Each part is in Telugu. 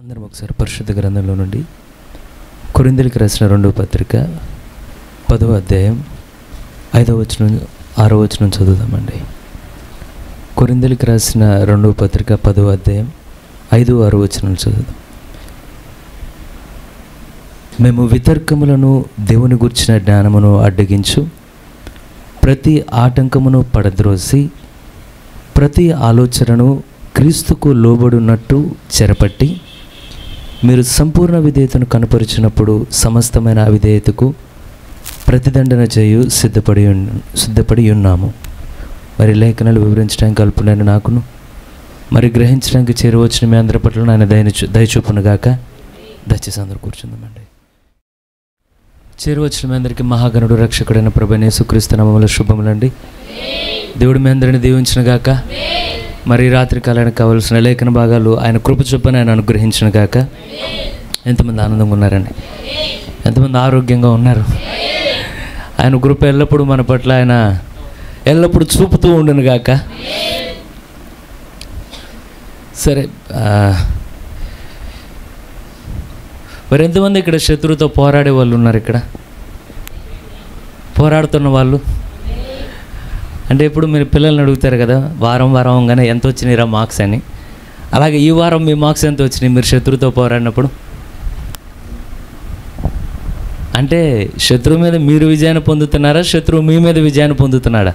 అందరం ఒకసారి పరిశుద్ధ గ్రంథంలో నుండి కొరింథీయులకు రాసిన 2వ పత్రిక 10వ అధ్యాయం 5వ వచనం 6వ వచనం చదువుదామండి. కొరింథీయులకు రాసిన 2వ పత్రిక 10వ అధ్యాయం 5, 6 వచనాలు చదువుదాం. మేము వితర్కములను దేవుని గూర్చిన జ్ఞానమును అడ్డగించు ప్రతి ఆటంకమును పడద్రోసి ప్రతి ఆలోచనను క్రీస్తుకు లోబడినట్టు చెరపట్టి మీరు సంపూర్ణ విధేయతను కనపరిచినప్పుడు సమస్తమైన అవిధేయతకు ప్రతిదండన చేయు సిద్ధపడి ఉన్నాము. మరి లేఖనాలు వివరించడానికి కల్పనైన నాకును మరి గ్రహించడానికి చేరువచ్చిన మీ అందరి పట్ల ఆయన దయచూపునుగాక. దయచేసి అందరూ కూర్చుందామండి. చేరువచ్చిన మీ అందరికీ మహాగణుడు రక్షకుడైన ప్రభువైన యేసుక్రీస్తు నామములో శుభములండి. దేవుడు మీ అందరిని దీవించునుగాక. మరి రాత్రి కాలానికి కావాల్సిన లేఖన భాగాలు ఆయన కృప చొప్పున ఆయన అనుగ్రహించిన గాక. ఎంతమంది ఆనందంగా ఉన్నారండి? ఎంతమంది ఆరోగ్యంగా ఉన్నారు? ఆయన కృప ఎల్లప్పుడూ మన పట్ల ఆయన ఎల్లప్పుడూ చూపుతూ ఉండును గాక. సరే, మరి ఎంతమంది ఇక్కడ శత్రువుతో పోరాడే వాళ్ళు ఉన్నారు? ఇక్కడ పోరాడుతున్న వాళ్ళు అంటే ఇప్పుడు మీరు పిల్లల్ని అడుగుతారు కదా, వారం వారంగానే ఎంత వచ్చినాయిరా మార్క్స్ అని. అలాగే ఈ వారం మీ మార్క్స్ ఎంత వచ్చినాయి మీరు శత్రువుతో పోరాడినప్పుడు? అంటే శత్రువు మీద మీరు విజయాన్ని పొందుతున్నారా, శత్రువు మీ మీద విజయాన్ని పొందుతున్నాడా?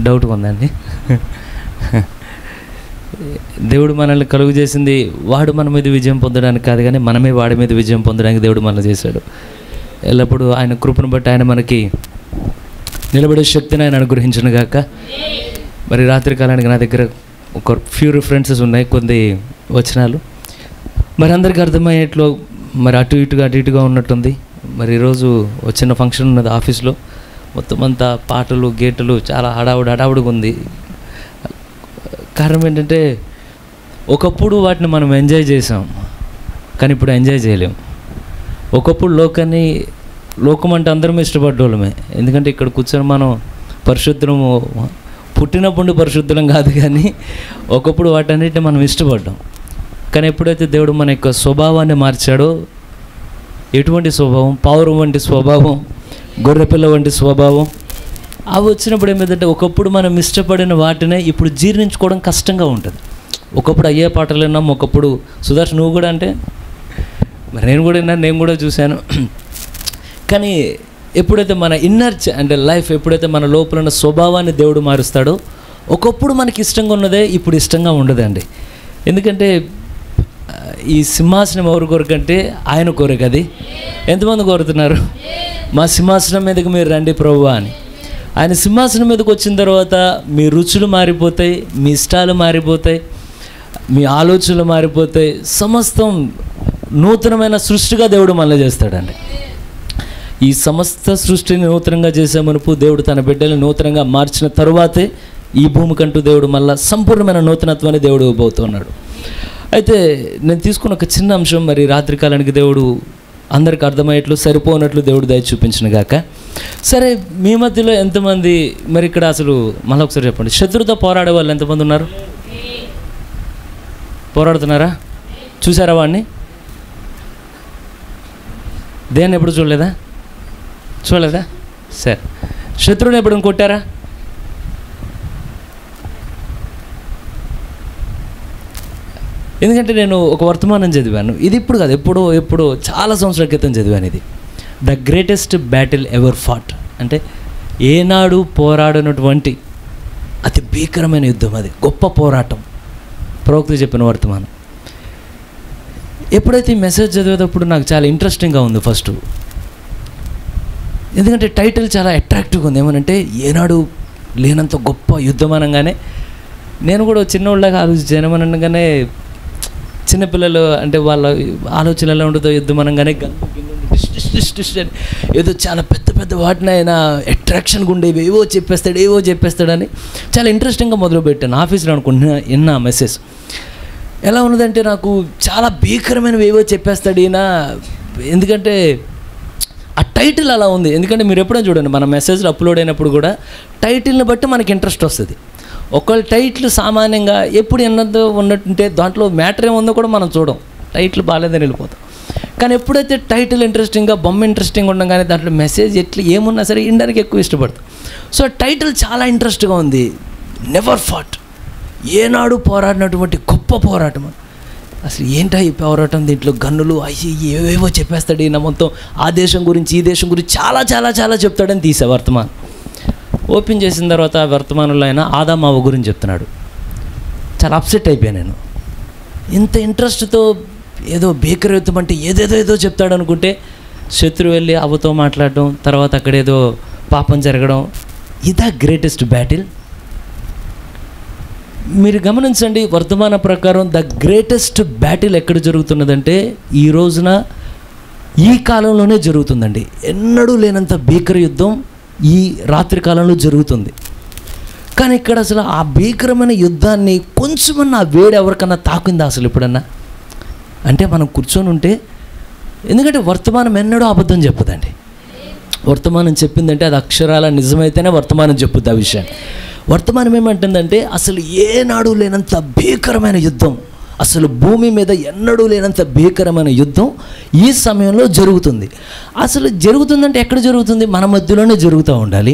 డౌట్ ఉందండి. దేవుడు మనల్ని కలుగు చేసింది వాడు మన మీద విజయం పొందడానికి కాదు, కానీ మనమే వాడి మీద విజయం పొందడానికి దేవుడు మనల్ని చేశాడు. ఎల్లప్పుడూ ఆయన కృపను బట్టి ఆయన మనకి నిలబడే శక్తిని ఆయన అనుగ్రహించను గాక. మరి రాత్రి కాలానికి నా దగ్గర ఒక ఫ్యూ రిఫరెన్సెస్ ఉన్నాయి, కొన్ని వచనాలు. మరి అందరికీ అర్థమయ్యేట్లో మరి అటు ఇటుగా ఉన్నట్టుంది. మరి ఈరోజు చిన్న ఫంక్షన్ ఉన్నది ఆఫీస్లో. మొత్తం అంతా పాటలు గేటలు చాలా హడావుడిగా ఉంది. కారణం ఏంటంటే ఒకప్పుడు వాటిని మనం ఎంజాయ్ చేసాం, కానీ ఇప్పుడు ఎంజాయ్ చేయలేము. ఒకప్పుడు లోకం అంటే అందరం ఇష్టపడ్డోళ్ళమే. ఎందుకంటే ఇక్కడ కూర్చొని మనం పరిశుద్ధము పుట్టినప్పుడు పరిశుద్ధం కాదు, కానీ ఒకప్పుడు వాటన్నిటిని మనం ఇష్టపడ్డాం. కానీ ఎప్పుడైతే దేవుడు మన యొక్క స్వభావాన్ని మార్చాడో, ఎటువంటి స్వభావం? పావురం వంటి స్వభావం, గొర్రెపిల్ల వంటి స్వభావం. అవి వచ్చినప్పుడు ఏమిటంటే ఒకప్పుడు మనం ఇష్టపడిన వాటినే ఇప్పుడు జీర్ణించుకోవడం కష్టంగా ఉంటుంది. ఒకప్పుడు అయ్యే పాటలు విన్నాం. ఒకప్పుడు సుదర్శన్ నువ్వు కూడా అంటే మరి నేను కూడా విన్నాను, నేను కూడా చూశాను. కానీ ఎప్పుడైతే మన ఇన్నర్ అంటే లైఫ్ ఎప్పుడైతే మన లోపల ఉన్న స్వభావాన్ని దేవుడు మారుస్తాడో, ఒకప్పుడు మనకి ఇష్టంగా ఉన్నదే ఇప్పుడు ఇష్టంగా ఉండదండి. ఎందుకంటే ఈ సింహాసనం ఎవరు కోరికంటే ఆయన కోరిక. అది ఎంతమంది కోరుతున్నారు? మా సింహాసనం మీదకి మీరు రండి ప్రభువా అని. ఆయన సింహాసనం మీదకి వచ్చిన తర్వాత మీ రుచులు మారిపోతాయి, మీ ఇష్టాలు మారిపోతాయి, మీ ఆలోచనలు మారిపోతాయి. సమస్తం నూతనమైన సృష్టిగా దేవుడు మళ్ళీ చేస్తాడండి. ఈ సమస్త సృష్టిని నూతనంగా చేసే మునుపు దేవుడు తన బిడ్డల్ని నూతనంగా మార్చిన తరువాతే ఈ భూమికంటూ దేవుడు మళ్ళీ సంపూర్ణమైన నూతనత్వాన్ని దేవుడు ఇవ్వబోతున్నాడు. అయితే నేను తీసుకున్న ఒక చిన్న అంశం, మరి రాత్రి కాలానికి దేవుడు అందరికి అర్థమయ్యేట్లు సరిపోనట్లు దేవుడు దయ చూపించిన గాక. సరే, మీ మధ్యలో ఎంతమంది మరి ఇక్కడ అసలు మళ్ళీ ఒకసారి చెప్పండి, శత్రువుతో పోరాడే వాళ్ళు ఎంతమంది ఉన్నారు? పోరాడుతున్నారా? చూసారా వాడిని? దేన్ని ఎప్పుడు చూడలేదా? సరే, శత్రువుని ఎప్పుడు కొట్టారా? ఎందుకంటే నేను ఒక వర్తమానం చదివాను. ఇది ఇప్పుడు కాదు, ఎప్పుడో చాలా సంవత్సరాల క్రితం చదివాను. ఇది the greatest battle ever fought, అంటే ఏనాడు పోరాడినటువంటి అతి భీకరమైన యుద్ధం, అది గొప్ప పోరాటం. ప్రవక్త చెప్పిన వర్తమానం. ఎప్పుడైతే ఈ మెసేజ్ చదివేటప్పుడు నాకు చాలా ఇంట్రెస్టింగ్గా ఉంది ఫస్ట్. ఎందుకంటే టైటిల్ చాలా అట్రాక్టివ్గా ఉంది. ఏమనంటే ఏనాడు లేనంత గొప్ప యుద్ధం అనగానే నేను కూడా చిన్నోళ్ళగా ఆలోచించాను. ఏమనగానే చిన్నపిల్లలు అంటే వాళ్ళ ఆలోచన ఎలా ఉంటుందో, యుద్ధం అనగానే ఏదో చాలా పెద్ద వాటిని ఆయన అట్రాక్షన్గా ఉండేవి ఏవో చెప్పేస్తాడని చాలా ఇంట్రెస్టింగ్గా మొదలుపెట్టాను. ఆఫీస్లో అనుకుంటున్నా విన్నా మెసేజ్. ఎలా ఉన్నదంటే నాకు చాలా భీకరమైనవి ఏవో చెప్పేస్తాడు ఈయన. ఎందుకంటే ఆ టైటిల్ అలా ఉంది. ఎందుకంటే మీరు ఎప్పుడైనా చూడండి, మన మెసేజ్లు అప్లోడ్ అయినప్పుడు కూడా టైటిల్ని బట్టి మనకి ఇంట్రెస్ట్ వస్తుంది. ఒకళ్ళ టైటిల్ సామాన్యంగా ఎప్పుడు ఎన్నదో ఉన్నట్టుంటే దాంట్లో మ్యాటర్ ఏముందో కూడా మనం చూడం, టైటిల్ బాగాలేదని వెళ్ళిపోతాం. కానీ ఎప్పుడైతే టైటిల్ ఇంట్రెస్టింగ్గా, బొమ్మ ఇంట్రెస్టింగ్ ఉండగానే దాంట్లో మెసేజ్ ఎట్లా ఏమున్నా సరే వినడానికి ఎక్కువ ఇష్టపడతాం. సో టైటిల్ చాలా ఇంట్రెస్ట్గా ఉంది, నెవర్ ఫాట్, ఏనాడు పోరాడినటువంటి గొప్ప పోరాటం. అసలు ఏంటా ఈ పోరాటం, దీంట్లో గన్నులు అయ్యి ఏవేవో చెప్పేస్తాడు ఈయన, మొత్తం ఆ దేశం గురించి ఈ దేశం గురించి చాలా చాలా చాలా చెప్తాడని తీసా వర్తమానం. ఓపెన్ చేసిన తర్వాత ఆ వర్తమానంలో ఆయన ఆదాం అవ్వ గురించి చెప్తున్నాడు. చాలా అప్సెట్ అయిపోయాను నేను. ఇంత ఇంట్రెస్ట్తో ఏదో బేకరీ యుద్ధం అంటే ఏదో చెప్తాడు అనుకుంటే శత్రువు వెళ్ళి అవ్వతో మాట్లాడడం, తర్వాత అక్కడేదో పాపం జరగడం. ఇదా గ్రేటెస్ట్ బ్యాటిల్? మీరు గమనించండి, వర్తమాన ప్రకారం ద గ్రేటెస్ట్ బ్యాటిల్ ఎక్కడ జరుగుతున్నదంటే ఈ రోజున ఈ కాలంలోనే జరుగుతుందండి. ఎన్నడూ లేనంత భీకర యుద్ధం ఈ రాత్రి కాలంలో జరుగుతుంది. కానీ ఇక్కడ అసలు ఆ భీకరమైన యుద్ధాన్ని కొంచెమన్నా వేడి ఎవరికన్నా తాకిందా అసలు ఎప్పుడన్నా? అంటే మనం కూర్చొని ఉంటే, ఎందుకంటే వర్తమానం ఎన్నడూ అబద్ధం చెప్పదండి. వర్తమానం చెప్పిందంటే అది అక్షరాల నిజమైతేనే వర్తమానం చెప్పుద్ది ఆ విషయాన్ని. వర్తమానం ఏమంటుందంటే అసలు ఏనాడు లేనంత భీకరమైన యుద్ధం, అసలు భూమి మీద ఎన్నడూ లేనంత భీకరమైన యుద్ధం ఈ సమయంలో జరుగుతుంది. అసలు జరుగుతుందంటే ఎక్కడ జరుగుతుంది? మన మధ్యలోనే జరుగుతూ ఉండాలి.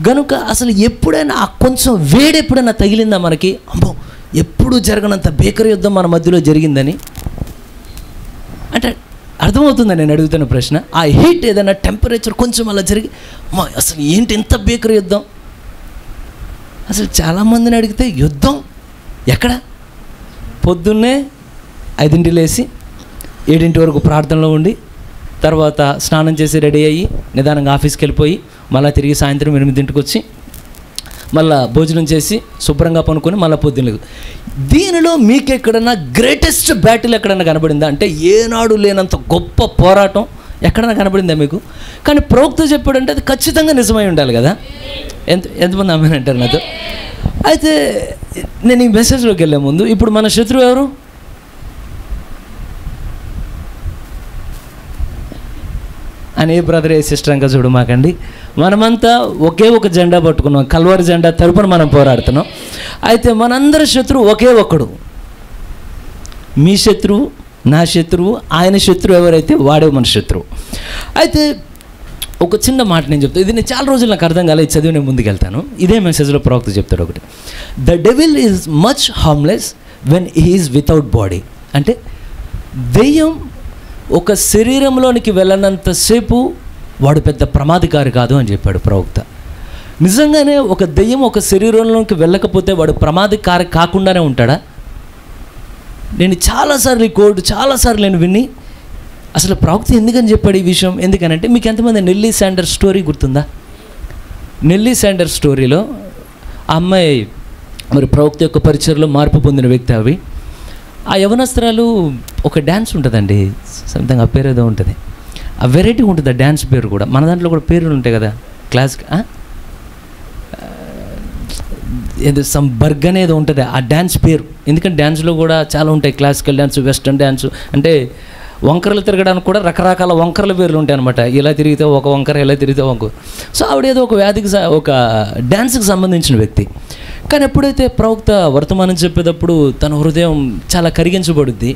కనుక అసలు ఎప్పుడైనా ఆ కొంచెం వేడి ఎప్పుడైనా తగిలిందా మనకి? అమ్మో, ఎప్పుడు జరగనంత భీకర యుద్ధం మన మధ్యలో జరిగిందని అంటే అర్థమవుతుందా నేను అడుగుతున్న ప్రశ్న? ఆ హీట్ ఏదైనా టెంపరేచర్ కొంచెం అలా జరిగి అసలు ఏంటి ఇంత భీకర యుద్ధం? అసలు చాలామందిని అడిగితే యుద్ధం ఎక్కడ? పొద్దున్నే 5 లేసి 7 వరకు ప్రార్థనలో ఉండి, తర్వాత స్నానం చేసి రెడీ అయ్యి నిదానంగా ఆఫీస్కి వెళ్ళిపోయి, మళ్ళీ తిరిగి సాయంత్రం 8 వచ్చి మళ్ళీ భోజనం చేసి శుభ్రంగా పనుకొని మళ్ళీ పొద్దున్న. దీనిలో మీకు ఎక్కడన్నా గ్రేటెస్ట్ బ్యాటిల్ ఎక్కడన్నా కనబడిందా? అంటే ఏనాడు లేనంత గొప్ప పోరాటం ఎక్కడన్నా కనబడిందా మీకు? కానీ ప్రవక్త చెప్పాడంటే అది ఖచ్చితంగా నిజమై ఉండాలి కదా. ఎంతమంది అమ్మాయి అంటారు నాతో? అయితే నేను ఈ మెసేజ్లోకి వెళ్ళే ముందు, ఇప్పుడు మన శత్రువు ఎవరు? అని ఏ బ్రదర్ ఏ సిస్టర్ ఇంకా చూడు మాకండి, మనమంతా ఒకే ఒక జెండా పట్టుకున్నాం, కల్వరి జెండా తరపున మనం పోరాడుతున్నాం. అయితే మనందరి శత్రువు ఒకే ఒక్కడు. మీ శత్రువు, నా శత్రువు, ఆయన శత్రువు ఎవరైతే వాడే మన శత్రువు. అయితే ఒక చిన్న మాట నేను చెప్తాను, ఇది నేను చాలా రోజులు నాకు అర్థం కాలేదు, చదివి నేను ముందుకెళ్తాను. ఇదే మెసేజ్లో ప్రవక్త చెప్తాడు ఒకటి, the devil is much harmless when he is without body. అంటే దెయ్యం ఒక శరీరంలోనికి వెళ్ళనంతసేపు వాడు పెద్ద ప్రమాదకారి కాదు అని చెప్పాడు ప్రవక్త. నిజంగానే ఒక దెయ్యం ఒక శరీరంలోకి వెళ్ళకపోతే వాడు ప్రమాదకారి కాకుండానే ఉంటాడా? నేను చాలాసార్లు ఈ కోడ్ చాలాసార్లు నేను విని, అసలు ప్రవక్త ఎందుకని చెప్పాడు ఈ విషయం? ఎందుకనంటే, మీకు ఎంతమంది నెల్లీ శాండర్స్ స్టోరీ గుర్తుందా? నెల్లీ శాండర్స్ స్టోరీలో ఆ అమ్మాయి మరి ప్రవక్త యొక్క పరిచయలో మార్పు పొందిన వ్యక్తి. అవి ఆ యవనస్త్రాలు ఒక డ్యాన్స్ ఉంటుందండి, సంథింగ్ ఆ పేరు ఏదో ఉంటుంది, ఆ వెరైటీ ఉంటుంది ఆ డ్యాన్స్ పేరు కూడా. మన దాంట్లో కూడా పేర్లు ఉంటాయి కదా, క్లాసిక్ ఏదో సమ్ బర్గ్ అనేది ఉంటుంది ఆ డ్యాన్స్ పేరు. ఎందుకంటే డ్యాన్స్లో కూడా చాలా ఉంటాయి, క్లాసికల్ డ్యాన్స్, వెస్టర్న్ డ్యాన్స్. అంటే వంకరలు తిరగడానికి కూడా రకరకాల వంకరల పేర్లు ఉంటాయి అనమాట. ఇలా తిరిగితే ఒక వంకర, ఇలా తిరిగితే వంకర. సో ఆవిడేదో ఒక వ్యాధికి ఒక డ్యాన్స్కి సంబంధించిన వ్యక్తి. కానీ ఎప్పుడైతే ప్రవక్త వర్తమానం చెప్పేటప్పుడు తన హృదయం చాలా కరిగించబడుద్ది.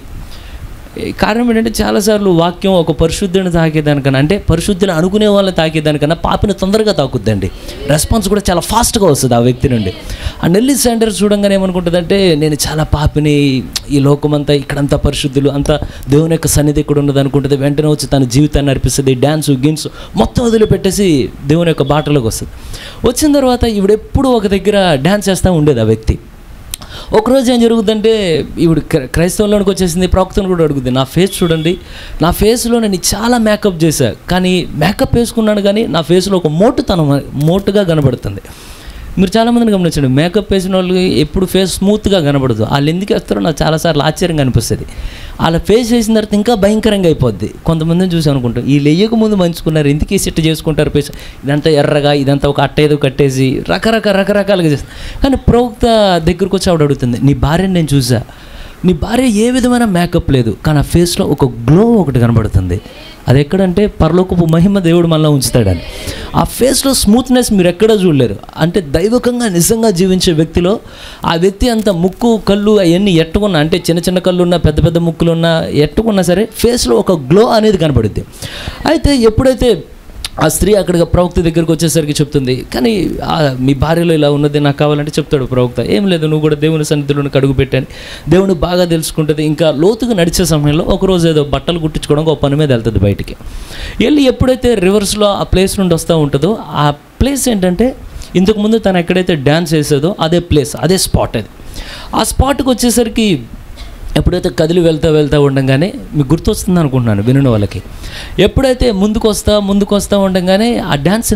కారణం ఏంటంటే, చాలాసార్లు వాక్యం ఒక పరిశుద్ధిని తాకేదానికన్నా, అంటే పరిశుద్ధిని అనుకునే వాళ్ళని తాకేదానికన్నా పాపిని తొందరగా తాకుద్దండి. రెస్పాన్స్ కూడా చాలా ఫాస్ట్గా వస్తుంది ఆ వ్యక్తి నుండి. ఆ నెల్లీ శాండర్స్ చూడంగానే ఏమనుకుంటుందంటే, నేను చాలా పాపిని, ఈ లోకమంతా ఇక్కడంతా పరిశుద్ధులు, అంతా దేవుని యొక్క సన్నిధి ఇక్కడ ఉన్నది అనుకుంటుంది. వెంటనే వచ్చి తన జీవితాన్ని అర్పిస్తుంది, డ్యాన్సు గిన్స్ మొత్తం వదిలిపెట్టేసి దేవుని యొక్క బాటలోకి వస్తుంది. వచ్చిన తర్వాత ఈవిడెప్పుడు ఒక దగ్గర డ్యాన్స్ చేస్తూ ఉండేది ఆ వ్యక్తి. ఒకరోజు ఏం జరుగుతుందంటే, ఇప్పుడు క్రైస్తవంలోనికి వచ్చేసింది. ప్రవక్తను కూడా అడుగుద్ది, నా ఫేస్ చూడండి, నా ఫేస్లో నేను చాలా మేకప్ చేశా, కానీ మేకప్ వేసుకున్నాను కానీ నా ఫేస్లో ఒక మోటుగా కనబడుతుంది. మీరు చాలామందిని గమనించండి, మేకప్ వేసిన వాళ్ళు ఎప్పుడు ఫేస్ స్మూత్గా కనబడదు. వాళ్ళు ఎందుకు వేస్తారో నాకు చాలాసార్లు ఆశ్చర్యంగా అనిపిస్తుంది. వాళ్ళ ఫేస్ వేసిన తర్వాత ఇంకా భయంకరంగా అయిపోద్ది. కొంతమందిని చూసి అనుకుంటాం, ఈ లెయ్యకు ముందు మంచుకున్నారు, ఎందుకు సెట్ చేసుకుంటారు ఫేస్, ఇదంతా ఎర్రగా, ఇదంతా ఒక అట్ట ఏదో కట్టేసి రకరకాలుగా చేస్తారు. కానీ ప్రవక్త దగ్గరకు వచ్చి ఆవిడ అడుగుతుంది, నీ భార్యని నేను చూసా, నీ భార్య ఏ విధమైన మేకప్ లేదు, కానీ ఆ ఫేస్లో ఒక గ్లో ఒకటి కనబడుతుంది. అది ఎక్కడంటే పరలోకపు మహిమ దేవుడు మనలో ఉంచుతాడని. ఆ ఫేస్లో స్మూత్నెస్ మీరు ఎక్కడ చూడలేరు. అంటే దైవకంగా నిజంగా జీవించే వ్యక్తిలో ఆ వ్యక్తి అంత ముక్కు కళ్ళు అవన్నీ ఎట్టుకున్నా, అంటే చిన్న చిన్న కళ్ళు ఉన్నా పెద్ద పెద్ద ముక్కులు ఉన్నా ఎట్టుకున్నా సరే ఫేస్లో ఒక గ్లో అనేది కనబడుద్ది. అయితే ఎప్పుడైతే ఆ స్త్రీ అక్కడికి ప్రవక్త దగ్గరికి వచ్చేసరికి చెప్తుంది, కానీ మీ భార్యలో ఇలా ఉన్నది నాకు కావాలంటే చెప్తాడు ప్రవక్త, ఏం లేదు నువ్వు కూడా దేవుని సన్నిధిలో అడుగు పెట్టాను, దేవుని బాగా తెలుసుకుంటుంది. ఇంకా లోతుగా నడిచే సమయంలో ఒకరోజు ఏదో బట్టలు కుట్టించుకోవడానికి ఒక పని మీద వెళ్తుంది బయటికి వెళ్ళి. ఎప్పుడైతే రివర్స్లో ఆ ప్లేస్ నుండి వస్తూ ఉంటుందో ఆ ప్లేస్ ఏంటంటే ఇంతకుముందు తను ఎక్కడైతే డ్యాన్స్ వేసేదో అదే ప్లేస్, అదే స్పాట్. అది ఆ స్పాట్కి వచ్చేసరికి ఎప్పుడైతే కదిలి వెళ్తా ఉండగానే మీకు గుర్తొస్తుంది అనుకుంటున్నాను వినని వాళ్ళకి, ఎప్పుడైతే ముందుకు వస్తూ ఉండగానే ఆ డ్యాన్స్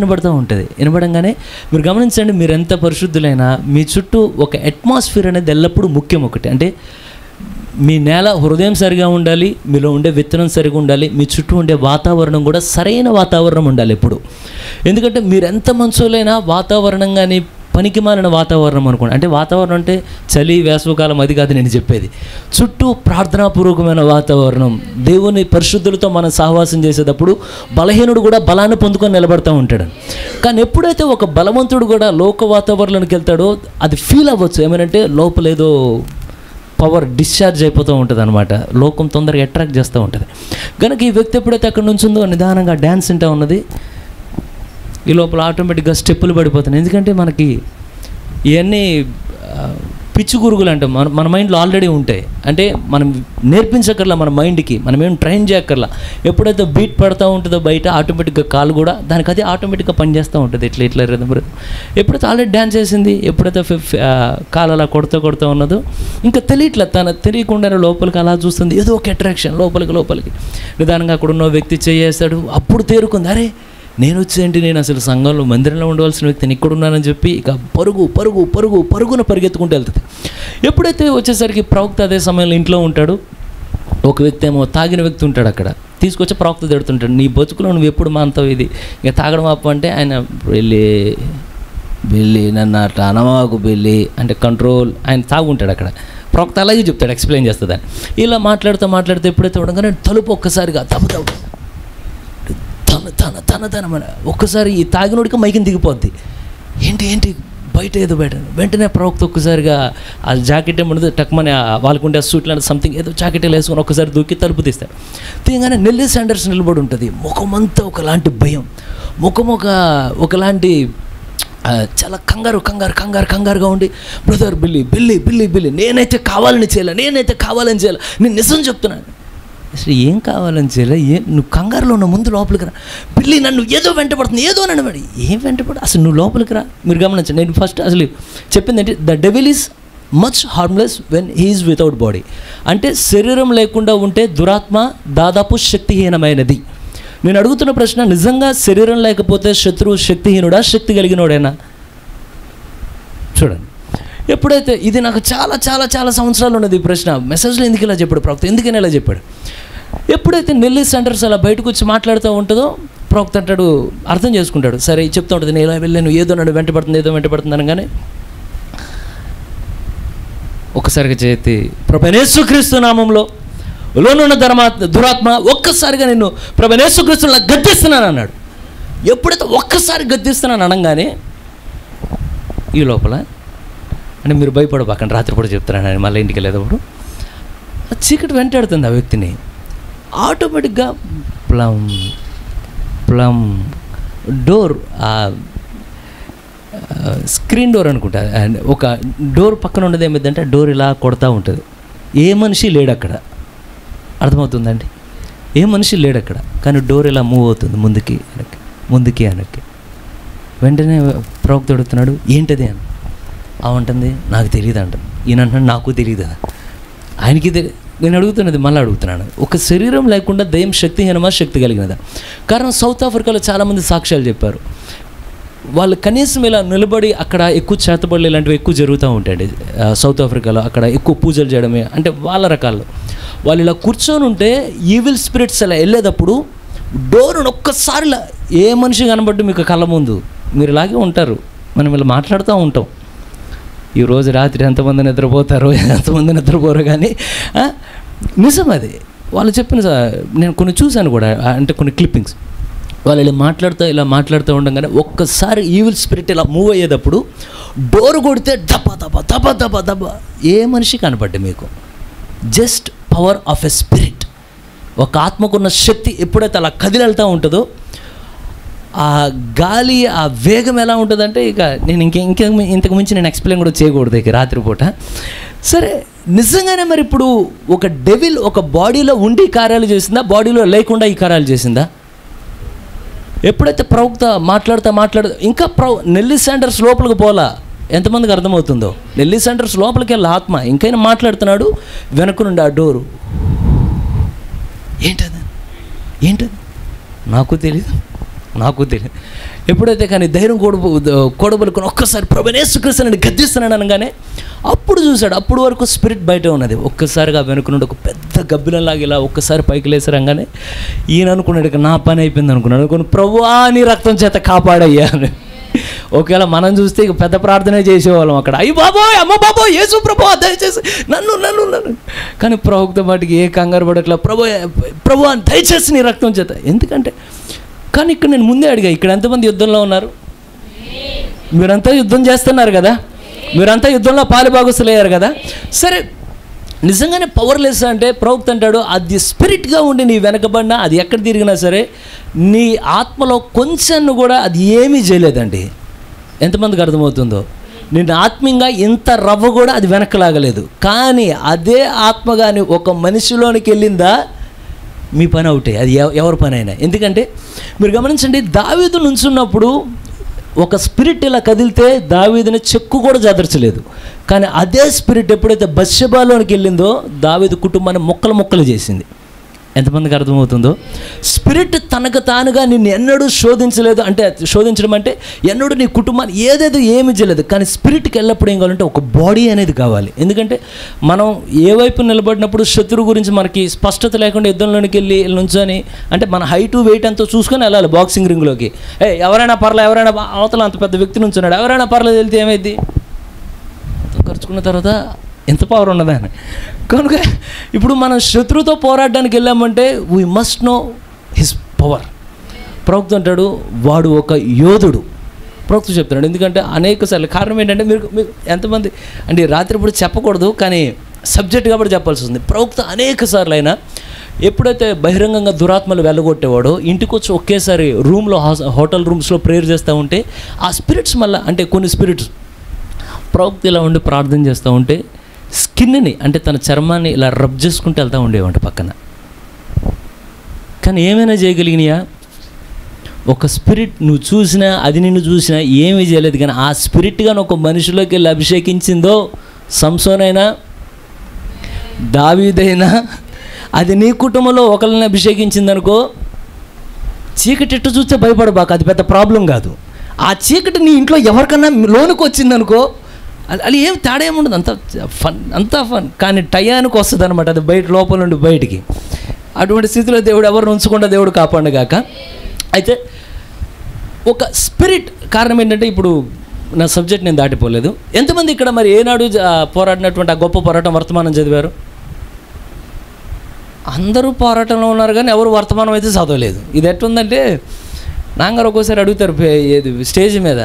వినబడంగానే మీరు గమనించండి, మీరు ఎంత పరిశుద్ధులైనా మీ చుట్టూ ఒక అట్మాస్ఫియర్ అనేది ఎల్లప్పుడూ ముఖ్యం. ఒకటి అంటే మీ నేల హృదయం సరిగా ఉండాలి, మీలో ఉండే విత్తనం సరిగా ఉండాలి, మీ చుట్టూ ఉండే వాతావరణం కూడా సరైన వాతావరణం ఉండాలి ఎప్పుడు. ఎందుకంటే మీరు ఎంత మంచోలైనా వాతావరణం కానీ పనికి మాలిన వాతావరణం అనుకోండి, అంటే వాతావరణం అంటే చలి వేసవికాలం అది కాదు నేను చెప్పేది, చుట్టూ ప్రార్థనాపూర్వకమైన వాతావరణం, దేవుని పరిశుద్ధులతో మనం సహవాసం చేసేటప్పుడు బలహీనుడు కూడా బలాన్ని పొందుకొని నిలబడుతూ ఉంటాడు. కానీ ఎప్పుడైతే ఒక బలవంతుడు కూడా లోక వాతావరణానికి వెళ్తాడో అది ఫీల్ అవ్వచ్చు, ఏమంటే లోపల ఏదో పవర్ డిశ్చార్జ్ అయిపోతూ ఉంటుంది అనమాట, లోకం తొందరగా అట్రాక్ట్ చేస్తూ ఉంటుంది. కనుక ఈ వ్యక్తి ఎప్పుడైతే అక్కడ నుంచి ఉందో నిదానంగా డ్యాన్స్ వింటూ ఉన్నది, ఈ లోపల ఆటోమేటిక్గా స్టెప్పులు పడిపోతున్నాయి. ఎందుకంటే మనకి ఇవన్నీ పిచ్చి గురుగులు అంటే మన మైండ్లో ఆల్రెడీ ఉంటాయి. అంటే మనం నేర్పించక్కర్లా మన మైండ్కి, మనం ఏం ట్రైన్ చేయక్కర్లా. ఎప్పుడైతే బీట్ పడుతూ ఉంటుందో బయట ఆటోమేటిక్గా కాలు కూడా దానికి అది ఆటోమేటిక్గా పనిచేస్తూ ఉంటుంది. ఇట్లా ఎప్పుడైతే ఆల్రెడీ డ్యాన్స్ చేసింది, ఎప్పుడైతే కాలు అలా కొడుతూ ఉన్నదో ఇంకా తెలియకుండానే లోపలికి అలా చూస్తుంది, ఏదో ఒక అట్రాక్షన్ లోపలికి నిదానంగా అక్కడ ఉన్న వ్యక్తి చేయేస్తాడు. అప్పుడు తేరుకుంది, అరే నేను వచ్చేంటి, నేను అసలు సంఘంలో మందిరంలో ఉండవలసిన వ్యక్తిని ఇక్కడున్నానని చెప్పి ఇక పరుగున పరిగెత్తుకుంటూ వెళ్తుంది. ఎప్పుడైతే వచ్చేసరికి ప్రవక్త అదే సమయంలో ఇంట్లో ఉంటాడు, ఒక వ్యక్తి ఏమో తాగిన వ్యక్తి ఉంటాడు అక్కడ, తీసుకొచ్చి ప్రవక్త తిడుతుంటాడు, నీ బతుకులో నువ్వు ఎప్పుడు మాంతావు ఇది, ఇక తాగడం ఆపు అంటే ఆయన బెల్లి నన్ను అట్లా అనమాకు బెల్లి అంటే కంట్రోల్, ఆయన తాగుంటాడు అక్కడ. ప్రవక్త అలాగే చెప్తాడు, ఎక్స్ప్లెయిన్ చేస్తుందని. ఇలా మాట్లాడుతూ ఎప్పుడైతే ఉండగానే తలుపు ఒక్కసారిగా తన ఒక్కసారి ఈ తాగినోడికి మైకిని దిగిపోద్ది. ఏంటి బయట ఏదో వెంటనే ప్రవక్త ఒక్కసారిగా ఆ జాకెట్ ఏమన్నది టక్మని వాళ్ళకుండే ఆ సూట్ లాంటి సంథింగ్ ఏదో జాకెట్ వేసుకొని ఒక్కసారి దూకి తలుపు తీస్తాడు. తీయగానే నెల్లీ శాండర్స్ నిలబడి ఉంటుంది. ముఖమంతా ఒకలాంటి భయం, ముఖం ఒకలాంటి చాలా కంగారుగా ఉండి, బ్రదర్ బిల్లి నేనైతే కావాలని చేయాలి, నేను నిజం చెప్తున్నాను. అసలు ఏం కావాలని చేయాలి, నువ్వు కంగారులో ఉన్న ముందు లోపలికి రా, బిల్లి నన్ను ఏదో వెంటబడుతుంది, ఏదో నన్ను ఏం వెంటబడి, అసలు నువ్వు లోపలికి రా. మీరు గమనించండి, నేను ఫస్ట్ అసలు చెప్పింది ఏంటి, the devil is much harmless when he is without body. అంటే శరీరం లేకుండా ఉంటే దురాత్మ దాదాపు శక్తిహీనమైనది. నేను అడుగుతున్న ప్రశ్న, నిజంగా శరీరం లేకపోతే శత్రువు శక్తిహీనుడా, శక్తి కలిగినోడేనా? చూడండి, ఎప్పుడైతే ఇది నాకు చాలా సంవత్సరాలు ఉన్నది ఈ ప్రశ్న, మెసేజ్లో ఎందుకు ఇలా చెప్పాడు ప్రవక్త, ఎందుకని ఇలా చెప్పాడు. ఎప్పుడైతే నెల్లీ సెంటర్స్ అలా బయటకు వచ్చి మాట్లాడుతూ ఉంటుందో ప్రవక్త అంటాడు, అర్థం చేసుకుంటాడు, సరే చెప్తూ ఉంటుంది, నేను ఇలా వెళ్ళాను, ఏదో నన్ను వెంటబడుతుంది అనగానే ఒక్కసారిగా చేతి, ప్రభువైన యేసుక్రీస్తు నామంలో లోనున్న దురాత్మ ఒక్కసారిగా నేను ప్రభువైన యేసుక్రీస్తులా గద్దిస్తున్నాను అన్నాడు. ఎప్పుడైతే ఒక్కసారి గద్దిస్తున్నాను అనగానే ఈ లోపల, అంటే మీరు భయపడబాకండి, రాత్రిపూట చెప్తున్నాను అని, మళ్ళీ ఇంటికి వెళ్ళేటప్పుడు చీకటి వెంటాడుతుంది ఆ వ్యక్తిని. ఆటోమేటిక్గా ప్లమ్ డోర్, స్క్రీన్ డోర్ అనుకుంటా, అండ్ ఒక డోర్ పక్కన ఉండదు ఏమైందంటే డోర్ ఇలా కొడతా ఉంటుంది. ఏ మనిషి లేడు అక్కడ, అర్థమవుతుందండి, ఏ మనిషి లేడు అక్కడ, కానీ డోర్ ఇలా మూవ్ అవుతుంది ముందుకి వెనక్కి. వెంటనే ప్రవక్త అడుగుతున్నాడు, ఏంటది అని. ఉంటుంది, నాకు తెలియదు అంటుంది. ఈయన అంటున్నాడు, నాకు తెలియదు. ఆయనకి నేను అడుగుతున్నది మళ్ళీ అడుగుతున్నాను, ఒక శరీరం లేకుండా దయ్యం శక్తిహీనమా, శక్తి కలిగినదా? కారణం సౌత్ ఆఫ్రికాలో చాలామంది సాక్ష్యాలు చెప్పారు. వాళ్ళు కనీసం ఇలా నిలబడి అక్కడ ఎక్కువ చేతబడులు ఇలాంటివి ఎక్కువ జరుగుతూ ఉంటాయండి సౌత్ ఆఫ్రికాలో. అక్కడ ఎక్కువ పూజలు చేయడమే, అంటే వాళ్ళ రకాల్లో వాళ్ళు ఇలా కూర్చొని ఉంటే ఈవిల్ స్పిరిట్స్ అలా వెళ్ళేటప్పుడు డోర్ను ఒక్కసారి ఏ మనిషి కనబడ్డు మీకు కళ్ళ ముందు మీరు ఇలాగే ఉంటారు. మనం ఇలా మాట్లాడుతూ ఉంటాం, ఈరోజు రాత్రి ఎంతమంది నిద్రపోతారో ఎంతమంది నిద్రపోరో, కానీ నిజం అది. వాళ్ళు చెప్పిన నేను కొన్ని చూశాను కూడా, అంటే కొన్ని క్లిప్పింగ్స్. వాళ్ళు ఇలా మాట్లాడుతూ ఉండగానే ఒక్కసారి ఈవిల్ స్పిరిట్ ఇలా మూవ్ అయ్యేటప్పుడు డోర్ కొడితే దబ దబ దబ దబ దబ. ఏ మనిషి కనపడ్డా మీకు? Just power of a spirit. ఒక ఆత్మకున్న శక్తి ఎప్పుడైతే అలా కదిలి వెళ్తూ ఉంటుందో, ఆ గాలి, ఆ వేగం ఎలా ఉంటుందంటే ఇక నేను ఇంతకు మించి నేను ఎక్స్ప్లెయిన్ కూడా చేయకూడదు ఇక రాత్రిపూట. సరే, నిజంగానే మరి ఇప్పుడు ఒక డెవిల్ ఒక బాడీలో ఉండి కార్యాలు చేసిందా, బాడీలో లేకుండా ఈ కార్యాలు చేసిందా? ఎప్పుడైతే ప్రవక్త మాట్లాడుతూ ఇంకా నెల్లీ శాండర్స్ లోపలికి పోలా, ఎంతమందికి అర్థమవుతుందో? నెల్లీ శాండర్స్ లోపలికి వెళ్ళి ఆత్మ ఇంకైనా మాట్లాడుతున్నాడు, వెనక నుండి ఆ డోరు. ఏంటది నాకు తెలియదు. ఎప్పుడైతే కానీ ధైర్యం కూడబలుకొని ఒక్కసారి ప్రభువైన యేసుక్రీస్తుని గద్దిస్తున్నాడు అనగానే అప్పుడు చూశాడు. అప్పుడు వరకు స్పిరిట్ బయట ఉన్నది. ఒక్కసారిగా వెనుక నుండి ఒక పెద్ద గబ్బిలంలాగా ఇలా ఒక్కసారి పైకి లేసారంగానే ఈయన అనుకున్నాడు ఇక నా పని అయిపోయింది అనుకున్నాడు. ప్రభువా నీ రక్తం చేత కాపాడయ్యా అని. ఒకవేళ మనం చూస్తే ఇక పెద్ద ప్రార్థనే చేసేవాళ్ళం అక్కడ, అయ్యి బాబోయ్ అమ్మ బాబోయ్ యేసు ప్రభువా దయచేసి నన్ను. కానీ ప్రవక్త వాటికి ఏ కంగారు పడట్లా, ప్రభువా దయచేసి నీ రక్తం చేత. ఎందుకంటే కానీ ఇక్కడ నేను ముందే అడిగా, ఇక్కడ ఎంతమంది యుద్ధంలో ఉన్నారు? మీరంతా యుద్ధం చేస్తున్నారు కదా, మీరంతా యుద్ధంలో పాలుభాగస్తులయ్యారు కదా. సరే, నిజంగానే పవర్లెస్ అంటే ప్రవక్త అంటాడు అది స్పిరిట్గా ఉండి నీ వెనకబడినా, అది ఎక్కడ తిరిగినా సరే నీ ఆత్మలో కొంచెం కూడా అది ఏమీ చేయలేదండి. ఎంతమందికి అర్థమవుతుందో? నేను ఆత్మీయంగా ఇంత రవ్వ కూడా అది వెనకలాగలేదు. కానీ అదే ఆత్మ కానీ ఒక మనిషిలోనికి వెళ్ళిందా మీ పని అవుటే, అది ఎవరి పని అయినా. ఎందుకంటే మీరు గమనించండి, దావీదు నుంచున్నప్పుడు ఒక స్పిరిట్ ఇలా కదిలితే దావీదుని చెక్కు కూడా జాదర్చలేదు. కానీ అదే స్పిరిట్ ఎప్పుడైతే బత్షెబాలోనికి వెళ్ళిందో దావీదు కుటుంబాన్ని ముక్కలు చేసింది. ఎంతమందికి అర్థమవుతుందో? స్పిరిట్ తనకు తానుగా నిన్ను ఎన్నడూ శోధించలేదు. అంటే శోధించడం అంటే ఎన్నడూ నీ కుటుంబాన్ని ఏమీ చేయలేదు. కానీ స్పిరిట్కి వెళ్ళినప్పుడు ఏం కావాలంటే ఒక బాడీ అనేది కావాలి. ఎందుకంటే మనం ఏ వైపు నిలబడినప్పుడు శత్రువు గురించి మనకి స్పష్టత లేకుండా యుద్ధంలోనికి వెళ్ళి నుంచొని, అంటే మన హైటు వెయిట్ అంతా చూసుకొని వెళ్ళాలి బాక్సింగ్ రింగ్లోకి. ఎవరైనా అవతల అంత పెద్ద వ్యక్తి నుంచున్నాడు, ఎవరైనా పర్లేదు వెళ్తే ఏమైంది? ఖర్చుకున్న తర్వాత ఎంత పవర్ ఉన్నదని. కనుక ఇప్పుడు మనం శత్రువుతో పోరాడడానికి వెళ్ళామంటే we must know his power. ప్రవక్త అంటాడు వాడు ఒక యోధుడు. ప్రవక్త చెప్తున్నాడు. ఎందుకంటే అనేక సార్లు కారణం ఏంటంటే మీరు ఎంతమంది అంటే రాత్రిపూట చెప్పకూడదు, కానీ సబ్జెక్ట్ కాబట్టి చెప్పాల్సి వస్తుంది. ప్రవక్త అనేక సార్లు అయినా ఎప్పుడైతే బహిరంగంగా దురాత్మలు వెళ్ళగొట్టేవాడో ఇంటికి వచ్చి ఒకేసారి రూమ్లో హోటల్ రూమ్స్లో ప్రేయర్ చేస్తూ ఉంటే ఆ స్పిరిట్స్ మళ్ళీ, అంటే కొన్ని స్పిరిట్స్ ప్రవక్త ఇలా ఉండి ప్రార్థన చేస్తూ ఉంటే స్కిన్ని, అంటే తన చర్మాన్ని ఇలా రబ్ చేసుకుంటూ వెళ్తూ ఉండేవంట పక్కన. కానీ ఏమైనా చేయగలిగినాయా? ఒక స్పిరిట్ నువ్వు చూసినా, అది నిన్ను చూసినా ఏమీ చేయలేదు. కానీ ఆ స్పిరిట్గా ఒక మనిషిలోకి వెళ్ళి అభిషేకించిందో, సంసోనైనా దావీదైనా, అది నీ కుటుంబంలో ఒకరిని అభిషేకించిందనుకో, చీకటి ఎట్టు చూస్తే భయపడబాక, అది పెద్ద ప్రాబ్లం కాదు. ఆ చీకటి నీ ఇంట్లో ఎవరికన్నా లోనికి వచ్చిందనుకో, అది ఏం తేడా ఏముండదు, అంతా ఫన్. కానీ టయానికి వస్తుంది అనమాట, అది లోపల నుండి బయటికి. అటువంటి స్థితిలో దేవుడు ఎవరు ఉంచకుండా దేవుడు కాపాడుగాక. అయితే ఒక స్పిరిట్ కారణం ఏంటంటే, ఇప్పుడు నా సబ్జెక్ట్ నేను దాటిపోలేదు. ఎంతమంది ఇక్కడ మరి ఏనాడు పోరాడినటువంటి ఆ గొప్ప పోరాటం వర్తమానం చదివారు? అందరూ పోరాటంలో ఉన్నారు కానీ ఎవరు వర్తమానం అయితే చదవలేదు. ఇది ఎట్లుందంటే, నాన్నగారు ఒక్కోసారి అడుగుతారు ఏది స్టేజ్ మీద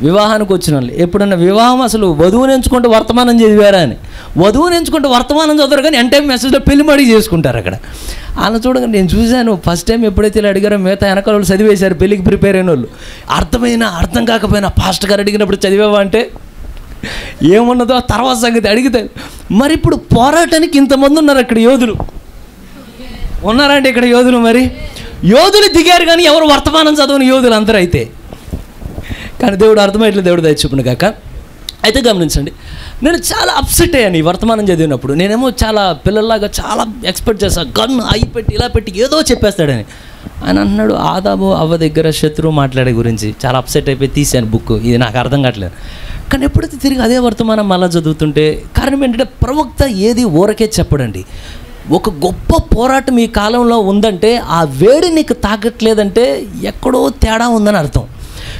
వివాహానికి వచ్చిన వాళ్ళు, ఎప్పుడన్నా వివాహం అసలు వధువుని ఎంచుకుంటే వర్తమానం చదివారా అని. వధువుని ఎంచుకుంటే వర్తమానం చదవరు కానీ ఎంటైం మెసేజ్లో పెళ్లి మడి చేసుకుంటారు అక్కడ. అలా చూడగా నేను చూశాను ఫస్ట్ టైం ఎప్పుడైతే ఇలా అడిగారో మిగతా వెనకాల వాళ్ళు చదివేశారు, పెళ్ళికి ప్రిపేర్ అయిన వాళ్ళు. అర్థం కాకపోయినా పాస్టర్ గారు అడిగినప్పుడు చదివావా అంటే ఏమున్నదో ఆ తర్వాత సంగతి అడిగితే. మరి ఇప్పుడు పోరాటానికి ఇంతమంది ఉన్నారు అక్కడ, యోధులు ఉన్నారంటే ఇక్కడ యోధులు. మరి యోధులు దిగారు కానీ ఎవరు వర్తమానం చదవని యోధులు అందరూ అయితే. కానీ దేవుడు అర్థమయ్యట్లేదు, దేవుడు దయచూపును కాక. అయితే గమనించండి, నేను చాలా అప్సెట్ అయ్యాను ఈ వర్తమానం చదివినప్పుడు. నేనేమో చాలా పిల్లల్లాగా చాలా ఎక్స్పెక్ట్ చేస్తాను, గన్ అయి పెట్టి ఇలా పెట్టి ఏదో చెప్పేస్తాడని. ఆయన అన్నాడు ఆదాము అవ్వ దగ్గర శత్రువు మాట్లాడే గురించి. చాలా అప్సెట్ అయిపోయి తీశాను బుక్, ఇది నాకు అర్థం కావట్లేదు. కానీ ఎప్పుడైతే తిరిగి అదే వర్తమానం మళ్ళీ చదువుతుంటే కారణం ఏంటంటే, ప్రవక్త ఏది ఊరకే చెప్పడండి. ఒక గొప్ప పోరాటం ఈ కాలంలో ఉందంటే ఆ వేడి నీకు తాగట్లేదంటే ఎక్కడో తేడా ఉందని అర్థం.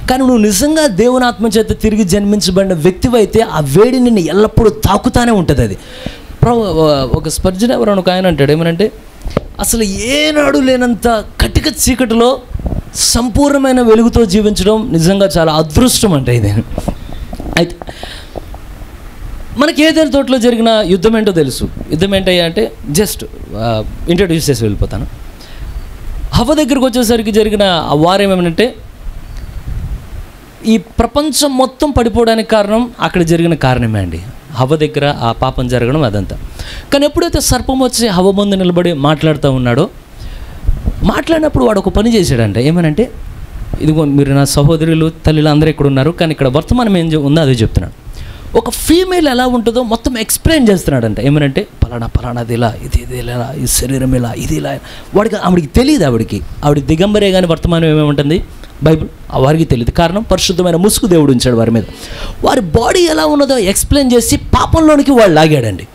కానీ నువ్వు నిజంగా దేవుని ఆత్మ చేత తిరిగి జన్మించబడిన వ్యక్తివైతే ఆ వేడి నిన్ను ఎల్లప్పుడూ తాకుతానే ఉంటుంది. అది ఒక స్పర్జన్ ఎవరైనా ఒక ఆయన అంటాడు ఏమనంటే, అసలు ఏనాడు లేనంత కటిక చీకటిలో సంపూర్ణమైన వెలుగుతో జీవించడం నిజంగా చాలా అదృష్టం అంటే ఇది. అయితే మనకి ఏదైనా తోటలో జరిగిన యుద్ధం ఏంటో తెలుసు. యుద్ధం ఏంటయ్యా అంటే జస్ట్ ఇంట్రడ్యూస్ చేసి వెళ్ళిపోతాను. హవ్వ దగ్గరికి వచ్చేసరికి జరిగిన ఆ వారం ఏమనంటే, ఈ ప్రపంచం మొత్తం పడిపోవడానికి కారణం అక్కడ జరిగిన కారణమే అండి. హవ్వ దగ్గర ఆ పాపం జరగడం అదంతా. కానీ ఎప్పుడైతే సర్పం వచ్చి హవ్వ ముందు నిలబడి మాట్లాడుతూ ఉన్నాడో, మాట్లాడినప్పుడు వాడు ఒక పని చేశాడంట. ఏమనంటే, ఇదిగో మీరు నా సహోదరులు తల్లిలు అందరూ ఇక్కడ ఉన్నారు, కానీ ఇక్కడ వర్తమానం ఏం ఉందో అదే చెప్తున్నాడు. ఒక ఫీమేల్ ఎలా ఉంటుందో మొత్తం ఎక్స్ప్లెయిన్ చేస్తున్నాడంట. ఏమనంటే, పలానాది ఇలా, ఇది ఇలా, ఈ శరీరం ఇలా, ఇది ఇలా. ఆవిడికి తెలియదు. ఆవిడ దిగంబరే కానీ వర్తమానం ఏమేముంటుంది బైబిల్ వారికి తెలియదు. కారణం, పరిశుద్ధమైన ముసుగు దేవుడు ఉంచాడు వారి మీద. వారి బాడీ ఎలా ఉన్నదో ఎక్స్ప్లెయిన్ చేసి పాపంలోనికి వాళ్ళు లాగాడండి.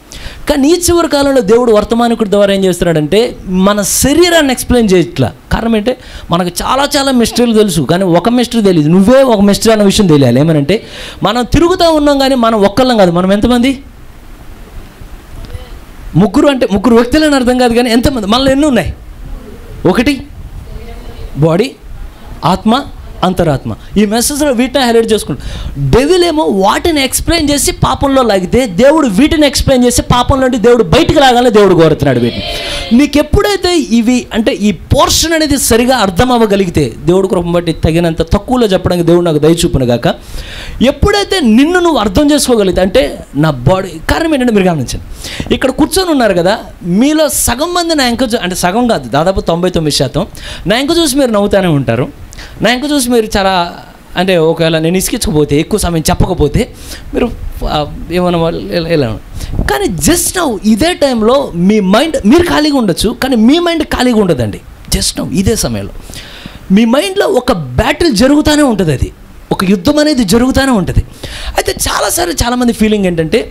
కానీ ఈ చివరి కాలంలో దేవుడు వర్తమానికుడి ద్వారా ఏం చేస్తున్నాడంటే, మన శరీరాన్ని ఎక్స్ప్లెయిన్ చేయట్లా. కారణం ఏంటంటే, మనకు చాలా చాలా మిస్టరీలు తెలుసు, కానీ ఒక మిస్టరీ తెలియదు. నువ్వే ఒక మిస్టరీ అన్న విషయం తెలియాలి. ఏమనంటే, మనం తిరుగుతూ ఉన్నాం, కానీ మనం ఒక్కళ్ళం కాదు. మనం ఎంతమంది? ముగ్గురు. అంటే ముగ్గురు వ్యక్తులని అర్థం కాదు, కానీ ఎంతమంది? మనలో ఎన్ని ఉన్నాయి? ఒకటి బాడీ, ఆత్మ, అంతరాత్మ. ఈ మెసేజ్లో వీటిని హైలైట్ చేసుకుంటాం. డెవిల్ ఏమో వాటిని ఎక్స్ప్లెయిన్ చేసి పాపంలో లాగితే, దేవుడు వీటిని ఎక్స్ప్లెయిన్ చేసి పాపంలో దేవుడు బయటికి లాగాలని దేవుడు కోరుతున్నాడు. వీటిని నీకు ఎప్పుడైతే ఇవి అంటే ఈ పోర్షన్ అనేది సరిగా అర్థం అవ్వగలిగితే, దేవుడు కృపను బట్టి తగినంత తక్కువలో చెప్పడానికి దేవుడు నాకు దయచూపును గాక. ఎప్పుడైతే నిన్ను నువ్వు అర్థం చేసుకోగలిగితే, అంటే నా బాడీ కారణం ఏంటంటే, మీరు గమనించండి, ఇక్కడ కూర్చొని ఉన్నారు కదా, మీలో సగం మంది నా ఎంక అంటే సగం కాదు, దాదాపు 99% నా ఎంక చూసి మీరు నవ్వుతూనే ఉంటారు. నా ఎంక చూసి మీరు చాలా అంటే ఒకవేళ నేను ఇసుకించకపోతే, ఎక్కువ సమయం చెప్పకపోతే మీరు ఏమన్నా ఎలా. కానీ జస్ట్ నౌ ఇదే టైంలో మీ మైండ్, మీరు ఖాళీగా ఉండొచ్చు, కానీ మీ మైండ్ ఖాళీగా ఉండదండి. జస్ట్ నౌ ఇదే సమయంలో మీ మైండ్లో ఒక బ్యాటిల్ జరుగుతూనే ఉంటుంది. అది ఒక యుద్ధం అనేది జరుగుతూనే ఉంటుంది. అయితే చాలాసార్లు చాలామంది ఫీలింగ్ ఏంటంటే,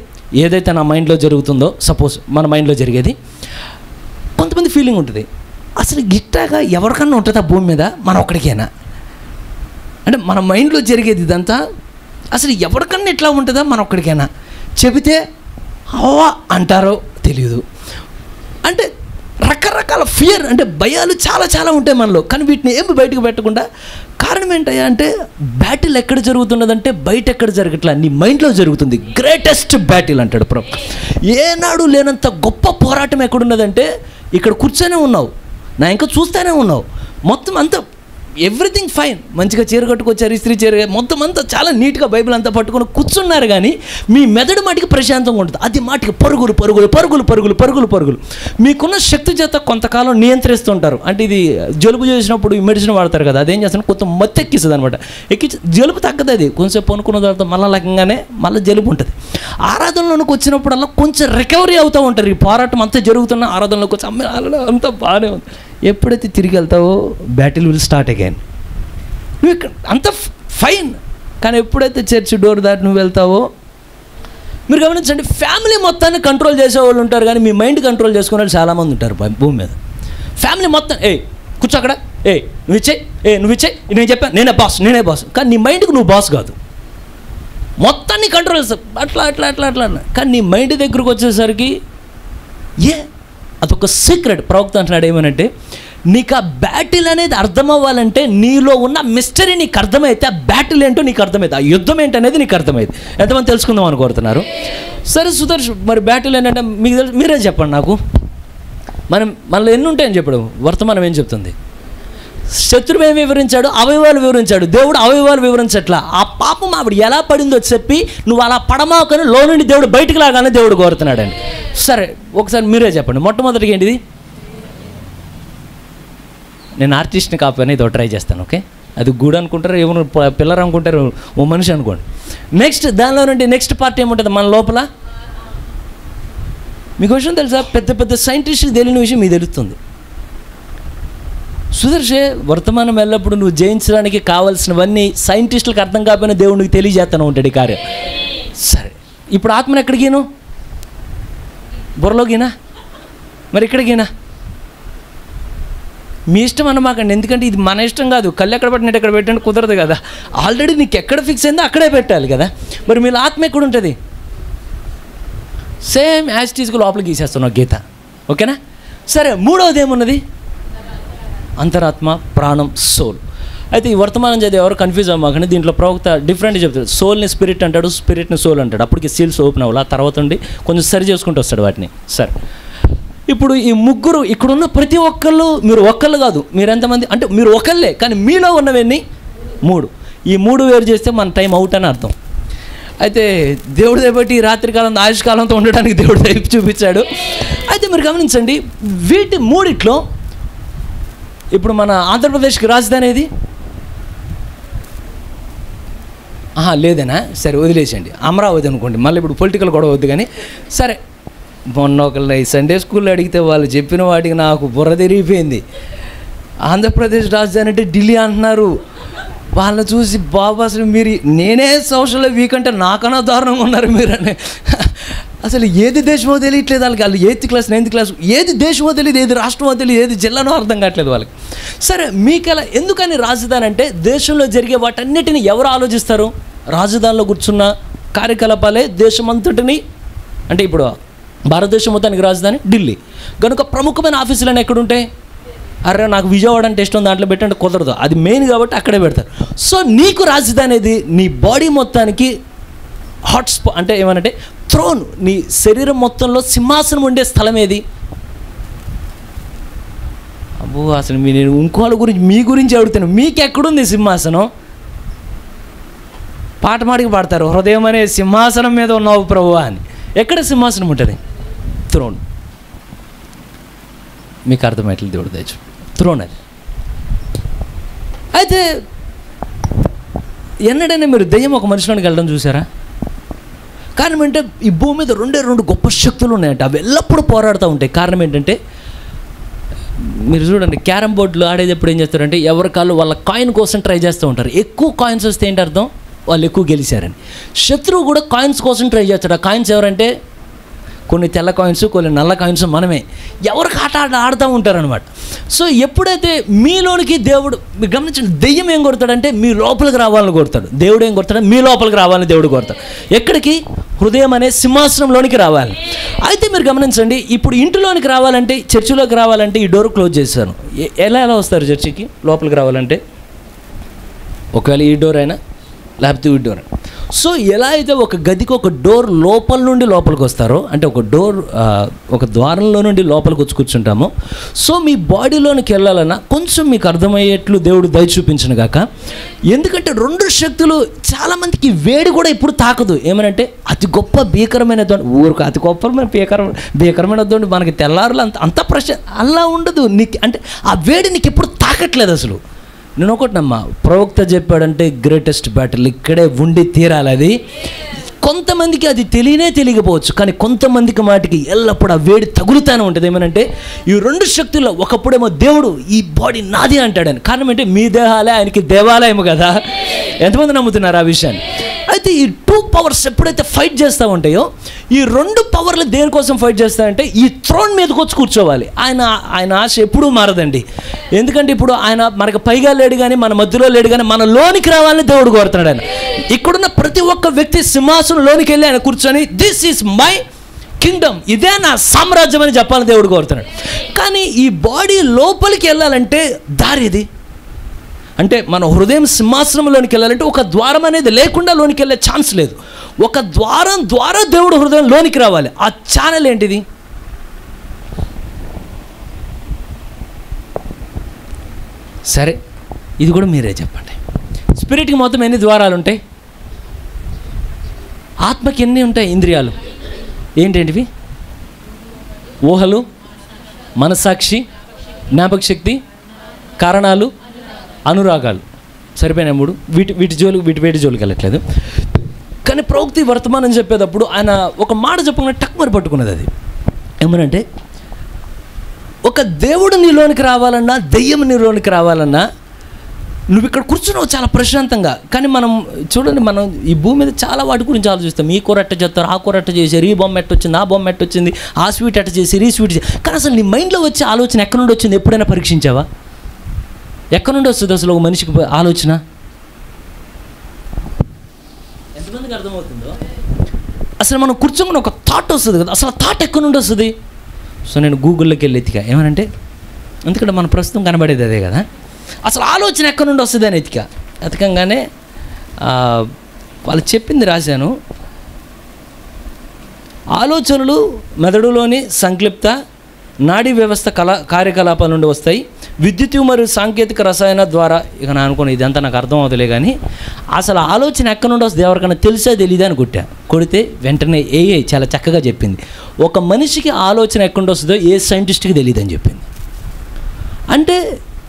ఏదైతే నా మైండ్లో జరుగుతుందో, సపోజ్ మన మైండ్లో జరిగేది, కొంతమంది ఫీలింగ్ ఉంటుంది, అసలు గిట్టాగా ఎవరికన్నా ఉంటుందా భూమి మీద, మన ఒక్కడికేనా? అంటే మన మైండ్లో జరిగేది ఇదంతా అసలు ఎవరికన్నా ఎట్లా ఉంటుందా, మన ఒక్కడికైనా? చెబితే హవా అంటారో తెలియదు. అంటే రకరకాల ఫియర్, అంటే భయాలు చాలా చాలా ఉంటాయి మనలో. కానీ వీటిని ఏమి బయటకు పెట్టకుండా, కారణం ఏంటయ్యా అంటే, బ్యాటిల్ ఎక్కడ జరుగుతున్నదంటే బయట ఎక్కడ జరగట్లా, నీ మైండ్లో జరుగుతుంది. గ్రేటెస్ట్ బ్యాటిల్ అంటాడు ప్రభు. ఏనాడు లేనంత గొప్ప పోరాటం ఎక్కడున్నదంటే, ఇక్కడ కూర్చొనే ఉన్నావు, నా ఇంకా చూస్తూనే ఉన్నావు, మొత్తం అంతా ఎవ్రీథింగ్ ఫైన్, మంచిగా చీర కట్టుకొచ్చారు, ఇస్త్రీ చీర, మొత్తం అంతా చాలా నీట్గా బైబిల్ అంతా పట్టుకొని కూర్చున్నారు, కానీ మీ మెదడు మాటికి ప్రశాంతంగా ఉంటుంది. అది మాటికి పరుగులు పరుగులు పరుగులు పరుగులు పరుగులు పరుగులు. మీకున్న శక్తి చేత కొంతకాలం నియంత్రిస్తుంటారు. అంటే ఇది జలుబు చేసినప్పుడు ఈ మెడిసిన్ వాడతారు కదా, అదేం చేస్తాను, కొంత మత్తెక్కిస్తుంది అనమాట. ఎక్కించి జలుబు తగ్గదు. అది కొంచెం పనుకున్న తర్వాత మళ్ళీ లకంగానే మళ్ళీ జలుబు ఉంటుంది. ఆరాధనలోకి వచ్చినప్పుడల్లా కొంచెం రికవరీ అవుతూ ఉంటారు. ఈ పోరాటం అంతా జరుగుతున్న ఆరాధనలోకి వచ్చి అంతా బాగానే ఉంది. ఎప్పుడైతే తిరిగి వెళ్తావో బ్యాటిల్ విల్ స్టార్ట్ అగైన్. నువ్వు ఇక్కడ అంత ఫైన్, కానీ ఎప్పుడైతే చర్చ్ డోర్ దాటి నువ్వు వెళ్తావో, మీరు గమనించండి, ఫ్యామిలీ మొత్తాన్ని కంట్రోల్ చేసేవాళ్ళు ఉంటారు, కానీ మీ మైండ్ కంట్రోల్ చేసుకునే వాళ్ళు చాలామంది ఉంటారు భూమి మీద. ఫ్యామిలీ మొత్తం, కూర్చో అక్కడ, నువ్వు ఇచ్చేయి, నేను చెప్పాను, నేనే బాస్. కానీ నీ మైండ్కి నువ్వు బాస్ కాదు, మొత్తాన్ని కంట్రోల్ చేస్తావు, అట్లా అట్లా అట్లా అట్లా. కానీ నీ మైండ్ దగ్గరకు వచ్చేసరికి అదొక సీక్రెట్. ప్రవక్త అంటున్నాడు ఏమనంటే, నీకు ఆ బ్యాటిల్ అనేది అర్థం అవ్వాలంటే, నీలో ఉన్న మిస్టరీ నీకు అర్థమైతే, ఆ బ్యాటిల్ ఏంటో నీకు అర్థమైతే, ఆ యుద్ధం ఏంటనేది నీకు అర్థమైంది. ఎంతమంది తెలుసుకుందాం అని కోరుతున్నారు? సరే సుదర్శ్, మరి బ్యాటిల్ ఏంటంటే మీకు తెలుసు, మీరే చెప్పండి నాకు. మనలో ఎన్ని ఉంటాయని చెప్పాడు వర్తమానం ఏం చెప్తుంది? శత్రువు ఏం వివరించాడు? అవయవాలు వివరించాడు. దేవుడు అవయవాలు వివరించట్లా. ఆ పాపం ఆవిడ ఎలా పడిందో చెప్పి, నువ్వు అలా పడమాకని లో నుండి దేవుడు బయటికి లాగానే దేవుడు కోరుతున్నాడండి. సరే ఒకసారి మీరే చెప్పండి. మొట్టమొదటిగా ఏంటిది? నేను ఆర్టిస్ట్ని కాకపోయినా ఇదో ట్రై చేస్తాను. ఓకే, అది గుడి అనుకుంటారు, ఎవరు పిల్లలు అనుకుంటారు, ఓ మనిషి అనుకోండి. నెక్స్ట్ దానిలో నుండి నెక్స్ట్ పార్ట్ ఏముంటుంది మన లోపల? మీకు విషయం తెలుసా, పెద్ద పెద్ద సైంటిస్టులు తెలియని విషయం మీకు తెలుస్తుంది. సుదర్శే, వర్తమానం ఎల్లప్పుడు నువ్వు జయించడానికి కావాల్సినవన్నీ సైంటిస్టులకు అర్థం కాకపోయినా దేవుడికి తెలియజేస్తాను ఉంటాడు ఈ కార్యం. సరే, ఇప్పుడు ఆత్మను ఎక్కడికిను? బుర్రలోకినా? మరి ఇక్కడికినా? మీ ఇష్టం అన్నమాకండి, ఎందుకంటే ఇది మన ఇష్టం కాదు. కళ్ళు ఎక్కడ పెట్టినట్టు ఎక్కడ పెట్టండి కుదరదు కదా. ఆల్రెడీ నీకు ఎక్కడ ఫిక్స్ అయిందో అక్కడే పెట్టాలి కదా. మరి మీ ఆత్మ ఎక్కడ ఉంటుంది? సేమ్ యాజ్ టీజ్కి లోపలికి గీసేస్తున్నావు గీత. ఓకేనా? సరే, మూడవది ఏమున్నది? అంతరాత్మ, ప్రాణం, సోల్. అయితే ఈ వర్తమానం చదివి ఎవరు కన్ఫ్యూజ్ అవ్వమాకండి. దీంట్లో ప్రవక్త డిఫరెంట్ చెప్తాడు. సోల్ని స్పిరిట్ అంటాడు, స్పిరిట్ని సోల్ అంటాడు. అప్పటికి సీల్స్ ఓపెన్ అవ్వాలి. ఆ తర్వాత ఉండి కొంచెం సరి చేసుకుంటూ వస్తాడు వాటిని. సరే, ఇప్పుడు ఈ ముగ్గురు ఇక్కడున్న ప్రతి ఒక్కళ్ళు, మీరు ఒక్కళ్ళు కాదు, మీరు ఎంతమంది అంటే మీరు ఒకళ్ళే, కానీ మీలో ఉన్నవన్నీ 3. ఈ 3 వేరు చేస్తే మన టైం అవుట్ అని అర్థం. అయితే దేవుడి దయబట్టి రాత్రికాలం ఆయుష్కాలంతో ఉండడానికి దేవుడు దయ చూపించాడు. అయితే మీరు గమనించండి, వీటి 3 ఇప్పుడు మన ఆంధ్రప్రదేశ్కి రాజధాని ఏది? లేదేనా? సరే, వదిలేసండి. అమరావతి అనుకోండి. మళ్ళీ ఇప్పుడు పొలిటికల్ గొడవ వద్దు. కానీ సరే, మొన్న ఒకళ్ళు సండే స్కూల్లో అడిగితే వాళ్ళు చెప్పిన వాటికి నాకు బుర్ర తిరిగిపోయింది. ఆంధ్రప్రదేశ్ రాజధాని అంటే ఢిల్లీ అంటున్నారు. వాళ్ళని చూసి బాబు అసలు మీరు నేనే సోషల్లో వీక్ అంటే నాకన్నా దారుణంగా ఉన్నారు మీరని. అసలు ఏది దేశమో తెలియట్లేదు వాళ్ళకి. వాళ్ళు 8th క్లాస్ 9th క్లాస్ ఏది దేశమో తెలియదు, ఏది రాష్ట్రమో తెలియదు, ఏది జిల్లానో అర్థం కావట్లేదు వాళ్ళకి. సరే, మీకెలా ఎందుకని రాజధాని అంటే దేశంలో జరిగే వాటన్నిటిని ఎవరు ఆలోచిస్తారు? రాజధానిలో కూర్చున్న కార్యకలాపాలే దేశమంతటిని, అంటే ఇప్పుడు భారతదేశం మొత్తానికి రాజధాని ఢిల్లీ కనుక ప్రముఖమైన ఆఫీసులన్నీ ఎక్కడుంటాయి? అరే నాకు విజయవాడ అంటే ఇష్టం, దాంట్లో పెట్టంటే కుదరదు, అది మెయిన్ కాబట్టి అక్కడే పెడతారు. సో నీకు రాజధాని ఏది? నీ బాడీ మొత్తానికి హాట్స్పాట్ అంటే ఏమనంటే థ్రోన్, నీ శరీరం మొత్తంలో సింహాసనం ఉండే స్థలం ఏది? అబ్బో, అసలు నేను ఇంకోళ్ళ గురించి మీ గురించి అడుగుతాను. మీకు ఎక్కడుంది సింహాసనం? పాట మాడికి పాడతారు, హృదయం అనే సింహాసనం మీద ఉన్నావు ప్రభువా అని. ఎక్కడ సింహాసనం ఉంటుంది? థ్రోన్. మీకు అర్థమయ్యట్లేదు దేవుడు దయచు. థ్రోన్ అది. అయితే ఎన్నడైనా మీరు దెయ్యం ఒక మనిషిలోనికి వెళ్ళడం చూసారా? కారణం ఏంటంటే ఈ భూమి మీద 2 గొప్ప శక్తులు ఉన్నాయంట. అవి ఎల్లప్పుడూ పోరాడుతూ ఉంటాయి. కారణం ఏంటంటే మీరు చూడండి, క్యారమ్ బోర్డులు ఆడేది ఎప్పుడు ఏం చేస్తారంటే ఎవరి కాళ్ళు వాళ్ళ కాయిన్ కోసం ట్రై చేస్తూ ఉంటారు. ఎక్కువ కాయిన్స్ వస్తే ఏంటి అర్థం? వాళ్ళు ఎక్కువ గెలిచారని. శత్రువు కూడా కాయిన్స్ కోసం ట్రై చేస్తాడు. ఆ కాయిన్స్ ఎవరంటే కొన్ని తెల్ల కాయిన్స్, కొన్ని నల్ల కాయిన్స్ మనమే. ఎవరికి ఆడుతూ ఉంటారనమాట. సో ఎప్పుడైతే మీలోనికి దేవుడు, మీరు గమనించండి, దెయ్యం ఏం కొడతాడంటే మీ లోపలికి రావాలని కొడతాడు. దేవుడు ఏం కొడతాడు? మీ లోపలికి రావాలని దేవుడు కొడతాడు. ఎక్కడికి? హృదయం అనే సింహాసనంలోనికి రావాలి. అయితే మీరు గమనించండి, ఇప్పుడు ఇంటిలోనికి రావాలంటే, చర్చిలోకి రావాలంటే ఈ డోర్ క్లోజ్ చేశాను. ఎలా వస్తారు చర్చికి లోపలికి రావాలంటే? ఒకవేళ ఈ డోర్ అయినా లేకపోతే ఈ డోర్. సో ఎలా అయితే ఒక గదికి ఒక డోర్ లోపల నుండి లోపలికి వస్తారో, అంటే ఒక డోర్ ఒక ద్వారంలో నుండి లోపలికి వచ్చి కూర్చుంటామో, సో మీ బాడీలోనికి వెళ్ళాలన్నా కొంచెం మీకు అర్థమయ్యేట్లు దేవుడు దయ చూపించను గాక. ఎందుకంటే 2 శక్తులు చాలామందికి వేడి కూడా ఇప్పుడు తాకదు. ఏమనంటే అతి గొప్ప భీకరమైన ఊరికి అతి గొప్ప భీకరమైన దోండి మనకి తెల్లారులు అంత అలా ఉండదు నీకు. అంటే ఆ వేడి నీకు ఎప్పుడు తాకట్లేదు అసలు. నేను ఒకటినమ్మా, ప్రవక్త చెప్పాడంటే గ్రేటెస్ట్ బ్యాటిల్ ఇక్కడే ఉండి తీరాలి. అది కొంతమందికి అది తెలియకపోవచ్చు, కానీ కొంతమందికి మాటికి ఎల్లప్పుడూ ఆ వేడి తగులుతానే ఉంటుంది. ఏమనంటే ఈ 2 శక్తుల్లో ఒకప్పుడేమో దేవుడు ఈ బాడీ నాది అంటాడని. కారణం ఏంటి? మీ దేహాలే ఆయనకి దేవాలయం కదా. ఎంతమంది నమ్ముతున్నారు ఆ విషయాన్ని? అయితే ఈ 2 పవర్స్ ఎప్పుడైతే ఫైట్ చేస్తూ ఉంటాయో, ఈ 2 పవర్లు దేనికోసం ఫైట్ చేస్తాయంటే ఈ థ్రోన్ మీదకి వచ్చి కూర్చోవాలి. ఆయన ఆశ ఎప్పుడూ మారదండి. ఎందుకంటే ఇప్పుడు ఆయన మనకు పైగా లేడు కానీ, మన మధ్యలో లేడు కానీ, మన లోనికి రావాలని దేవుడు కోరుతున్నాడు. ఆయన ఇక్కడున్న ప్రతి ఒక్క వ్యక్తి సింహాసనం లోనికి వెళ్ళి ఆయన కూర్చొని దిస్ ఈజ్ మై కింగ్డమ్, ఇదే నా సామ్రాజ్యం అని చెప్పాలని దేవుడు కోరుతున్నాడు. కానీ ఈ బాడీ లోపలికి వెళ్ళాలంటే దారి ఇది. అంటే మన హృదయం సింహాసనంలోనికి వెళ్ళాలంటే ఒక ద్వారం అనేది లేకుండా లోనికి వెళ్ళే ఛాన్స్ లేదు. ఒక ద్వారం ద్వారా దేవుడు హృదయం లోనికి రావాలి. ఆ ఛానల్ ఏంటిది? సరే, ఇది కూడా మీరే చెప్పండి. స్పిరిట్కి మొత్తం ఎన్ని ద్వారాలు ఉంటాయి? ఆత్మకి ఎన్ని ఉంటాయి ఇంద్రియాలు? ఏంటేంటివి? ఊహలు, మనస్సాక్షి, జ్ఞాపక శక్తి, కారణాలు, అనురాగాలు. సరిపోయిన 3. వీటి జోలికి వెళ్ళట్లేదు. కానీ ప్రవక్తి వర్తమానం చెప్పేటప్పుడు ఆయన ఒక మాట చెప్పకుండా టక్మరి పట్టుకున్నది. అది ఏమనంటే ఒక దేవుడు నీలోనికి రావాలన్నా, దెయ్యం నీలోనికి రావాలన్నా నువ్వు ఇక్కడ కూర్చున్నావు చాలా ప్రశాంతంగా. కానీ మనం చూడండి, మనం ఈ భూమి మీద చాలా వాటి గురించి ఆలోచిస్తాం. ఈ కూర ఎట్ట చేస్తారు, ఆ కూర ఎట్ట చేశారు, ఈ బొమ్మ ఎట్ట వచ్చింది, ఆ బొమ్మ ఎట్ట వచ్చింది, ఆ స్వీట్ ఎట్ట చేశారు, ఈ స్వీట్. కానీ అసలు నీ మైండ్లో వచ్చే ఆలోచన ఎక్కడి నుండి వచ్చింది? ఎప్పుడైనా పరీక్షించావా? ఎక్కడి నుండి వస్తుంది అసలు ఒక మనిషికి ఆలోచన? ఎంతమందికి అర్థమవుతుందో? అసలు మనం కూర్చోమని ఒక థాట్ వస్తుంది కదా, అసలు థాట్ ఎక్కడి నుండి వస్తుంది? సో నేను గూగుల్లోకి వెళ్ళి ఎతికా ఏమనంటే, ఎందుకంటే మన ప్రస్తుతం కనబడేది అదే కదా, అసలు ఆలోచన ఎక్కడి నుండి వస్తుంది అని ఎతకంగానే వాళ్ళు చెప్పింది రాశాను. ఆలోచనలు మెదడులోని సంక్లిప్త నాడీ వ్యవస్థ కార్యకలాపాల నుండి వస్తాయి. విద్యుత్ మరియు సాంకేతిక రసాయన ద్వారా, ఇక నా అనుకుని ఇదంతా నాకు అర్థం అవుతలే కానీ అసలు ఆలోచన ఎక్కడి నుండి వస్తుంది ఎవరికైనా తెలిసా తెలియదా అని కొడితే వెంటనే ఏఐ చాలా చక్కగా చెప్పింది. ఒక మనిషికి ఆలోచన ఎక్కడి నుండి వస్తుందో ఏ సైంటిస్ట్కి తెలియదని చెప్పింది. అంటే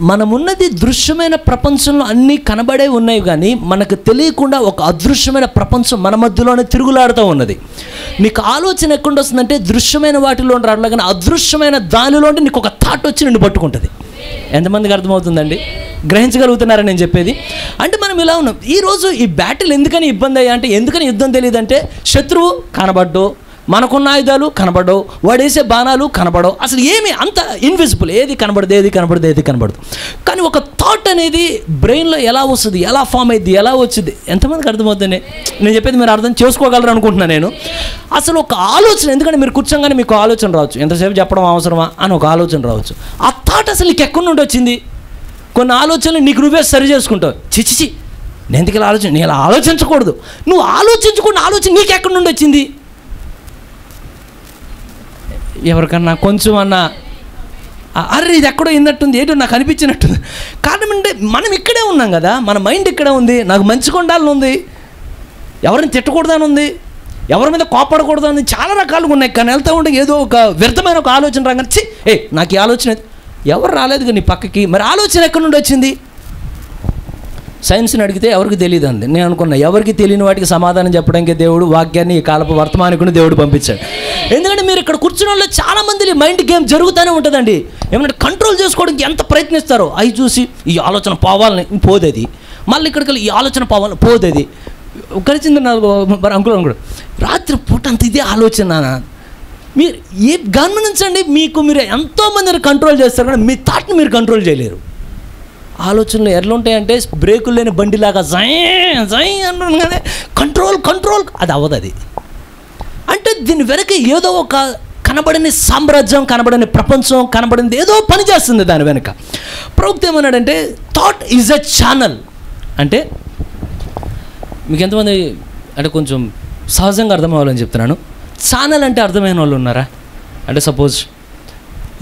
మనమున్నది దృశ్యమైన ప్రపంచంలో అన్నీ కనబడే ఉన్నాయి, కానీ మనకు తెలియకుండా ఒక అదృశ్యమైన ప్రపంచం మన మధ్యలోనే తిరుగులాడుతూ ఉన్నది. నీకు ఆలోచన ఎక్కడ వస్తుందంటే దృశ్యమైన వాటిలో రావట్లే, కానీ అదృశ్యమైన దానిలో నీకు ఒక థాట్ వచ్చి నిన్ను పట్టుకుంటుంది. ఎంతమందికి అర్థమవుతుందండి? గ్రహించగలుగుతున్నారని నేను చెప్పేది? అంటే మనం ఇలా ఉన్నాం. ఈరోజు ఈ బ్యాటిల్ ఎందుకని ఇబ్బంది అయ్యా అంటే, ఎందుకని యుద్ధం తెలియదంటే శత్రువు కనబడ్డు, మనకున్న ఆయుధాలు కనబడవు, వాడేసే బాణాలు కనబడవు, అసలు ఏమి అంత ఇన్విజిబుల్, ఏది కనబడదు. కానీ ఒక థాట్ అనేది బ్రెయిన్లో ఎలా వస్తుంది, ఎలా ఫామ్ అయ్యింది, ఎలా వచ్చింది, ఎంతమందికి అర్థమవుతుంది నేను చెప్పేది? మీరు అర్థం చేసుకోగలరు అనుకుంటున్నాను నేను. అసలు ఒక ఆలోచన, ఎందుకంటే మీరు కూర్చోగానే మీకు ఆలోచన రావచ్చు, ఎంతసేపు చెప్పడం అవసరమా అని ఒక ఆలోచన రావచ్చు. ఆ థాట్ అసలు నీకు ఎక్కడి నుండి వచ్చింది? కొన్ని ఆలోచనలు నీకు నువ్వే సరి చేసుకుంటావు. చిచి నేను ఎందుకు ఇలా నేను ఇలా ఆలోచించకూడదు. నువ్వు ఆలోచించుకున్న ఆలోచన నీకు ఎక్కడి నుండి వచ్చింది? ఎవరికన్నా కొంచెం అన్నా అరే ఇది ఎక్కడో ఇన్నట్టుంది, ఏంటో నాకు అనిపించినట్టుంది. కారణం అంటే మనం ఇక్కడే ఉన్నాం కదా, మన మైండ్ ఇక్కడే ఉంది. నాకు మంచిగా ఉండాలని ఉంది, ఎవరిని తిట్టకూడదని ఉంది, ఎవరి మీద కోపడకూడదని చాలా రకాలుగా ఉన్నాయి. కానీ వెళ్తూ ఉంటే ఏదో ఒక వ్యర్థమైన ఒక ఆలోచన రాగానే నాకు ఈ ఆలోచన ఎవరు రాలేదు నీ పక్కకి. మరి ఆలోచన ఎక్కడి నుండి వచ్చింది? సైన్స్ని అడిగితే ఎవరికి తెలియదు అంది. నేను అనుకున్నా ఎవరికి తెలియని వాటికి సమాధానం చెప్పడానికి దేవుడు వాక్యాన్ని ఈ కాలపు వర్తమానికుని దేవుడు పంపించాడు. ఎందుకంటే మీరు ఇక్కడ కూర్చున్న వాళ్ళు చాలామంది మైండ్ గేమ్ జరుగుతూనే ఉంటుందండి. ఏమంటే కంట్రోల్ చేసుకోవడానికి ఎంత ప్రయత్నిస్తారో అవి చూసి ఈ ఆలోచన పోవాలని పోదేది, మళ్ళీ ఇక్కడికి వెళ్ళి ఈ ఆలోచన పోవాలని పోదేది. కలిసింది మరి అంకుడు రాత్రి పూట అంత ఇదే ఆలోచన. మీరు ఏ గమనించండి, మీరు ఎంతోమందిని కంట్రోల్ చేస్తారు కానీ మీ థాట్ని మీరు కంట్రోల్ చేయలేరు. ఆలోచనలు ఎట్లా ఉంటాయంటే బ్రేకులు లేని బండిలాగా జై అంటున్నాను కానీ కంట్రోల్ అది అవ్వదు. అది అంటే దీని వెనక ఏదో ఒక కనబడని సామ్రాజ్యం, కనబడని ప్రపంచం, కనబడింది ఏదో పని చేస్తుంది దాని వెనక. ప్రవక్త ఏమన్నాడంటే థాట్ ఈజ్ ఎ ఛానల్. అంటే మీకు ఎంతమంది అంటే కొంచెం సహజంగా అర్థం అవ్వాలని చెప్తున్నాను. ఛానల్ అంటే అర్థమైన వాళ్ళు ఉన్నారా? అంటే సపోజ్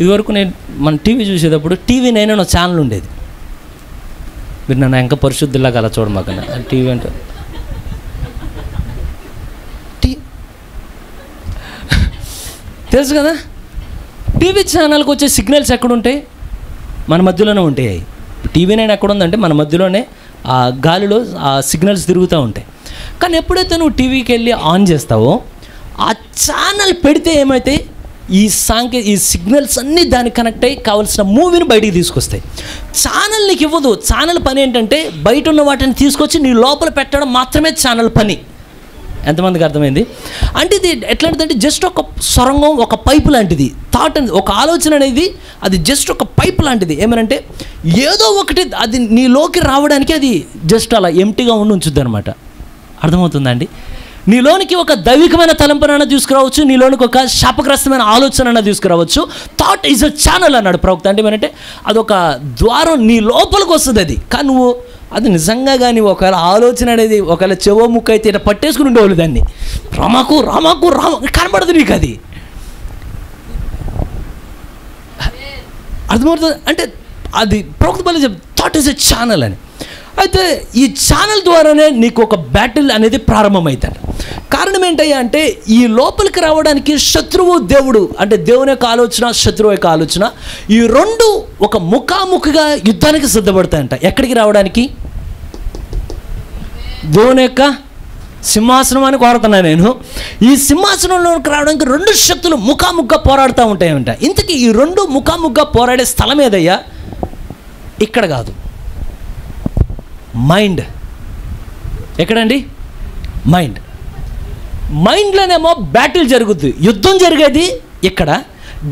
ఇదివరకు మన టీవీ చూసేటప్పుడు టీవీ 9 అనే ఛానల్ ఉండేది. మీరు నన్ను ఇంకా పరిశుద్ధిలాగా అలా చూడమాకన్నా. టీవీ అంటే తెలుసు కదా, టీవీ ఛానల్కి వచ్చే సిగ్నల్స్ ఎక్కడుంటాయి? మన మధ్యలోనే ఉంటాయి. టీవీ 9 ఎక్కడ ఉందంటే మన మధ్యలోనే ఆ గాలిలో ఆ సిగ్నల్స్ తిరుగుతూ ఉంటాయి. కానీ ఎప్పుడైతే నువ్వు టీవీకి వెళ్ళి ఆన్ చేస్తావో ఆ ఛానల్ పెడితే ఏమైతే ఈ సిగ్నల్స్ అన్నీ దానికి కనెక్ట్ అయ్యి కావాల్సిన మూవీని బయటికి తీసుకొస్తాయి. ఛానల్ నీకు ఇవ్వదు. ఛానల్ పని ఏంటంటే బయట ఉన్న వాటిని తీసుకొచ్చి నీ లోపల పెట్టడం మాత్రమే ఛానల్ పని. ఎంతమందికి అర్థమైంది? అంటే ఇది ఎట్లాంటిదంటే జస్ట్ ఒక సొరంగం, ఒక పైపు లాంటిది. థాట్ అనేది, ఒక ఆలోచన అనేది అది జస్ట్ ఒక పైపు లాంటిది. ఏమనంటే ఏదో ఒకటి అది నీలోకి రావడానికి అది జస్ట్ అలా ఎంటీగా ఉంచుద్ది అనమాట. అర్థమవుతుందండి? నీలోనికి ఒక దైవికమైన తలంపునైనా తీసుకురావచ్చు, నీలోనికి ఒక శాపగ్రస్తమైన ఆలోచన తీసుకురావచ్చు. థాట్ ఈజ్ అ ఛానల్ అన్నాడు ప్రవక్త. అంటే ఏమంటే అదొక ద్వారం, నీ లోపలికి వస్తుంది అది. కానీ నువ్వు అది నిజంగా కానీ ఒకవేళ ఆలోచన అనేది ఒకవేళ చెవో ముక్క అయితే ఇట్లా పట్టేసుకుని ఉండేవాళ్ళు దాన్ని, రామాకు కనబడదు నీకు. అది అర్థమవుతుంది. అంటే అది ప్రవక్త బలి చెప్ థాట్ ఈజ్ ఎ ఛానల్ అని. అయితే ఈ ఛానల్ ద్వారానే నీకు ఒక బ్యాటిల్ అనేది ప్రారంభమవుతాడు. కారణం ఏంటయ్యా అంటే ఈ లోపలికి రావడానికి శత్రువు దేవుడు, అంటే దేవుని యొక్క ఆలోచన, శత్రువు యొక్క ఆలోచన, ఈ రెండు ఒక ముఖాముఖిగా యుద్ధానికి సిద్ధపడతాయంట. ఎక్కడికి రావడానికి? దేవుని యొక్క సింహాసనం అని కోరుతున్నా నేను. ఈ సింహాసనంలోకి రావడానికి రెండు శక్తులు ముఖాముఖిగా పోరాడుతూ ఉంటాయంట. ఇంతకీ ఈ రెండు ముఖాముఖిగా పోరాడే స్థలం ఏదయ్యా? ఇక్కడ కాదు, మైండ్. ఎక్కడండి? మైండ్లోనేమో బ్యాటిల్ జరుగుద్ది, యుద్ధం జరిగేది ఇక్కడ,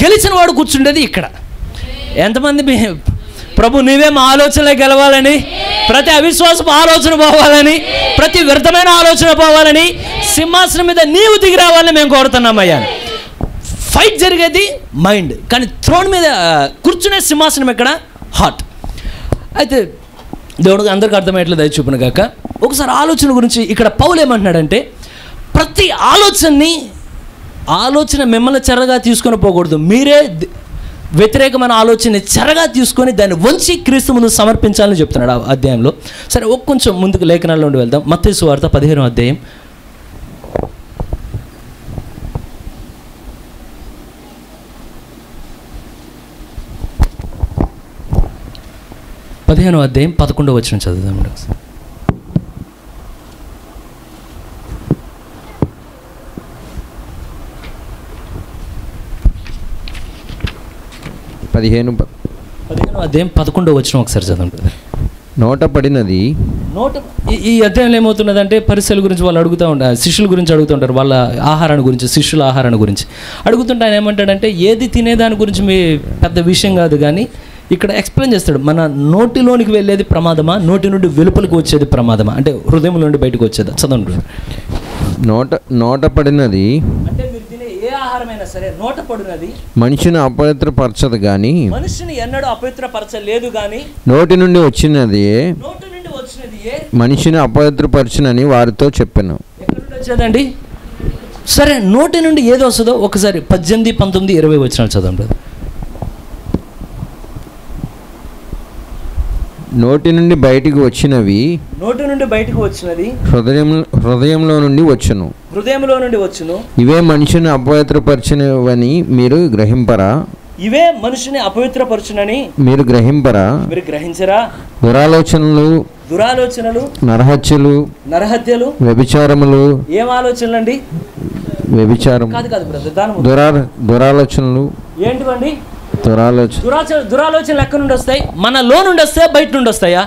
గెలిచిన వాడు కూర్చుండేది ఇక్కడ. ఎంతమంది ప్రభు నీవే మా ఆలోచనలో గెలవాలని, ప్రతి అవిశ్వాసపు ఆలోచన పోవాలని, ప్రతి వ్యర్థమైన ఆలోచన పోవాలని, సింహాసనం మీద నీవు దిగి రావాలని మేము కోరుతున్నామయ్యా. ఫైట్ జరిగేది మైండ్, కానీ థ్రోన్ మీద కూర్చునే సింహాసనం ఎక్కడ? హార్ట్. అయితే దేవుడికి అందరికీ అర్థమయ్యేట్లేదు దయ చూపును గాక. ఒకసారి ఆలోచన గురించి ఇక్కడ పౌలు ఏమంటున్నాడంటే, ప్రతి ఆలోచన మిమ్మల్ని చెరగా తీసుకొని పోకూడదు, మీరే వ్యతిరేకమైన ఆలోచనని చెరగా తీసుకొని దాన్ని వంచి క్రీస్తు ముందు సమర్పించాలని చెప్తున్నాడు ఆ అధ్యాయంలో. సరే, కొంచెం ముందుకు లేఖనాల్లో ఉండి వెళ్దాం. మత్తయి సువార్త 15వ అధ్యాయం 15వ అధ్యాయం 11వ వచనం చదువుదాం. 15వ అధ్యాయం 11వ వచనం ఒకసారి చదవండి. నోట పడినది. ఈ అధ్యాయంలో ఏమవుతున్నదంటే పరిసెల గురించి వాళ్ళు అడుగుతూ ఉంటారు, శిష్యుల గురించి అడుగుతూ ఉంటారు, వాళ్ళ ఆహారాన్ని గురించి, శిష్యుల ఆహారాన్ని గురించి అడుగుతుంటే ఆయన ఏమంటాడంటే, ఏది తినేదాని గురించి మీ పెద్ద విషయం కాదు, కానీ ఇక్కడ ఎక్స్ప్లెయిన్ చేస్తాడు. మన నోటిలోనికి వెళ్ళేది ప్రమాదమా, నోటి నుండి వెలుపలికి వచ్చేది ప్రమాదమా, అంటే హృదయం నుండి బయటకు వచ్చేది. చదవండి. నోట పడినది అంటే మీరు తినే ఏ ఆహారమైనా సరే నోట పడినది మనిషిని అపవిత్రపరచదు కానీ, మనిషిని ఎన్నడూ అపవిత్రపరచలేదు కానీ, నోటి నుండి వచ్చినది మనిషిని అపవిత్రపరచునని వారితో చెప్పాను. ఎక్కడి నుండి వచ్చేదండి? సరే, నోటి నుండి ఏదో వస్తుందో ఒకసారి 18, 19, 20 వచనాలు చదవండి. నోటి నుండి బయటికి వచ్చినవి హృదయంలో నుండి వచ్చును. ఇవే మనిషిని అపవిత్రపరచునవని మీరు గ్రహింపరా? మీరు గ్రహించరా? దురాలోచనలు, నరహత్యలు, వ్యభిచారములు. ఏం ఆలోచనలు అండి? వ్యభిచారం దురాలోచనలు ఏంటివండి? దురాలోచనలు ఎక్కడి నుండి వస్తాయి? మనలో నుండి వస్తాయా, బయట నుండి వస్తాయా?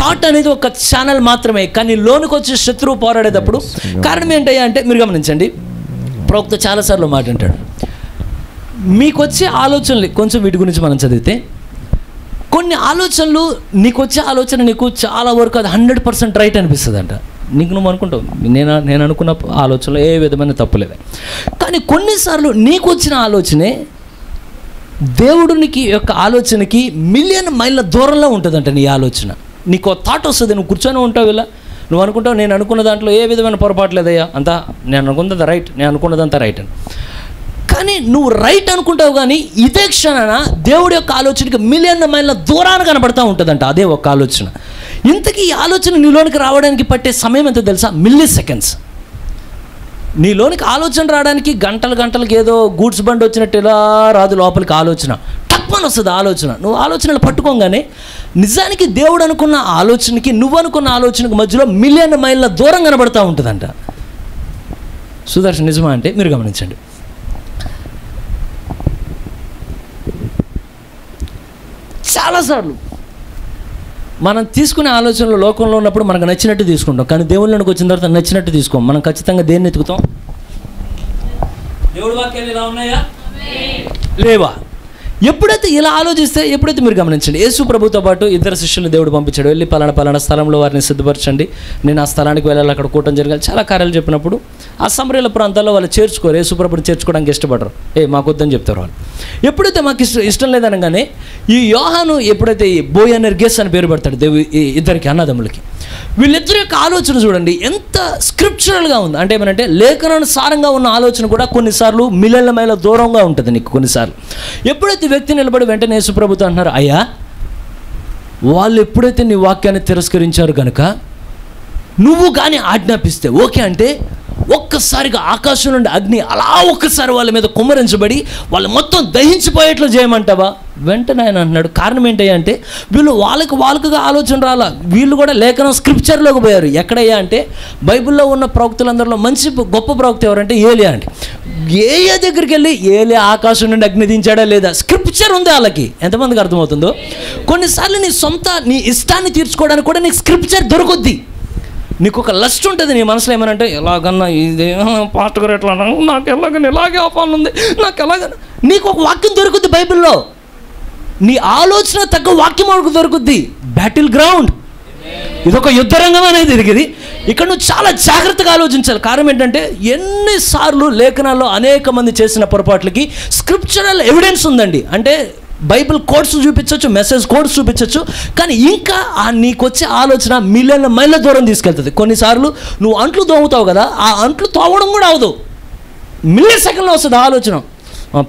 థాట్ అనేది ఒక ఛానల్ మాత్రమే, కానీ లోనికి వచ్చి శత్రువు పోరాడేటప్పుడు కారణం ఏంటయ్యా అంటే, మీరు గమనించండి, ప్రవక్త చాలాసార్లు మాట అంటాడు, మీకు వచ్చే ఆలోచనలు కొంచెం వీటి గురించి మనం చదివితే, కొన్ని ఆలోచనలు నీకు వచ్చే ఆలోచన నీకు చాలా వరకు అది 100% రైట్ అనిపిస్తుంది అంట. నీకు నువ్వు అనుకుంటావు నేను అనుకున్న ఆలోచనలో ఏ విధమైన తప్పులేదు, కానీ కొన్నిసార్లు నీకు వచ్చిన ఆలోచనే దేవుడికి యొక్క ఆలోచనకి మిలియన్ మైళ్ళ దూరంలో ఉంటుందంట. నీ ఆలోచన నీకు థాట్ వస్తుంది, నువ్వు కూర్చొని ఉంటావు, ఇలా నువ్వు అనుకుంటావు నేను అనుకున్న దాంట్లో ఏ విధమైన పొరపాటు లేదయ్యా, అంతా నేను అనుకున్నది రైట్, నేను అనుకున్నదంతా రైట్ అని. కానీ నువ్వు రైట్ అనుకుంటావు, కానీ ఇదే క్షణాన దేవుడి యొక్క ఆలోచనకి మిలియన్ మైళ్ళ దూరాన్ని కనబడతా ఉంటుందంట అదే ఒక ఆలోచన. ఇంతకీ ఈ ఆలోచన నీలోనికి రావడానికి పట్టే సమయం ఎంత తెలుసా? Milli seconds. నీలోనికి ఆలోచన రావడానికి గంటలకి ఏదో గూడ్స్ బండి వచ్చినట్టు ఇలా రాదు లోపలికి ఆలోచన, టక్మని వస్తుంది ఆలోచన. నువ్వు ఆలోచనలు పట్టుకోగానే నిజానికి దేవుడు అనుకున్న ఆలోచనకి నువ్వు అనుకున్న ఆలోచనకి మధ్యలో మిలియన్ మైళ్ళ దూరం కనబడతా ఉంటుందంట. సుదర్శన్ నిజమా అంటే మీరు గమనించండి. చాలాసార్లు మనం తీసుకునే ఆలోచనలు లోకంలో ఉన్నప్పుడు మనకు నచ్చినట్టు తీసుకుంటాం, కానీ దేవుళ్ళకి వచ్చిన తర్వాత నచ్చినట్టు తీసుకోం. మనం ఖచ్చితంగా దేన్ని ఎత్తుకుతాం? దేవుడి వాక్యాలు ఇలా ఉన్నాయా లేవా? ఎప్పుడైతే ఇలా ఆలోచిస్తే, ఎప్పుడైతే మీరు గమనించండి, యేసు ప్రభుతో పాటు 2 శిష్యులు దేవుడు పంపించాడు, వెళ్ళి పలానా స్థలంలో వారిని సిద్ధపరచండి, నేను ఆ స్థలానికి వెళ్ళాలి, అక్కడ కూటం జరగాలి, చాలా కార్యాలు చెప్పినప్పుడు ఆ సమరయాల ప్రాంతాల్లో వాళ్ళు చేర్చుకోరు, యేసు ప్రభుని చేర్చుకోవడానికి ఇష్టపడరు, మాకొద్దని చెప్తారు వాళ్ళు. ఎప్పుడైతే మాకు ఇష్టం లేదనగానే ఈ యోహాను ఎప్పుడైతే ఈ బోయనెర్గెస్ అని పేరు పెడతాడు ఇద్దరికి అన్నదమ్ములకి, వీళ్ళిద్దరి యొక్క ఆలోచన చూడండి ఎంత స్క్రిప్చురల్గా ఉంది. అంటే ఏమనంటే లేఖనానుసారంగా ఉన్న ఆలోచన కూడా కొన్నిసార్లు మిలియన్ల మైళ్ళ దూరంగా ఉంటుంది నీకు కొన్నిసార్లు. ఎప్పుడైతే వ్యక్తి నిలబడి వెంటనే యేసు ప్రభుతో అంటున్నారు, అయ్యా వాళ్ళు ఎప్పుడైతే నీ వాక్యాన్ని తిరస్కరించారు కనుక నువ్వు కానీ ఆజ్ఞాపిస్తే ఓకే అంటే, ఒక్కసారిగా ఆకాశం నుండి అగ్ని అలా ఒక్కసారి వాళ్ళ మీద కుమ్మరించబడి వాళ్ళు మొత్తం దహించిపోయేట్లు చేయమంటావా? వెంటనే ఆయన అంటున్నాడు, కారణం ఏంటయ్యా అంటే వీళ్ళు వాళ్ళకుగా ఆలోచన రాలా, వీళ్ళు కూడా లేఖనం స్క్రిప్చర్లోకి పోయారు. ఎక్కడయ్యా అంటే బైబిల్లో ఉన్న ప్రవక్తలందరిలో మంచి గొప్ప ప్రవక్త ఎవరంటే ఏలియా అండి. ఏలియా దగ్గరికి వెళ్ళి ఏలియా ఆకాశం నుండి అగ్ని దించాడా లేదా స్క్రిప్చర్ ఉంది వాళ్ళకి. ఎంతమందికి అర్థమవుతుందో? కొన్నిసార్లు నీ ఇష్టాన్ని తీర్చుకోవడానికి కూడా నీకు స్క్రిప్చర్ దొరుకుద్ది. నీకు ఒక లస్ట్ ఉంటుంది నీ మనసులో, ఏమనంటే ఎలాగన్నా ఇది పాస్టర్ గారు ఎట్లా నాకు ఎలాగన్నా ఇలాగే ఆపాలని ఉంది, నాకు ఎలాగన్నా నీకు ఒక వాక్యం దొరుకుద్ది బైబిల్లో, నీ ఆలోచన తగ్గ వాక్యం మనకు దొరుకుద్ది. బ్యాటిల్ గ్రౌండ్ ఇదొక యుద్ధరంగం అనేది ఇది. ఇక్కడ నువ్వు చాలా జాగ్రత్తగా ఆలోచించాలి. కారణం ఏంటంటే ఎన్నిసార్లు లేఖనాల్లో అనేక మంది చేసిన పొరపాట్లకి స్క్రిప్చరల్ ఎవిడెన్స్ ఉందండి. అంటే బైబిల్ కోడ్స్ చూపించవచ్చు, మెసేజ్ కోడ్స్ చూపించవచ్చు, కానీ ఇంకా నీకు వచ్చే ఆలోచన మిలియన్ల మైళ్ళ దూరం తీసుకెళ్తుంది. కొన్నిసార్లు నువ్వు అంట్లు తోముతావు కదా, ఆ అంట్లు తోమడం కూడా అవదు, మిల్లీ సెకండ్లో వస్తుంది ఆలోచన.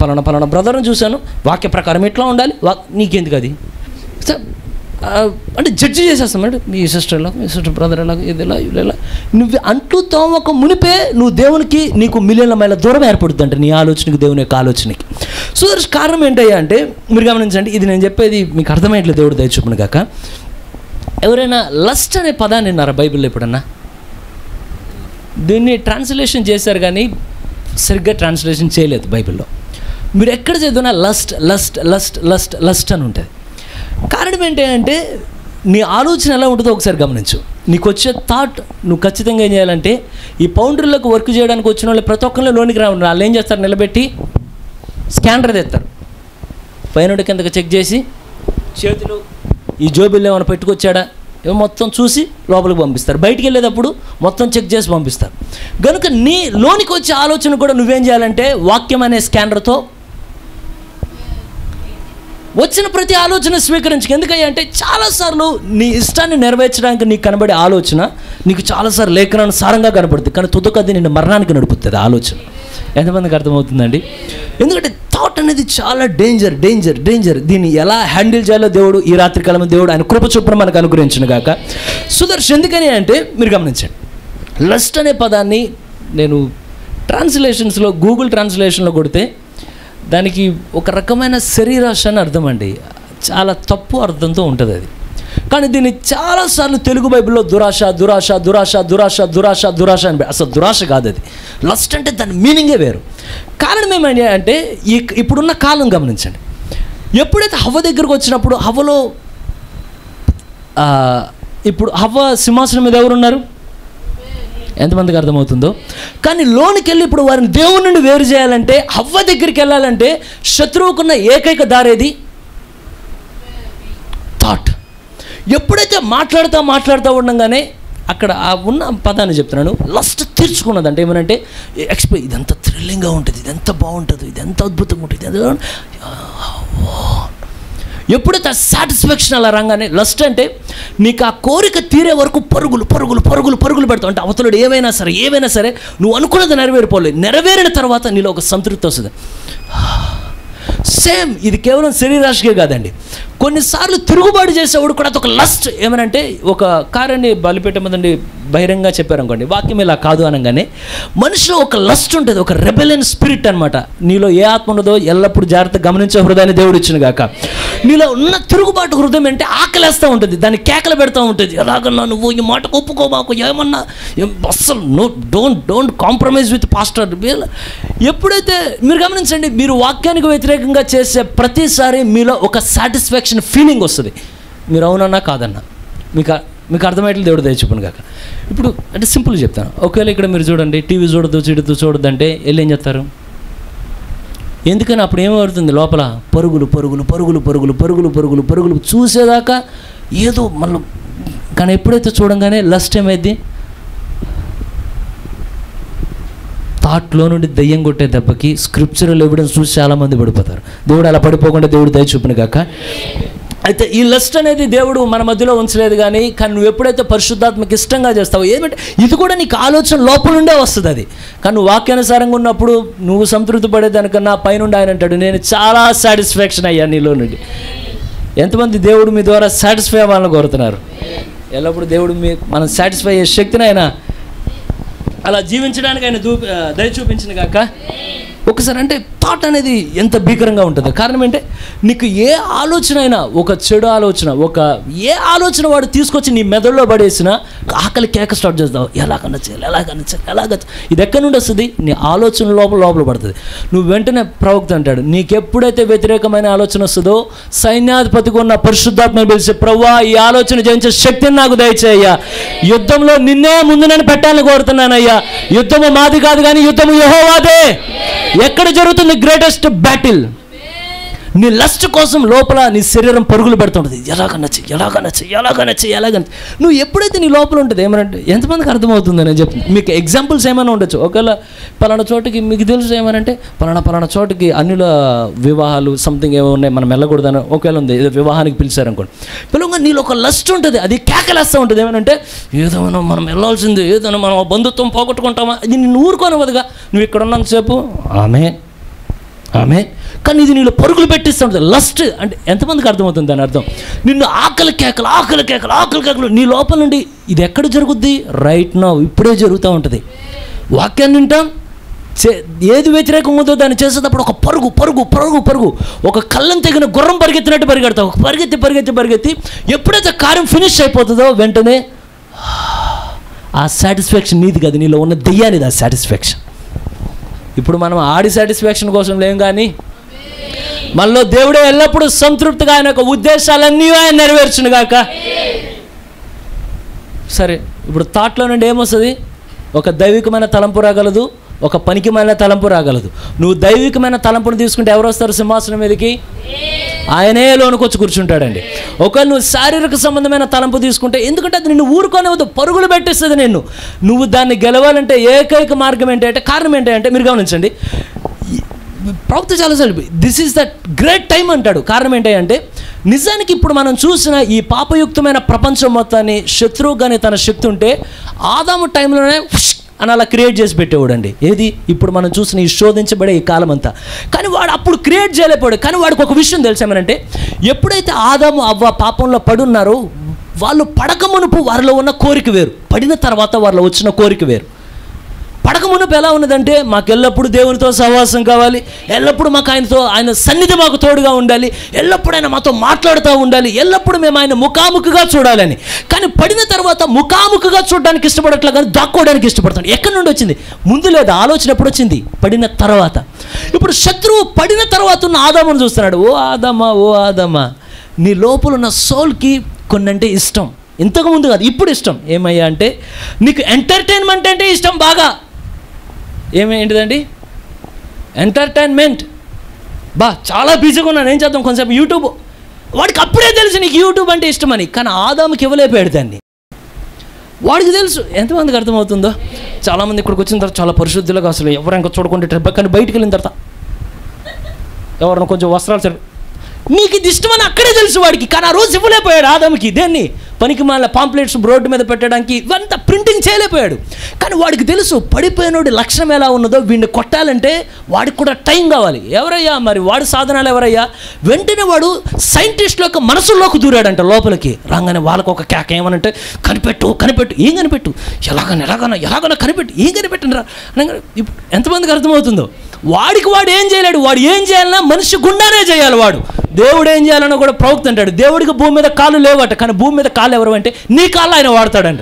పలానా బ్రదర్ని చూశాను, వాక్య ప్రకారం ఎట్లా ఉండాలి, నీకెందుకు అది అంటే జడ్జి చేసేస్తాం. అంటే మీ సిస్టర్ బ్రదర్ ఎలా, ఇది ఎలా, ఇది ఎలా. నువ్వు అంటూ తోమక మునిపే నువ్వు దేవునికి నీకు మిలియన్ల మైళ్ళ దూరం ఏర్పడుతుంది అంటే నీ ఆలోచనకి, దేవుని యొక్క ఆలోచనకి. సో కారణం ఏంటయ్యా అంటే మీరు గమనించండి, ఇది నేను చెప్పేది మీకు అర్థమయ్యట్లేదు, దేవుడు దయచూపును కాక. ఎవరైనా లస్ట్ అనే పదాన్ని విన్నారా బైబిల్లో ఎప్పుడన్నా? దీన్ని ట్రాన్స్లేషన్ చేశారు కానీ సరిగ్గా ట్రాన్స్లేషన్ చేయలేదు బైబిల్లో. మీరు ఎక్కడ చదివినా lust lust lust lust lust అని ఉంటుంది. కారణం ఏంటంటే నీ ఆలోచన ఎలా ఉంటుందో ఒకసారి గమనించు. నీకు వచ్చే థాట్ నువ్వు ఖచ్చితంగా ఏం చేయాలంటే, ఈ పౌండరీలకు వర్క్ చేయడానికి వచ్చిన వాళ్ళు ప్రతి ఒక్కరిలో లోనికి రావాలి. వాళ్ళు ఏం చేస్తారు, నిలబెట్టి స్కానర్ తెస్తారు, పైన కిందకి చెక్ చేసి చేతిలో ఈ జోబిల్లో ఏమైనా పెట్టుకొచ్చాడా ఏమో మొత్తం చూసి లోపలికి పంపిస్తారు. బయటికి వెళ్ళేటప్పుడు మొత్తం చెక్ చేసి పంపిస్తారు. కనుక నీ లోనికి వచ్చే ఆలోచన కూడా నువ్వేం చేయాలంటే వాక్యం అనే స్కానర్తో వచ్చిన ప్రతి ఆలోచన స్వీకరించు. ఎందుకయ్యా అంటే చాలాసార్లు నీ ఇష్టాన్ని నెరవేర్చడానికి నీకు కనబడే ఆలోచన నీకు చాలాసార్లు లేఖనానుసారంగా కనపడుతుంది, కానీ తుదకది నిన్ను మరణానికి నడుపుతుంది ఆలోచన. ఎంతమందికి అర్థమవుతుందండి? ఎందుకంటే థాట్ అనేది చాలా డేంజర్ డేంజర్ డేంజర్. దీన్ని ఎలా హ్యాండిల్ చేయాలో దేవుడు ఈ రాత్రికాలం దేవుడు ఆయన కృప చొప్పున మనకు అనుగ్రహించును గాక. సుదర్శన్ ఎందుకని అంటే మీరు గమనించండి, లస్ట్ అనే పదాన్ని నేను ట్రాన్స్లేషన్స్లో గూగుల్ ట్రాన్స్లేషన్లో కొడితే దానికి ఒక రకమైన శరీరాశ అని అర్థం అండి. చాలా తప్పు అర్థంతో ఉంటుంది అది. కానీ దీన్ని చాలాసార్లు తెలుగు బైబిల్లో దురాశ దురాశ దురాశ దురాశ దురాశ దురాశ అని, అసలు దురాశ కాదు అది. లస్ట్ అంటే దాని మీనింగే వేరు. కారణం ఏమైనా అంటే ఇప్పుడున్న కాలం గమనించండి. ఎప్పుడైతే హవ్వ దగ్గరకు వచ్చినప్పుడు హవ్వలో ఇప్పుడు హవ్వ సింహాసనం మీద ఎవరున్నారు? ఎంతమందికి అర్థమవుతుందో. కానీ లోనికి వెళ్ళి ఇప్పుడు వారిని దేవుని నుండి వేరు చేయాలంటే, హవ్వ దగ్గరికి వెళ్ళాలంటే శత్రువుకున్న ఏకైక దారేది థాట్. ఎప్పుడైతే మాట్లాడుతూ ఉండగానే అక్కడ ఉన్న పదాన్ని చెప్తున్నాను, లస్ట్ తీర్చుకున్నదంటే ఏమనంటే ఇదంత థ్రిల్లింగ్గా ఉంటుంది, ఇదెంత బాగుంటుంది, ఇదెంత అద్భుతంగా ఉంటుంది. ఎప్పుడైతే సాటిస్ఫాక్షన్ అలా రాగానే లస్ట్ అంటే నీకు ఆ కోరిక తీరే వరకు పరుగులు పరుగులు పరుగులు పరుగులు పెడతావు. అంటే అవతలుడు ఏమైనా సరే నువ్వు అనుకున్నది నెరవేరిపోలేదు. నెరవేరిన తర్వాత నీలో ఒక సంతృప్తి వస్తుంది. సేమ్ ఇది కేవలం శరీరాశికే కాదండి, కొన్నిసార్లు తిరుగుబాటు చేసేవాడు కూడా అదొక లస్ట్. ఏమనంటే ఒక కార్యాన్ని బలిపెట్టమందండి బహిరంగంగా చెప్పారనుకోండి, వాక్యం ఇలా కాదు అనగానే మనిషిలో ఒక లస్ట్ ఉంటుంది, ఒక రెబెలియన్ స్పిరిట్ అనమాట. నీలో ఏ ఆత్మ ఉన్నదో ఎల్లప్పుడూ జాగ్రత్తగా గమనించే హృదయాన్ని దేవుడు ఇచ్చిన గాక. నీలో ఉన్న తిరుగుబాటు హృదయం అంటే ఆకలేస్తూ ఉంటుంది, దాన్ని కేకలు పెడతా ఉంటుంది. ఎలాగన్నా నువ్వు ఈ మాటకు ఒప్పుకో, మాకు ఏమన్నా అస్సలు డోంట్ కాంప్రమైజ్ విత్ పాస్టర్. ఎప్పుడైతే మీరు గమనించండి, మీరు వాక్యానికి వ్యతిరేకంగా చేసే ప్రతిసారి మీలో ఒక సాటిస్ఫాక్షన్ ఫీలింగ్ వస్తుంది. మీరు అవునన్నా కాదన్నా మీకు అర్థమయ్యేట్లు దేవుడు దయచూపును కాక. ఇప్పుడు అంటే సింపుల్ చెప్తాను, ఒకవేళ ఇక్కడ మీరు చూడండి టీవీ చూడొద్దు అంటే వెళ్ళి ఏం చేస్తారు? ఎందుకని అప్పుడు ఏమవుతుంది? లోపల పరుగులు పరుగులు పరుగులు పరుగులు పరుగులు పరుగులు పరుగులు చూసేదాకా ఏదో మళ్ళీ. కానీ ఎప్పుడైతే చూడంగానే లస్ట్ ఏమైంది? థాట్లో నుండి దయ్యం కొట్టే దెబ్బకి స్క్రిప్చరల్ ఎవిడెన్స్ చూసి చాలామంది పడిపోతారు. దేవుడు అలా పడిపోకుండా దేవుడు దయచూపును కాక. అయితే ఈ లస్ట్ అనేది దేవుడు మన మధ్యలో ఉంచలేదు. కానీ నువ్వు ఎప్పుడైతే పరిశుద్ధాత్మకి ఇష్టంగా చేస్తావో, ఏమంటే ఇది కూడా నీకు ఆలోచన లోపల నుండే వస్తుంది అది. కానీ నువ్వు వాక్యానుసారంగా ఉన్నప్పుడు నువ్వు సంతృప్తి పడేదానికన్నా పైనుండి ఆయన అంటాడు, నేను చాలా సాటిస్ఫాక్షన్ అయ్యా నీలో నుండి. ఎంతమంది దేవుడు మీ ద్వారా సాటిస్ఫై అవ్వాలని కోరుతున్నారు? ఎల్లప్పుడు దేవుడు మనం సాటిస్ఫై అయ్యే శక్తిని ఆయన అలా జీవించడానికి ఆయన దయ చూపించిన కాక. ఒకసారి అంటే థాట్ అనేది ఎంత భీకరంగా ఉంటుందో. కారణం ఏంటంటే నీకు ఏ ఆలోచన అయినా, ఒక చెడు ఆలోచన, ఏ ఆలోచన వాడు తీసుకొచ్చి నీ మెదడులో పడేసినా ఆకలి కేక స్టార్ట్ చేస్తావు, ఎలాగన్నా చేయాలి. ఇది ఎక్కడి నుండి వస్తుంది? నీ ఆలోచన లోపల పడుతుంది. నువ్వు వెంటనే ప్రవక్త అంటాడు, నీకెప్పుడైతే వ్యతిరేకమైన ఆలోచన వస్తుందో సైన్యాధిపతిగా ఉన్న పరిశుద్ధాత్మను పిలిచి, ప్రభువా ఈ ఆలోచన జయించే శక్తిని నాకు దయచేయ్యా, యుద్ధంలో నిన్నే ముందు నేను పెట్టాలని కోరుతున్నానయ్యా, యుద్ధము మాది కాదు కానీ యుద్ధము యెహోవాదే. ఎక్కడ జరుగుతుంది గ్రేటెస్ట్ బ్యాటిల్? నీ లస్ట్ కోసం లోపల నీ శరీరం పరుగులు పెడుతుంటుంది. ఎలాగనొచ్చి నువ్వు ఎప్పుడైతే నీ లోపల ఉంటుంది ఏమనంటే ఎంతమందికి అర్థమవుతుందని నేను చెప్తాను. మీకు ఎగ్జాంపుల్స్ ఏమైనా ఉండొచ్చు. ఒకవేళ పలానా చోటుకి మీకు తెలుసు ఏమనంటే పలానా చోటుకి అన్యుల వివాహాలు సంథింగ్ ఏమో ఉన్నాయి, మనం వెళ్ళకూడదని ఒకవేళ ఉంది, ఏదో వివాహానికి పిలిచారనుకోండి. పిల్లగా నీలో ఒక లస్ట్ ఉంటుంది, అది కేకలేస్తూ ఉంటుంది. ఏమనంటే ఏదో మనం వెళ్ళాల్సింది, ఏదైనా మనం బంధుత్వం పోగొట్టుకుంటామా, ఇది నిన్ను ఊరుకోనివ్వదుగా. నువ్వు ఇక్కడ ఉన్నంతసేపు ఆమె కానీ ఇది నీళ్ళు పరుగులు పెట్టిస్తూ ఉంటుంది. లస్ట్ అంటే ఎంతమందికి అర్థమవుతుంది దాని అర్థం? నిన్ను ఆకలి కేకలు నీ లోపల నుండి. ఇది ఎక్కడ జరుగుద్ది? రైట్ నౌ, ఇప్పుడే జరుగుతూ ఉంటుంది. వాక్యాన్ని వింటాం, ఏది వ్యతిరేకం ఉందో దాన్ని చేసేటప్పుడు ఒక పరుగు ఒక కళ్ళం తెగిన గుర్రం పరిగెత్తినట్టు పరిగెడతావు. పరిగెత్తి ఎప్పుడైతే కార్యం ఫినిష్ అయిపోతుందో వెంటనే ఆ సాటిస్ఫాక్షన్ నీది కాదు, నీలో ఉన్న దెయ్యానిది ఆ సాటిస్ఫాక్షన్. ఇప్పుడు మనం ఆడి సాటిస్ఫాక్షన్ కోసం లేం, కానీ మనలో దేవుడే ఎల్లప్పుడూ సంతృప్తిగా ఆయన యొక్క ఉద్దేశాలన్నీ ఆయన నెరవేర్చును గాక. సరే, ఇప్పుడు థాట్లో నుండి ఏమొస్తుంది? ఒక దైవికమైన తలంపు రాగలదు, ఒక పనికిమైన తలంపు రాగలదు. నువ్వు దైవికమైన తలంపును తీసుకుంటే ఎవరు వస్తారు సింహాసనం మీదకి? ఆయనే లోనికి వచ్చి కూర్చుంటాడండి. ఒకవేళ నువ్వు శారీరక సంబంధమైన తలంపు తీసుకుంటే, ఎందుకంటే అది నిన్ను ఊరుకోనివ్వదు, పరుగులు పెట్టేస్తుంది నిన్ను. నువ్వు దాన్ని గెలవాలంటే ఏకైక మార్గం ఏంటంటే, కారణం ఏంటంటే మీరు గమనించండి, ప్రవక్త చాలాసార్లు this is the great time అంటాడు. కారణం ఏంటంటే నిజానికి ఇప్పుడు మనం చూసిన ఈ పాపయుక్తమైన ప్రపంచం మొత్తాన్ని శత్రువు కానీ తన శక్తి ఉంటే ఆదాము టైంలోనే అని అలా క్రియేట్ చేసి పెట్టేవాడు అండి. ఏది ఇప్పుడు మనం చూసిన ఈ శోధించబడే ఈ కాలం అంతా. కానీ వాడు అప్పుడు క్రియేట్ చేయలేకపోయాడు. కానీ వాడికి ఒక విషయం తెలుసామనంటే, ఎప్పుడైతే ఆదాము అవ్వ పాపంలో పడున్నారో వాళ్ళు పడక మునుపు వారిలో ఉన్న కోరిక వేరు, పడిన తర్వాత వారిలో వచ్చిన కోరిక వేరు. పడక మునుపు ఎలా ఉన్నదంటే, మాకు ఎల్లప్పుడూ దేవునితో సహవాసం కావాలి, ఎల్లప్పుడూ మాకు ఆయన సన్నిధి మాకు తోడుగా ఉండాలి, ఎల్లప్పుడూ ఆయన మాతో మాట్లాడుతూ ఉండాలి, ఎల్లప్పుడూ మేము ఆయన ముఖాముఖిగా చూడాలని. కానీ పడిన తర్వాత ముఖాముఖిగా చూడడానికి ఇష్టపడట్లా, కానీ దాక్కోవడానికి ఇష్టపడతాడు. ఎక్కడి నుండి వచ్చింది? ముందు లేదా ఆలోచన ఎప్పుడు వచ్చింది? పడిన తర్వాత. ఇప్పుడు శత్రువు పడిన తర్వాత ఉన్న ఆదామును చూస్తున్నాడు. ఓ ఆదామా, నీ లోపల ఉన్న సోల్కి కొన్ని అంటే ఇష్టం, ఇంతకుముందు కాదు ఇప్పుడు ఇష్టం. ఏమయ్యా అంటే నీకు ఎంటర్టైన్మెంట్ అంటే ఇష్టం బాగా. ఏంటిదండి ఎంటర్టైన్మెంట్? చాలా బిజీగా ఉన్నాను, ఏం చేద్దాం కొంచెంసేపు యూట్యూబ్. వాడికి అప్పుడే తెలుసు నీకు యూట్యూబ్ అంటే ఇష్టమని. కానీ ఆదాముకి ఇవ్వలేపాడు దాన్ని. వాడికి తెలుసు. ఎంతమందికి అర్థమవుతుందో? చాలామంది ఇక్కడికి వచ్చిన తర్వాత చాలా పరిశుద్ధులుగా అసలు ఎవరు ఇంకా చూడకుంటే, కానీ బయటికి వెళ్ళిన తర్వాత ఎవరైనా కొంచెం వస్త్రాలు సరి, నీకు ఇది ఇష్టమని అక్కడే తెలుసు వాడికి. కానీ ఆ రోజు ఇవ్వలేకపోయాడు ఆదాముకి. దేన్ని? పనికి మాల పాంప్లెట్స్ రోడ్డు మీద పెట్టడానికి ఇవంతా ప్రింటింగ్ చేయలేకపోయాడు. కానీ వాడికి తెలుసు పడిపోయినోడి లక్షణం ఎలా ఉన్నదో, వీడిని కొట్టాలంటే వాడికి కూడా టైం కావాలి. ఎవరయ్యా మరి వాడి సాధనాలు ఎవరయ్యా? వెంటనే వాడు సైంటిస్టుల యొక్క మనసుల్లోకి దూరాడంట. లోపలికి రాగానే వాళ్ళకు ఒక కేక ఏమనంటే, కనిపెట్టు. ఏం కనిపెట్టు? ఎలాగన్నా కనిపెట్టు. ఏం కనిపెట్టండిరా అనగా ఇప్పుడు ఎంతమందికి అర్థమవుతుందో? వాడికి వాడు ఏం చేయలేడు. వాడు ఏం చేయాలన్నా మనిషి గుండానే చేయాలి. వాడు దేవుడు ఏం చేయాలన్నా కూడా ప్రవక్త అంటాడు, దేవుడికి భూమి మీద కాళ్ళు లేవట, కానీ భూమి మీద కాళ్ళు ఎవరు అంటే నీ కాళ్ళు ఆయన వాడతాడంట.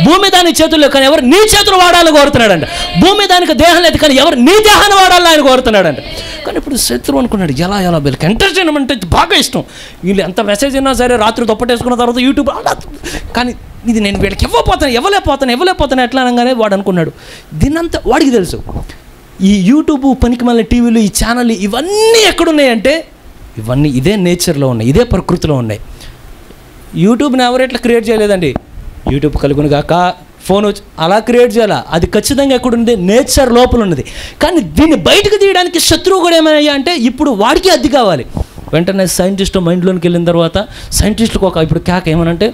భూమి దాని చేతులు లేవు, కానీ ఎవరు నీ చేతులు వాడాలని కోరుతున్నాడంట. భూమి దానికి దేహం లేదు, కానీ ఎవరు నీ దేహాన్ని వాడాలని ఆయన కోరుతున్నాడంట. కానీ ఇప్పుడు శత్రువు అనుకున్నాడు, ఎలా వీళ్ళకి ఎంటర్టైన్మెంట్ అంటే బాగా ఇష్టం. వీళ్ళు ఎంత మెసేజ్ అయినా సరే రాత్రి దుప్పటేసుకున్న తర్వాత యూట్యూబ్ అలా. కానీ ఇది నేను వీళ్ళకి ఇవ్వలేకపోతాను ఎట్లా అనగానే వాడు అనుకున్నాడు. దీన్నంతా వాడికి తెలుసు. ఈ యూట్యూబ్, పనికి మళ్ళీ టీవీలు, ఈ ఛానల్ ఇవన్నీ ఎక్కడున్నాయంటే ఇవన్నీ ఇదే నేచర్లో ఉన్నాయి, ఇదే ప్రకృతిలో ఉన్నాయి. యూట్యూబ్ని ఎవరు ఎట్లా క్రియేట్ చేయలేదండి? యూట్యూబ్ కలుగును కాక ఫోన్ అలా క్రియేట్ చేయాలా? అది ఖచ్చితంగా ఎక్కడుంది? నేచర్ లోపల ఉన్నది. కానీ దీన్ని బయటకు తీయడానికి శత్రువు కూడా ఏమయ్యా అంటే ఇప్పుడు వాడికి అద్దె కావాలి. వెంటనే సైంటిస్ట్ మైండ్లోనికి వెళ్ళిన తర్వాత సైంటిస్టులకు ఒక ఇప్పుడు కేక ఏమనంటే,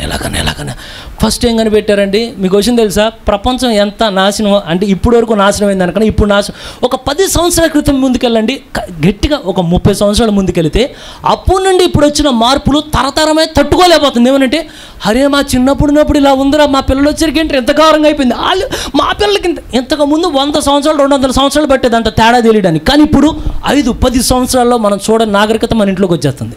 ఎలాగన్నా ఫస్ట్ ఏం కనిపెట్టారండి? మీకు వచ్చింది తెలుసా? ప్రపంచం ఎంత నాశనం అంటే ఇప్పుడు వరకు నాశనం అయింది అనుకన్నా ఇప్పుడు నాశనం. ఒక 10 సంవత్సరాల క్రితం ముందుకెళ్ళండి, గట్టిగా ఒక 30 సంవత్సరాల ముందుకెళ్తే అప్పటి నుండి ఇప్పుడు వచ్చిన మార్పులు తరతరమే తట్టుకోలేకపోతుంది. ఏమనంటే, అరే మా చిన్నప్పుడు ఇలా ఉందిరా, మా పిల్లలు వచ్చరికి ఏంటి ఎంత గౌరవంగా అయిపోయింది. వాళ్ళు మా పిల్లలకి ఇంతకు ముందు 100 సంవత్సరాలు 200 సంవత్సరాలు పట్టేది అంత తేడా తెలియడానికి. కానీ ఇప్పుడు 5-10 సంవత్సరాల్లో మనం చూడని నాగరికత మన ఇంట్లోకి వచ్చేస్తుంది.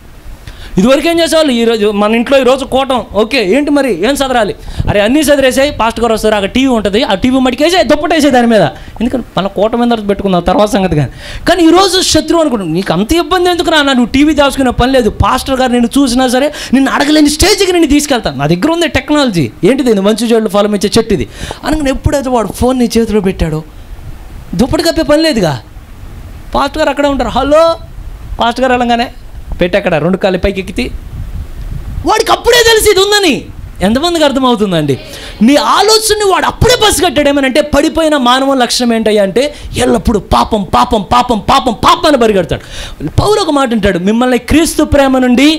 ఇదివరకు ఏం చేసేవాళ్ళు? ఈరోజు మన ఇంట్లో ఈరోజు కోటం, ఓకే ఏంటి మరి ఏం చదరాలి? అరే అన్నీ చదివేసాయి, పాస్ట్ గారు వస్తారు, అక్కడ టీవీ ఉంటుంది, ఆ టీవీ మడికేసాయి, దుప్పటేసాయి దాని మీద. ఎందుకంటే మన కోట మీద పెట్టుకుందాం తర్వాత సంగతి. కానీ ఈరోజు శత్రువు అనుకుంటున్నాను, నీకు అంత ఇబ్బంది ఎందుకు రా, నువ్వు టీవీ దాచుకునే పని లేదు, పాస్టర్ గారు నేను చూసినా సరే నిన్ను అడగలేని స్టేజ్కి నేను తీసుకెళ్తాను, నా దగ్గర ఉంది టెక్నాలజీ, ఏంటిది మంచి చెడులు ఫలం ఇచ్చే చెట్టు ఇది అనగానే ఎప్పుడైతే వాడు ఫోన్ నీ చేతిలో పెట్టాడో దుప్పటి కప్పే పని లేదుగా. పాస్టర్ గారు అక్కడే ఉంటారు, హలో పాస్టర్ గారు వెళ్ళంగానే పెట్టక్కడ 2 కాళ్ళు పైకి ఎక్కితే వాడికి అప్పుడే తెలిసి ఇది ఉందని. ఎంతమందికి అర్థమవుతుందండి? నీ ఆలోచనని వాడు అప్పుడే పసిగట్టాడు. ఏమనంటే పడిపోయిన మానవ లక్షణం ఏంటయ్యా అంటే ఎల్లప్పుడూ పాపం పాపం పాపం పాపం పాపాన్ని పరిగెడతాడు. పౌలు ఒక మాట అంటాడు, మిమ్మల్ని క్రీస్తు ప్రేమ నుండి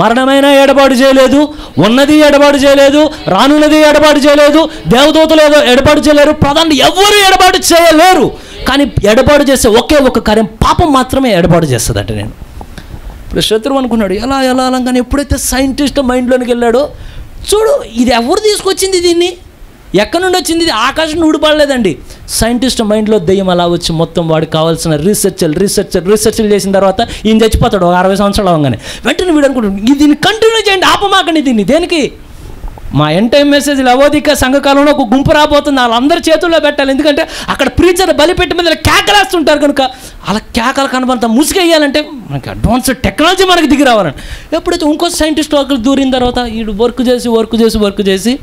మరణమైన ఎడబాటు చేయలేదు, ఉన్నది ఎడబాటు చేయలేదు, రానున్నది ఎడబాటు చేయలేదు, దేవదూతలు ఎడబాటు చేయలేరు, ప్రధాని ఎవరు ఎడబాటు చేయలేరు. కానీ ఎడబాటు చేసే ఒకే ఒక కార్యం పాపం మాత్రమే ఎడబాటు చేస్తుందంట. నేను ఇప్పుడు శత్రువు అనుకున్నాడు ఎలా ఎలా అలాగానే ఎప్పుడైతే సైంటిస్ట్ మైండ్లోనికి వెళ్ళాడో చూడు, ఇది ఎవరు తీసుకొచ్చింది, దీన్ని ఎక్కడి నుండి వచ్చింది, ఇది ఆకాశం ఊడిపడలేదండి. సైంటిస్ట్ మైండ్లో దెయ్యం అలా వచ్చి మొత్తం వాడికి కావాల్సిన రీసెర్చ్లు చేసిన తర్వాత ఈయన చచ్చిపోతాడు 60 సంవత్సరాలు అవగానే. వెంటనే వీడు అనుకుంటాడు దీన్ని కంటిన్యూ చేయండి, ఆపమాకండి దీన్ని. దేనికి? మా ఎంటైమ్ మెసేజ్లు అవోదిక సంఘకాలంలో ఒక గుంపు రాబోతుంది, వాళ్ళందరి చేతుల్లో పెట్టాలి. ఎందుకంటే అక్కడ ప్రీచర్ బలిపెట్టి మీద కేకలేస్తుంటారు కనుక అలా కేకలు కనబడంత ముసుగేయాలంటే మనకి అడ్వాన్స్డ్ టెక్నాలజీ మనకి దిగి రావాలని. ఎప్పుడైతే ఇంకో సైంటిస్ట్ ఒకరు దూరిన తర్వాత వీడు వర్క్ చేసి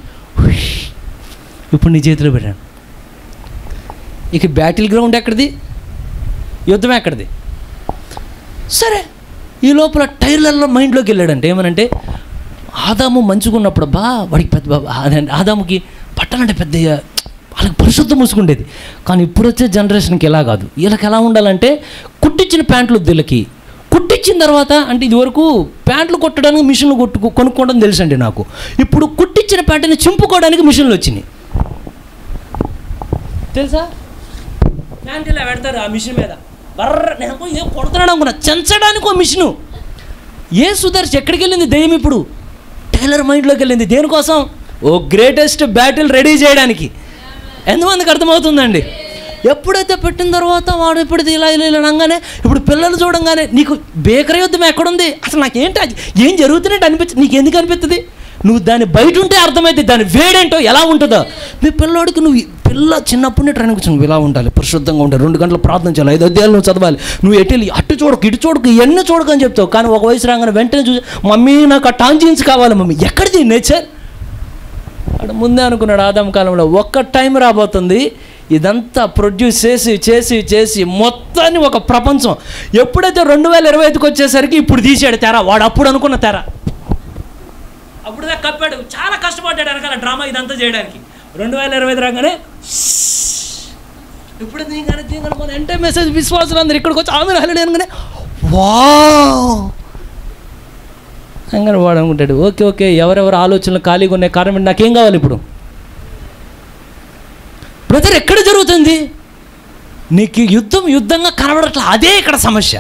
ఇప్పుడు నీ చేతిలో పెట్టాను. ఇక బ్యాటిల్ గ్రౌండ్ ఎక్కడిది, యుద్ధం ఎక్కడిది? సరే, ఈ లోపల టైర్లలో మైండ్లోకి వెళ్ళాడంటే ఏమనంటే ఆదాము మంచుకున్నప్పుడు వాడికి పెద్ద ఆదాముకి పట్టాలంటే పెద్ద వాళ్ళకి పరిశుద్ధం మూసుకుండేది. కానీ ఇప్పుడు వచ్చే జనరేషన్కి ఎలా కాదు, వీళ్ళకి ఎలా ఉండాలంటే కుట్టించిన ప్యాంట్లు వీళ్ళకి కుట్టించిన తర్వాత అంటే ఇదివరకు ప్యాంట్లు కొట్టడానికి మిషన్లు కొనుక్కోవడం తెలుసండి నాకు. ఇప్పుడు కుట్టించిన ప్యాంటుని చింపుకోవడానికి మిషన్లు వచ్చినాయి తెలుసా. ప్యాంట్ ఇలా పెడతారు ఆ మిషన్ మీద, నేను ఏం కొడుతున్నాడు అనుకున్నా, చెంచడానికి ఒక మిషను. ఏ సుదర్శి ఎక్కడికి వెళ్ళింది దెయ్యం? ఇప్పుడు టైలర్ మైండ్లోకి వెళ్ళింది. దేనికోసం? ఓ గ్రేటెస్ట్ బ్యాటిల్ రెడీ చేయడానికి. ఎంతమందికి అర్థమవుతుందండి? ఎప్పుడైతే పెట్టిన తర్వాత వాడు ఎప్పుడైతే ఇలా అనగానే ఇప్పుడు పిల్లలు చూడంగానే నీకు బేకరీ యుద్ధం ఎక్కడుంది అసలు, నాకేంటి ఏం జరుగుతున్నట్టు అనిపించింది. నీకు ఎందుకు అనిపిస్తుంది? నువ్వు దాన్ని బయట ఉంటే అర్థమవుతుంది దాని వేడేంటో ఎలా ఉంటుందో. మీ పిల్లోడికి నువ్వు పిల్ల చిన్నప్పుడే ట్రైనింగ్ వచ్చి నువ్వు ఇలా ఉండాలి, పరిశుద్ధంగా ఉండాలి, 2 గంటలు ప్రార్థన చేయాలి, 5 అధ్యాయాలు నువ్వు చదవాలి, నువ్వు అటు చూడకు ఇటు చూడకు ఇవన్నీ చూడకు అని చెప్తావు. కానీ ఒక వయసు రాగానే వెంటనే చూసి మమ్మీ నాకు ఆ టాంజీన్స్ కావాలి మమ్మీ. ఎక్కడిది నేచర్? అక్కడ ముందే అనుకున్నాడు ఆదాము కాలంలో ఒక్క టైం రాబోతుంది ఇదంతా ప్రొడ్యూస్ చేసి చేసి చేసి మొత్తాన్ని ఒక ప్రపంచం. ఎప్పుడైతే 2025కి వచ్చేసరికి ఇప్పుడు తీసాడు తెర. వాడు అప్పుడు అనుకున్న తెర అప్పుడుదా కప్పాడు, చాలా కష్టపడ్డాడు వెనకాల డ్రామా ఇదంతా చేయడానికి. 2025 రాగానే ఇప్పుడు దీనికన్నా ఎంటే మెసేజ్ విశ్వాసులు అందరు ఇక్కడికి వచ్చి ఆమె హల్లేలూయా అనగానే వాడు అనుకుంటాడు ఓకే ఎవరెవరు ఆలోచనలు ఖాళీగా ఉన్నాయి, కారణం నాకేం కావాలి ఇప్పుడు? బ్రదర్ ఎక్కడ జరుగుతుంది? నీకు యుద్ధంగా కనబడట్లా, అదే ఇక్కడ సమస్య.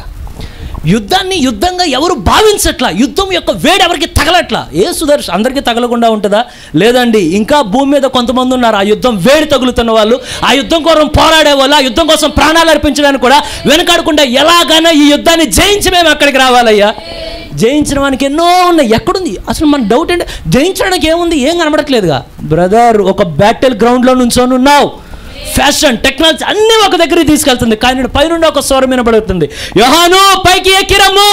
యుద్ధాన్ని యుద్ధంగా ఎవరు భావించట్లా, యుద్ధం యొక్క వేడి ఎవరికి తగలట్లా. ఏ సుదర్శన్ అందరికీ తగలకుండా ఉంటుందా? లేదండి, ఇంకా భూమి మీద కొంతమంది ఉన్నారు ఆ యుద్ధం వేడి తగులుతున్న వాళ్ళు, ఆ యుద్ధం కోసం పోరాడే వాళ్ళు, ఆ యుద్ధం కోసం ప్రాణాలు అర్పించడానికి కూడా వెనకాడకుండా ఎలాగైనా ఈ యుద్ధాన్ని జయించి మేము అక్కడికి రావాలయ్యా. జయించడానికి ఎన్నో ఉన్నాయి. ఎక్కడుంది అసలు? మన డౌట్ అంటే జయించడానికి ఏముంది? ఏం కనబడట్లేదుగా బ్రదర్. ఒక బ్యాటిల్ గ్రౌండ్లో నుంచొని ఉన్నావు. ఫ్యాషన్ టెక్నాలజీ అన్నీ ఒక దగ్గరికి తీసుకెళ్తుంది, కానీ పైనుండి ఒక స్వరం వినబడుతుంది, యోహాను పైకి ఎక్కిరమ్ము.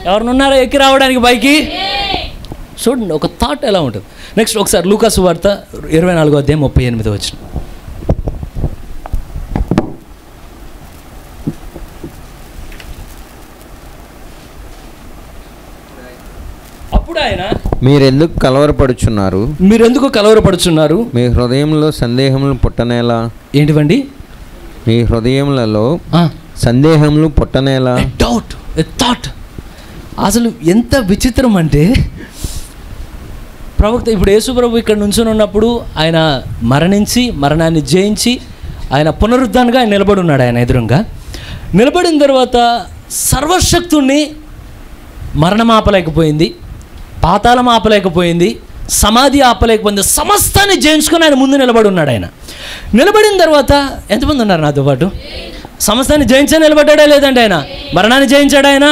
ఎవరినున్నారో ఎక్కి రావడానికి పైకి? చూడండి ఒక థాట్ ఎలా ఉంటుంది. నెక్స్ట్ ఒకసారి లూకా సువార్త 24వ అధ్యాయం 38వ వచనం. అప్పుడు ఆయన మీరెందుకు కలవరపడుచున్నారు? మీ హృదయంలో సందేహములు పుట్టనేలా? ఏంటివండి? మీ హృదయములలో సందేహములు పుట్టనేలా? Doubt, thought. అసలు ఎంత విచిత్రం అంటే ప్రవక్త ఇప్పుడు యేసు ప్రభు ఇక్కడ నుంచొని ఉన్నప్పుడు ఆయన మరణించి మరణాన్ని జయించి ఆయన పునరుద్ధానంగా ఆయన నిలబడి ఉన్నాడు. ఆయన ఎదురుగా నిలబడిన తర్వాత సర్వశక్తుణ్ణి మరణం ఆపలేకపోయింది, పాతాళం ఆపలేకపోయింది, సమాధి ఆపలేకపోయింది, సమస్తాన్ని జయించుకొని ఆయన ముందు నిలబడి ఉన్నాడు. ఆయన నిలబడిన తర్వాత ఎంతమంది ఉన్నారు నాతో పాటు? సమస్తాన్ని జయించా నిలబడ్డా లేదండి? ఆయన మరణాన్ని జయించాడు, ఆయన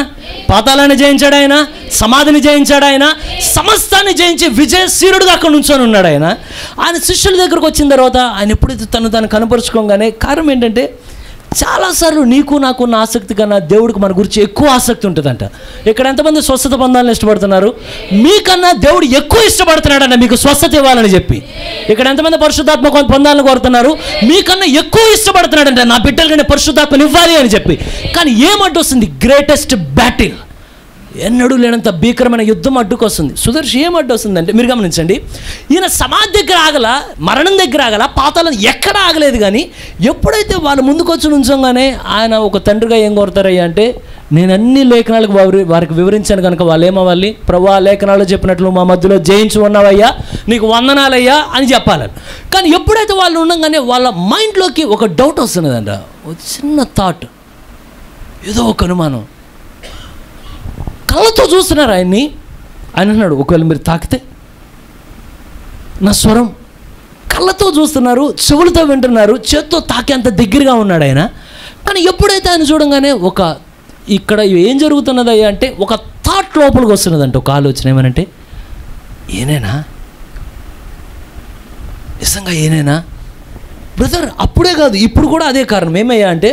పాతాళాన్ని జయించాడు, ఆయన సమాధిని జయించాడు, ఆయన సమస్తాన్ని జయించి విజయశీరుడుగా అక్కడ నుంచొని ఉన్నాడు. ఆయన శిష్యుల దగ్గరకు వచ్చిన తర్వాత ఆయన ఎప్పుడైతే తను కనపరుచుకోగానే కారణం ఏంటంటే చాలాసార్లు నీకు నాకు ఉన్న ఆసక్తి కన్నా దేవుడికి మన గురించి ఎక్కువ ఆసక్తి ఉంటుందంట. ఇక్కడ ఎంతమంది స్వస్థత పొందాలని ఇష్టపడుతున్నారు? మీకన్నా దేవుడు ఎక్కువ ఇష్టపడుతున్నాడంట మీకు స్వస్థత ఇవ్వాలని చెప్పి. ఇక్కడ ఎంతమంది పరిశుద్ధాత్మ పొందాలని కోరుతున్నారు? మీకన్నా ఎక్కువ ఇష్టపడుతున్నాడంట నా బిడ్డలకి పరిశుద్ధాత్మని ఇవ్వాలి అని చెప్పి. కానీ ఏమంటూ వస్తుంది? గ్రేటెస్ట్ బ్యాటిల్, ఎన్నడూ లేనంత భీకరమైన యుద్ధం అడ్డుకొస్తుంది. సుదర్శి ఏం అడ్డు వస్తుందంటే మీరు గమనించండి, ఈయన సమాధి దగ్గర ఆగల, మరణం దగ్గర ఆగల, పాతాళం ఎక్కడ ఆగలేదు. కానీ ఎప్పుడైతే వాళ్ళు ముందుకు వచ్చి నుంచోగానే ఆయన ఒక తండ్రిగా ఏం కోరుతారయ్యా అంటే, నేను అన్ని లేఖనాలకు వారికి వివరించాను కనుక వాళ్ళు ఏమవ్వాలి? ప్రభువా, లేఖనాలు చెప్పినట్లు మా మధ్యలో జయించి ఉన్నావయ్యా, నీకు వందనాలయ్యా అని చెప్పాలని. కానీ ఎప్పుడైతే వాళ్ళు ఉండగానే వాళ్ళ మైండ్లోకి ఒక డౌట్ వస్తున్నదంట, ఒక చిన్న థాట్, ఏదో ఒక అనుమానం. కళ్ళతో చూస్తున్నారు ఆయన్ని. ఆయన అన్నాడు, ఒకవేళ మీరు తాకితే నా స్వరం. కళ్ళతో చూస్తున్నారు, చెవులతో వింటున్నారు, చేత్తో తాకేంత దగ్గరగా ఉన్నాడు ఆయన. కానీ ఎప్పుడైతే ఆయన చూడంగానే ఇక్కడ ఏం జరుగుతున్నదయ్యా అంటే ఒక థాట్ లోపలికి వస్తున్నదంట, ఒక ఆలోచన. ఏమనంటే, ఏనేనా నిజంగా, ఏనేనా బ్రదర్? అప్పుడే కాదు, ఇప్పుడు కూడా అదే కారణం. ఏమయ్యా అంటే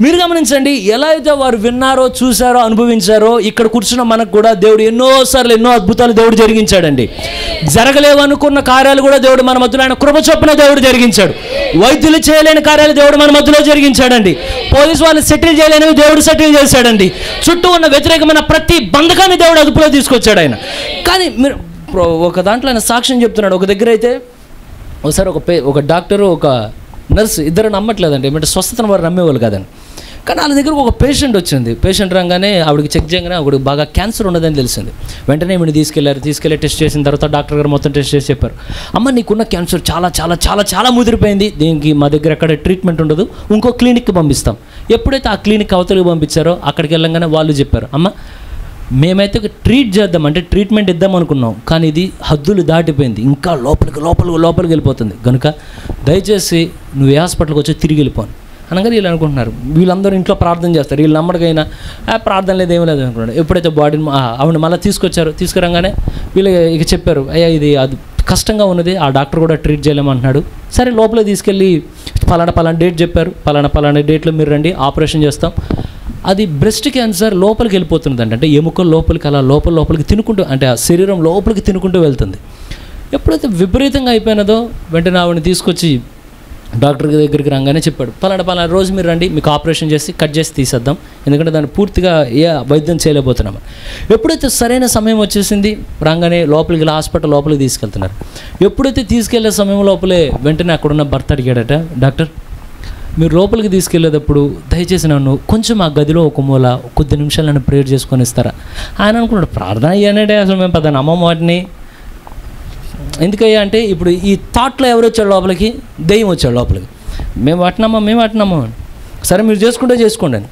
మీరు గమనించండి, ఎలా అయితే వారు విన్నారో, చూశారో, అనుభవించారో, ఇక్కడ కూర్చున్న మనకు కూడా దేవుడు ఎన్నోసార్లు ఎన్నో అద్భుతాలు దేవుడు జరిగించాడండి. జరగలేవనుకున్న కార్యాలు కూడా దేవుడు మన మధ్యలో ఆయన కృప చొప్పున దేవుడు జరిగించాడు. వైద్యులు చేయలేని కార్యాలు దేవుడు మన మధ్యలో జరిగించాడండి. పోలీసు వాళ్ళు సెటిల్ చేయలేనివి దేవుడు సెటిల్ చేశాడండి. చుట్టూ ఉన్న వ్యతిరేకమైన ప్రతి బంధకాన్ని దేవుడు అదుపులో తీసుకొచ్చాడు ఆయన. కానీ మీరు ఒక దాంట్లో ఆయన సాక్ష్యం చెప్తున్నాడు. ఒక దగ్గర అయితే ఒకసారి ఒక డాక్టరు, ఒక నర్సు, ఇద్దరు నమ్మట్లేదండి, ఏమంటే స్వస్థతను వారు నమ్మేవాళ్ళు కాదని. కానీ వాళ్ళ దగ్గరకు ఒక పేషెంట్ వచ్చింది. పేషెంట్ రాగానే ఆవిడకి చెక్ చేయగానే ఆవిడకి బాగా క్యాన్సర్ ఉన్నదని తెలిసింది. వెంటనే ఈమెను తీసుకెళ్ళి టెస్ట్ చేసిన తర్వాత డాక్టర్ గారు మొత్తం టెస్ట్ చేసి చెప్పారు, అమ్మ నీకున్న క్యాన్సర్ చాలా చాలా చాలా చాలా ముదిరిపోయింది, దీనికి మా దగ్గర ఎక్కడ ట్రీట్మెంట్ ఉండదు, ఇంకో క్లినిక్కి పంపిస్తాం. ఎప్పుడైతే ఆ క్లినిక్ అవతలికి పంపించారో అక్కడికి వెళ్ళంగానే వాళ్ళు చెప్పారు, అమ్మ మేమైతే ట్రీట్ చేద్దాం అంటే ట్రీట్మెంట్ ఇద్దాం అనుకున్నాం, కానీ ఇది హద్దులు దాటిపోయింది, ఇంకా లోపలికి వెళ్ళిపోతుంది, కనుక దయచేసి నువ్వు ఏ హాస్పిటల్కి వచ్చి తిరిగి వెళ్ళిపోను అనగానే వీళ్ళు అనుకుంటున్నారు. వీళ్ళందరూ ఇంట్లో ప్రార్థన చేస్తారు, వీళ్ళు నమ్మడికైనా ప్రార్థన లేదు ఏమీ లేదు అనుకున్నాడు. ఎప్పుడైతే బాడీని ఆవిడ మళ్ళీ తీసుకురాగానే వీళ్ళు ఇక చెప్పారు, అయ్యా ఇది అది కష్టంగా ఉన్నది, ఆ డాక్టర్ కూడా ట్రీట్ చేయలేమంటున్నాడు. సరే లోపలికి తీసుకెళ్ళి పలానా డేట్ చెప్పారు, పలానా డేట్లో మీరు రండి, ఆపరేషన్ చేస్తాం. అది బ్రెస్ట్ క్యాన్సర్ లోపలికి వెళ్ళిపోతుంది అంటే ఎముకల లోపలికి అలా లోపలికి తినుకుంటూ, అంటే ఆ శరీరం లోపలికి తినుకుంటూ వెళ్తుంది. ఎప్పుడైతే విపరీతంగా అయిపోయినదో వెంటనే ఆవిడని తీసుకొచ్చి డాక్టర్ దగ్గరికి రాగానే చెప్పాడు, పలానా రోజు మీరు రండి, మీకు ఆపరేషన్ చేసి కట్ చేసి తీసేద్దాం, ఎందుకంటే దాన్ని పూర్తిగా వైద్యం చేయలేకపోతున్నాము. ఎప్పుడైతే సరైన సమయం వచ్చేసింది రాగానే లోపలికి హాస్పిటల్ లోపలికి తీసుకెళ్తున్నారు. ఎప్పుడైతే తీసుకెళ్లే సమయం లోపలే వెంటనే అక్కడున్న భర్త అడిగాడట, డాక్టర్ మీరు లోపలికి తీసుకెళ్ళేటప్పుడు దయచేసి నన్ను కొంచెం ఆ గదిలో ఒక మూల కొద్ది నిమిషాలు నన్ను ప్రేయర్ చేసుకొని ఇస్తారా? ఆయన అనుకున్నాడు, ప్రార్థన అయ్యానంటే అసలు మేము పెద్ద నమ్మం వాటిని. ఎందుకయ్యా అంటే ఇప్పుడు ఈ థాట్లో ఎవరు వచ్చాడు లోపలికి? దెయ్యం వచ్చాడు లోపలికి. మేము వాటినమ్మా సరే మీరు చేసుకోండి అని.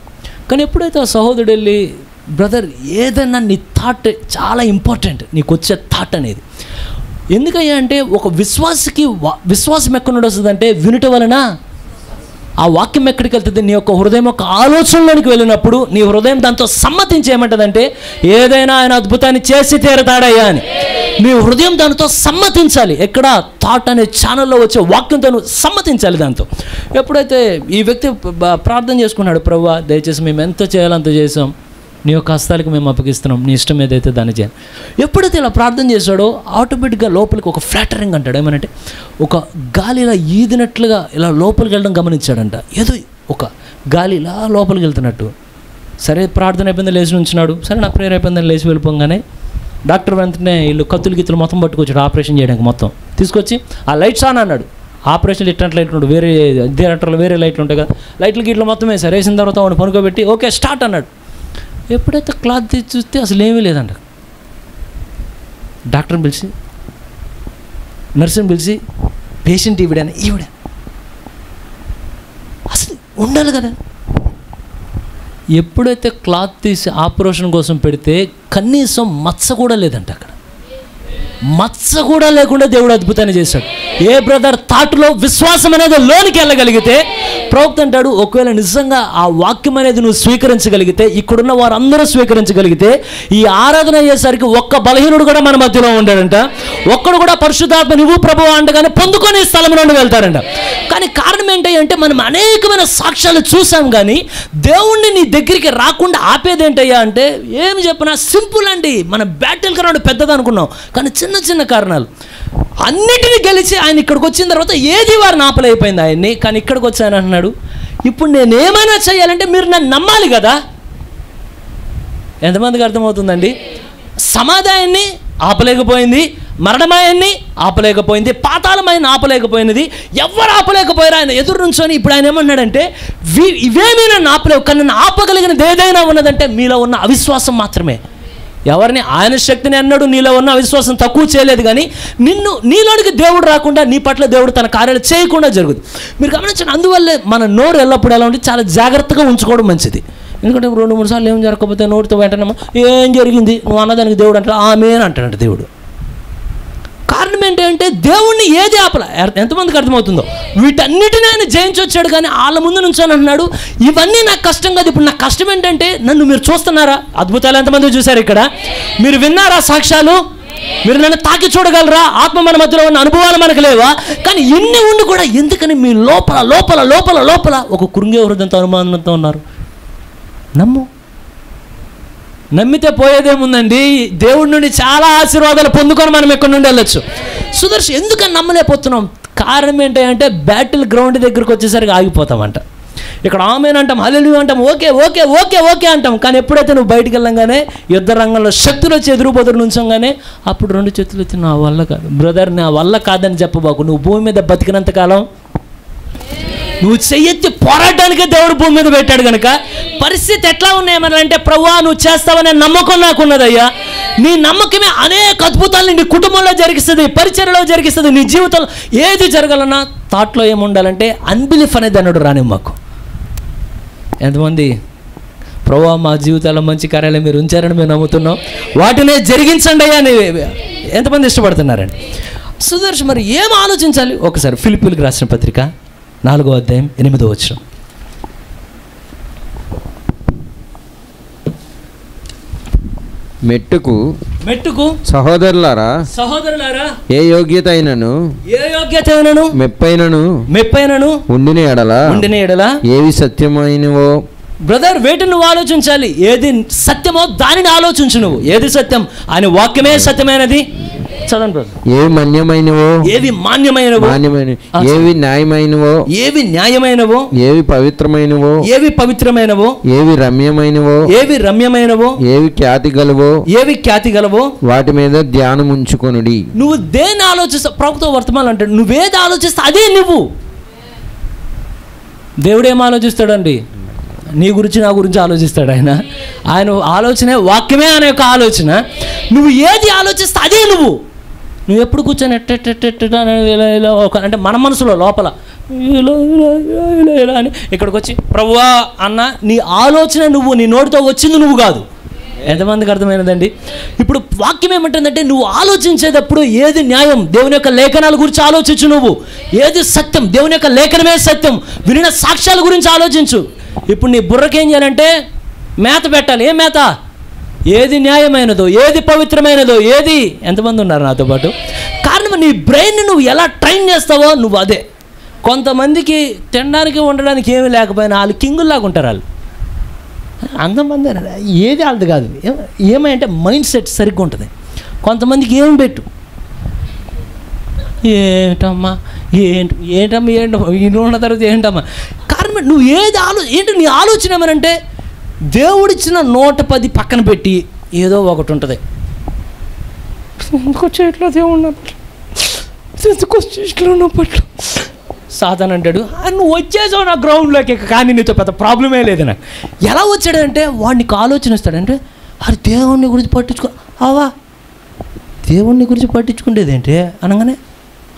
కానీ ఎప్పుడైతే ఆ సహోదరుడు వెళ్ళి, బ్రదర్ ఏదన్నా నీ థాట్ చాలా ఇంపార్టెంట్, నీకు వచ్చే థాట్ అనేది. ఎందుకయ్యా అంటే ఒక విశ్వాసకి విశ్వాసం ఎక్కడ నుండి వస్తుందంటే వినుట వలన. ఆ వాక్యం ఎక్కడికి వెళ్తుంది? నీ యొక్క హృదయం ఒక ఆలోచనలోనికి వెళ్ళినప్పుడు నీ హృదయం దాంతో సమ్మతించి ఏమంటుందంటే ఏదైనా ఆయన అద్భుతాన్ని చేసి తీరతాడయ్యా అని. నీ హృదయం దానితో సమ్మతించాలి. ఎక్కడ? థాట్ అనే ఛానల్లో వచ్చే వాక్యంతో సమ్మతించాలి దాంతో. ఎప్పుడైతే ఈ వ్యక్తి ప్రార్థన చేసుకున్నాడు, ప్రభువా దయచేసి మేము ఎంత చేయాలో అంత చేసాం, నీ యొక్క హస్తాలకు మేము అప్పగిస్తున్నాం, నీ ఇష్టం ఏదైతే దాన్ని చేయాలి. ఎప్పుడైతే ఇలా ప్రార్థన చేశాడో ఆటోమేటిక్గా లోపలికి ఒక ఫ్లాటరింగ్ అంటాడు, ఏమనంటే ఒక గాలి ఇలా ఈదినట్లుగా ఇలా లోపలికి వెళ్ళడం గమనించాడంట. ఏదో ఒక గాలి ఇలా లోపలికి వెళ్తున్నట్టు. సరే ప్రార్థన అయిపోయిందా, లేచి ఉంచినాడు. సరే నా ప్రేయర్ అయిపోయిందని లేచి వెళ్ళిపోగానే డాక్టర్ వెంటనే వీళ్ళు కత్తులు గిత్తులు మొత్తం పట్టుకొచ్చాడు ఆపరేషన్ చేయడానికి. మొత్తం తీసుకొచ్చి ఆ లైట్స్ ఆన్ అన్నాడు. ఆపరేషన్ ఇట్లాంటి లైట్లు ఉంటాడు, వేరే థియేటర్లో వేరే లైట్లు ఉంటాయి కదా, లైట్లు గిట్లు మొత్తం వేసారు. వేసిన తర్వాత వాడిని పనుకోబెట్టి ఓకే స్టార్ట్ అన్నాడు. ఎప్పుడైతే క్లాత్ తీసి చూస్తే అసలు ఏమీ లేదంట. డాక్టర్ని పిలిచి, నర్సుని పిలిచి, పేషెంట్ ఈవిడ అసలు ఉండాలి కదా. ఎప్పుడైతే క్లాత్ తీసి ఆపరేషన్ కోసం పెడితే కనీసం మచ్చ కూడా లేదంట అక్కడ. మచ్చ కూడా లేకుండా దేవుడు అద్భుతాన్ని చేశాడు. ఏ బ్రదర్ తాటులో విశ్వాసం అనేది లోనికి వెళ్ళగలిగితే ప్రవక్త అంటాడు, ఒకవేళ నిజంగా ఆ వాక్యం అనేది నువ్వు స్వీకరించగలిగితే, ఇక్కడున్న వారందరూ స్వీకరించగలిగితే, ఈ ఆరాధన అయ్యేసరికి ఒక్క బలహీనుడు కూడా మన మధ్యలో ఉండాడంట. ఒక్కడు కూడా పరిశుద్ధాత్మ నువ్వు ప్రభువా అంటగానే పొందుకొని ఈ స్థలం నుండి వెళ్తారంట. కానీ కారణం ఏంటి అంటే మనం అనేకమైన సాక్ష్యాలు చూసాం, కానీ దేవుణ్ణి నీ దగ్గరికి రాకుండా ఆపేదేంటయ్యా అంటే ఏమి చెప్పినా సింపుల్ అండి. మన బ్యాటిల్ గ్రౌండ్ పెద్దది అనుకున్నాం, కానీ చిన్న చిన్న కారణాలు అన్నిటినీ గెలిచి ఆయన ఇక్కడికి వచ్చిన తర్వాత ఏది వారిని ఆపలేకపోయింది ఆయన్ని. కానీ ఇక్కడికి వచ్చాను అంటున్నాడు, ఇప్పుడు నేనేమైనా చేయాలంటే మీరు నన్ను నమ్మాలి కదా. ఎంతమందికి అర్థమవుతుందండి? సమాధాయాన్ని ఆపలేకపోయింది, మరణమాయాన్ని ఆపలేకపోయింది, పాతాళమాయాన్ని ఆపలేకపోయినది, ఎవరు ఆపలేకపోయారు. ఆయన ఎదురు నుంచొని ఇప్పుడు ఆయన ఏమన్నాడంటే, ఇవేమీ నన్ను ఆపలేవు, కానీ నన్ను ఆపగలిగినది ఏదైనా ఉన్నదంటే మీలో ఉన్న అవిశ్వాసం మాత్రమే. ఎవరిని ఆయన శక్తిని అన్నాడు, నీలో ఉన్న అవిశ్వాసం తక్కువ చేయలేదు, కానీ నీలోనికి దేవుడు రాకుండా, నీ పట్ల దేవుడు తన కార్యాలు చేయకుండా జరుగుతుంది. మీరు గమనించండి. అందువల్లే మన నోరు ఎల్లప్పుడు ఎలా ఉంటే చాలా జాగ్రత్తగా ఉంచుకోవడం మంచిది. ఎందుకంటే 2-3 సార్లు ఏం జరగకపోతే నోటితో వెంటనే ఏం జరిగింది నువ్వు అన్నదానికి దేవుడు అంటే ఆమేన్ అంటాడంట దేవుడు. కారణం ఏంటంటే దేవుణ్ణి ఏది ఆపల. ఎంతమందికి అర్థమవుతుందో? వీటన్నిటిని ఆయన జయించి వచ్చాడు, కానీ వాళ్ళ ముందు నుంచొని అంటున్నాడు, ఇవన్నీ నాకు కష్టం కాదు. ఇప్పుడు నాకు కష్టం ఏంటంటే నన్ను మీరు చూస్తున్నారా? అద్భుతాలు ఎంతమంది చూశారు ఇక్కడ? మీరు విన్నారా సాక్ష్యాలు? మీరు నన్ను తాకి చూడగలరా? ఆత్మ మన మధ్యలో ఉన్న అనుభవాలు మనకు లేవా? కానీ ఇన్ని ఉండి కూడా ఎందుకని మీ లోపల లోపల లోపల లోపల ఒక కృంగే హృదయంతో అనుమానంతో ఉన్నారు? నమ్మితే పోయేదేముందండి? దేవుడి నుండి చాలా ఆశీర్వాదాలు పొందుకొని మనం ఎక్కడి నుండి వెళ్ళొచ్చు. సుదర్శన్ ఎందుకని నమ్మలేకపోతున్నాం? కారణం ఏంటంటే బ్యాటిల్ గ్రౌండ్ దగ్గరికి వచ్చేసరికి ఆగిపోతామంట. ఇక్కడ ఆమేన్ అంటాం, హల్లెలూయా అంటాం, ఓకే ఓకే ఓకే ఓకే అంటాం, కానీ ఎప్పుడైతే నువ్వు బయటికి వెళ్ళంగానే యుద్ధ రంగంలో శక్తులు వచ్చి ఎదురు బదురు నుంచంగానే అప్పుడు 2 చేతులు వచ్చి నా వల్ల కాదు బ్రదర్, నా వల్ల కాదని చెప్పబాకు. నువ్వు భూమి మీద బతికినంతకాలం నువ్వు చెయ్యెత్తి పోరాటానికే దేవుడు భూమి మీద పెట్టాడు కనుక పరిస్థితి ఎట్లా ఉన్నాయమనంటే, ప్రభువా నువ్వు చేస్తావనే నమ్మకం నాకున్నదయ్యా. నీ నమ్మకమే అనేక అద్భుతాలను నీ కుటుంబంలో జరిగిస్తుంది, పరిచర్యలో జరిగిస్తుంది, నీ జీవితంలో ఏది జరగాలన్నా థాట్లో ఏముండాలంటే అన్బిలీఫ్ అనేది అన్నాడు రాని మాకు. ఎంతమంది ప్రభువా మా జీవితాల్లో మంచి కార్యాలు మీరు ఉంచారని మేము నమ్ముతున్నాం, వాటినే జరిగించండి అయ్యా అని ఎంతమంది ఇష్టపడుతున్నారండి? సుదర్శన్ మరి ఏం ఆలోచించాలి? ఒకసారి ఫిలిప్పీయులకు రాసిన పత్రిక 4వ అధ్యాయం 8వ వచనం. మెట్టుకు సహోదరులారా ఏ యోగ్యత అయినను మెప్పైనను ఉండిన ఎడల ఏవి సత్యమైనవో బ్రదర్ వేటిని నువ్వు ఆలోచించాలి. ఏది సత్యమో దానిని ఆలోచించు. నువ్వు ఏది సత్యం? ఆయన వాక్యమే సత్యమైనది. చదవండి బ్రదర్. ఏవి మాన్యమైనవో ఏవి మాన్యమైనవో, ఏవి న్యాయమైనవో ఏవి న్యాయమైనవో, ఏవి పవిత్రమైనవో ఏవి పవిత్రమైనవో, ఏవి రమ్యమైనవో ఏవి రమ్యమైనవో, ఏవి ఖ్యాతి గలవో వాటి మీద ధ్యానం ఉంచుకొనుడి. నువ్వు దేన్ని ఆలోచిస్తావు? ప్రభుత్వ వర్తమానం అంటే నువ్వేది ఆలోచిస్తా అదే నువ్వు. దేవుడు ఏం ఆలోచిస్తాడండి? నీ గురించి నా గురించి ఆలోచిస్తాడు ఆయన. ఆయన ఆలోచనే వాక్యమే అనే యొక్క ఆలోచన. నువ్వు ఏది ఆలోచిస్తే అదే నువ్వు. నువ్వు ఎప్పుడు కూర్చొని ఇలా అంటే మన మనసులో లోపల ఇలా అని ఇక్కడికి వచ్చి ప్రభువా అన్న నీ ఆలోచన నువ్వు, నీ నోటితో వచ్చింది నువ్వు కాదు. ఎంతమందికి అర్థమైనదండి? ఇప్పుడు వాక్యం ఏమంటుందంటే నువ్వు ఆలోచించేటప్పుడు ఏది న్యాయం, దేవుని యొక్క లేఖనాల గురించి ఆలోచించు. నువ్వు ఏది సత్యం, దేవుని యొక్క లేఖనమే సత్యం. వినిన సాక్ష్యాల గురించి ఆలోచించు. ఇప్పుడు నీ బుర్రకేం చేయాలంటే మేత పెట్టాలి. ఏం మేత? ఏది న్యాయమైనదో, ఏది పవిత్రమైనదో, ఏది. ఎంతమంది ఉన్నారు నాతో పాటు? కారణం నీ బ్రెయిన్ని నువ్వు ఎలా ట్రైన్ చేస్తావో నువ్వు అదే. కొంతమందికి తినడానికి ఉండడానికి ఏమీ లేకపోయినా వాళ్ళు కింగుల్లాగా ఉంటారు. వాళ్ళు అంతమంది ఏది వాళ్ళది కాదు. ఏమంటే మైండ్ సెట్ సరిగ్గా ఉంటుంది. కొంతమందికి ఏం పెట్టు, ఏంటమ్మా ఇన్ని ఉన్న తర్వాత ఏంటమ్మా. కారణం నువ్వు ఏది ఏంటి నీ ఆలోచన ఏమనంటే దేవుడిచ్చిన 110 పక్కన పెట్టి ఏదో ఒకటి ఉంటుంది. ఎందుకొచ్చేట్లో దేవుడు పట్ల సాతాను అంటాడు, నువ్వు వచ్చేసావు నా గ్రౌండ్లోకి, కానీ నీతో పెద్ద ప్రాబ్లమే లేదు. నాకు ఎలా వచ్చాడంటే వాడికి ఆలోచన ఇస్తాడంటే అది దేవుణ్ణి గురించి దేవుణ్ణి గురించి పట్టించుకునేది ఏంటి అనగానే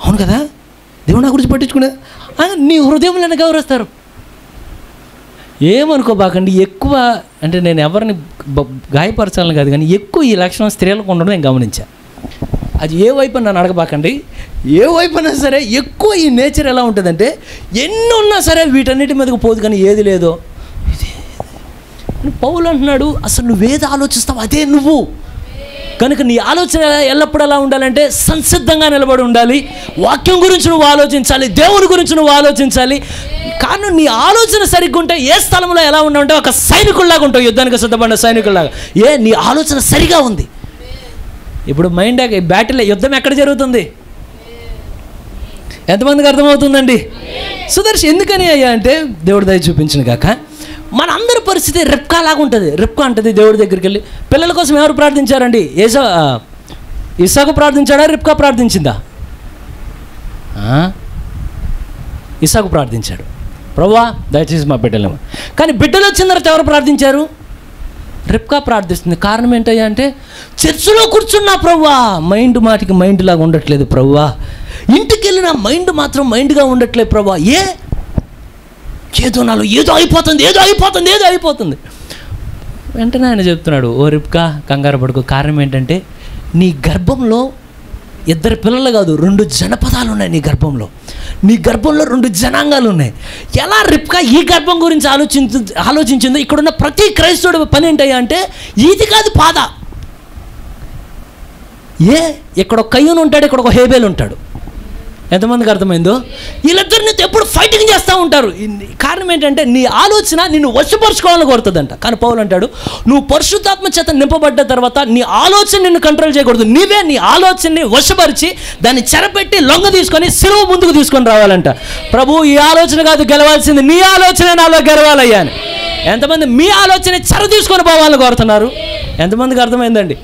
అవును కదా దేవుడు నా గురించి పట్టించుకునేది నీ హృదయంలోనే గౌరవిస్తారు. ఏమనుకోబాకండి. ఎక్కువ అంటే నేను ఎవరిని గాయపరచాలని కాదు, కానీ ఎక్కువ ఈ లక్షణం స్త్రీలకు ఉండడం నేను గమనించా. అది ఏ వైపు నన్ను అడగబాకండి, ఏ వైపు అయినా సరే ఎక్కువ ఈ నేచర్ ఎలా ఉంటుందంటే ఎన్ని ఉన్నా సరే వీటన్నిటి మీదకి పోదు, కానీ ఏది లేదో ఇదే. పౌలు అంటున్నాడు, అసలు నువ్వేది ఆలోచిస్తావు అదే నువ్వు. కనుక నీ ఆలోచన ఎల్లప్పుడూ ఎలా ఉండాలంటే సంసిద్ధంగా నిలబడి ఉండాలి. వాక్యం గురించి నువ్వు ఆలోచించాలి, దేవుని గురించి నువ్వు ఆలోచించాలి. కారణం నీ ఆలోచన సరిగ్గా ఉంటే ఏ స్థలంలో ఎలా ఉన్నావంటే ఒక సైనికుల్లాగా ఉంటావు, యుద్ధానికి సిద్ధపడిన సైనికుల్లాగా. నీ ఆలోచన సరిగా ఉంది. ఇప్పుడు మైండ్ బ్యాటిల్ యుద్ధం ఎక్కడ జరుగుతుంది? ఎంతమందికి అర్థమవుతుందండి? సుదర్శన్ ఎందుకని అయ్యా అంటే దేవుడి దయ చూపించిన కాక మన అందరి పరిస్థితి రిప్కా లాగా ఉంటుంది. రిప్కా అంటది దేవుడి దగ్గరికి వెళ్ళి, పిల్లల కోసం ఎవరు ప్రార్థించారండి? ఇసాకు ప్రార్థించాడా, రిప్కా ప్రార్థించిందా? ఇసాకు ప్రార్థించాడు, ప్రభువా దయచేసి మా బిడ్డలు. కానీ బిడ్డలు వచ్చిన తర్వాత ఎవరు ప్రార్థించారు? రిప్కా ప్రార్థిస్తుంది. కారణం ఏంటయ్యా అంటే చర్చిలో కూర్చున్నా ప్రభువా మైండ్ మాటికి మైండ్ లాగా ఉండట్లేదు ప్రభువా, ఇంటికి వెళ్ళిన మైండ్ మాత్రం మైండ్గా ఉండట్లేదు ప్రభువా. ఏదో నాలో ఏదో అయిపోతుంది. వెంటనే ఆయన చెప్తున్నాడు, ఓ రిప్కా కంగారు పడుకో. కారణం ఏంటంటే నీ గర్భంలో 2 పిల్లలు కాదు 2 జనపదాలు ఉన్నాయి. నీ గర్భంలో 2 జనాంగాలు ఉన్నాయి. ఎలా రిప్కా ఈ గర్భం గురించి ఆలోచించిందో ఇక్కడున్న ప్రతి క్రైస్తవుడి పని ఏంటయ్యా అంటే ఇది కాదు పాద. ఇక్కడ ఒక కయ్యూను ఉంటాడు, ఇక్కడ ఒక హేబేలు ఉంటాడు. ఎంతమందికి అర్థమైందో? వీళ్ళిద్దరిని ఎప్పుడు ఫైటింగ్ చేస్తూ ఉంటారు. కారణం ఏంటంటే నీ ఆలోచన నిన్ను వశపరుచుకోవాలని కోరుతుందంట. కానీ పౌలు అంటాడు, నువ్వు పరిశుద్ధాత్మ చేత నింపబడ్డ తర్వాత నీ ఆలోచన నిన్ను కంట్రోల్ చేయకూడదు. నీవే నీ ఆలోచనని వశపరిచి దాన్ని చెరపెట్టి లొంగ తీసుకొని సిలువ ముందుకు తీసుకొని రావాలంట. ప్రభు ఈ ఆలోచన కాదు గెలవాల్సింది, నీ ఆలోచన నాలో గెలవాలయ్యా అని. ఎంతమంది మీ ఆలోచన చెర తీసుకొని పోవాలని కోరుతున్నారు? ఎంతమందికి అర్థమైందండి?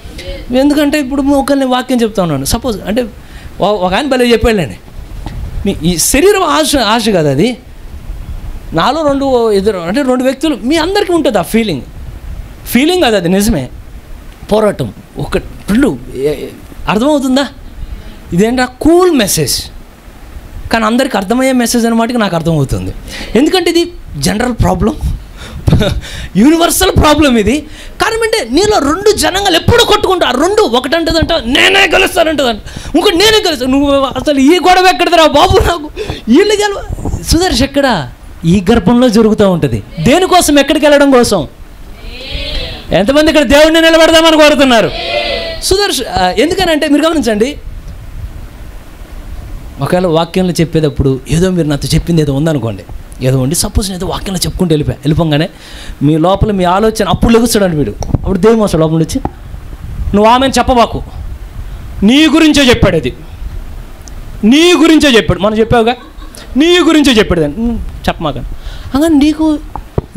ఎందుకంటే ఇప్పుడు ఒకరిని వాక్యం చెప్తా ఉన్నాను. సపోజ్ అంటే ఒక ఆయన భలే చెప్పాడండి, ఈ శరీరం ఆశ కదా అది. నాలో 2 వ్యక్తులు, మీ అందరికీ ఉంటుంది ఆ ఫీలింగ్ అది నిజమే. పోరాటం 1 2 అర్థమవుతుందా? ఇదేంటా కూల్ మెసేజ్, కానీ అందరికి అర్థమయ్యే మెసేజ్ అన్నమాట నాకు అర్థమవుతుంది. ఎందుకంటే ఇది జనరల్ ప్రాబ్లం, యూనివర్సల్ ప్రాబ్లం ఇది. కారణం అంటే నీలో 2 జనాంగాలు ఎప్పుడు కొట్టుకుంటారు. 2 ఒకటంటదంట నేనే గెలుస్తానంటదంట, ఇంకోటి నేనే గెలుస్తాను. నువ్వు అసలు ఈ గొడవ ఎక్కడరా బాబు, నాకు వీళ్ళు సుదర్శన్ ఎక్కడ? ఈ గర్భంలో జరుగుతూ ఉంటుంది. దేనికోసం? ఎక్కడికి వెళ్ళడం కోసం? ఎంతమంది ఇక్కడ దేవుడిని నిలబెడదామని కోరుతున్నారు? సుదర్శన్ ఎందుకనంటే మీరు గమనించండి, ఒకవేళ వాక్యంలో చెప్పేటప్పుడు ఏదో మీరు నాతో చెప్పింది ఏదో ఉందనుకోండి, ఏదో ఉండి సపోజ్ ఏదో వాక్యంలో చెప్పుకుంటూ వెళ్ళిపోగానే మీ లోపల మీ ఆలోచన అప్పుడు లెగుస్తాడు వీడు. అప్పుడు దేవుడు వస్తాడు లోపల నుంచి, నువ్వు ఆమెను చెప్పబాకు, నీ గురించే చెప్పాడు, అది నీ గురించే చెప్పాడు, మనం చెప్పావుగా నీ గురించే చెప్పాడు, దాన్ని చెప్పమాక. అందుకని నీకు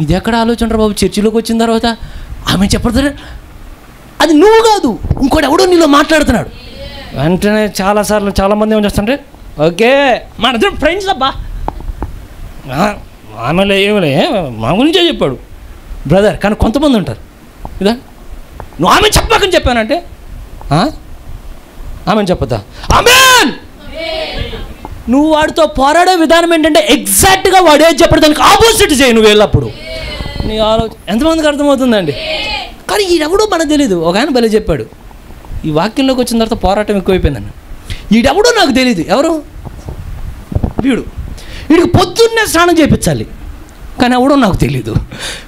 ఇది ఎక్కడ ఆలోచన రా బాబు? చర్చిలోకి వచ్చిన తర్వాత ఆమె చెప్పడుతుంది, అది నువ్వు కాదు ఇంకోటి ఎవడో నీలో మాట్లాడుతున్నాడు. వెంటనే చాలామంది ఏం చేస్తుంటే, ఓకే మన ఇద్దరు ఫ్రెండ్స్ అబ్బా, ఆమెలో ఏమిలే మా గురించే చెప్పాడు బ్రదర్. కానీ కొంతమంది ఉంటారు ఇదా, నువ్వు ఆమె చెప్పకని చెప్పానంటే ఆమెను చెప్పద్దా? ఆమెన్. నువ్వు వాడితో పోరాడే విధానం ఏంటంటే ఎగ్జాక్ట్గా వాడు ఏది చెప్పడు దానికి ఆపోజిట్ చేయి నువ్వు వెళ్ళప్పుడు. నీ ఆలోచన ఎంతమందికి అర్థమవుతుందండి? కానీ ఈడెవడో మనకు తెలియదు. ఒక ఆయన భలే చెప్పాడు, ఈ వాక్యంలోకి వచ్చిన తర్వాత పోరాటం ఎక్కువైపోయిందన్న. ఈడెవడో నాకు తెలియదు, ఎవరు వీడికి పొద్దున్నే స్నానం చేయించాలి, కానీ ఎవడో నాకు తెలియదు.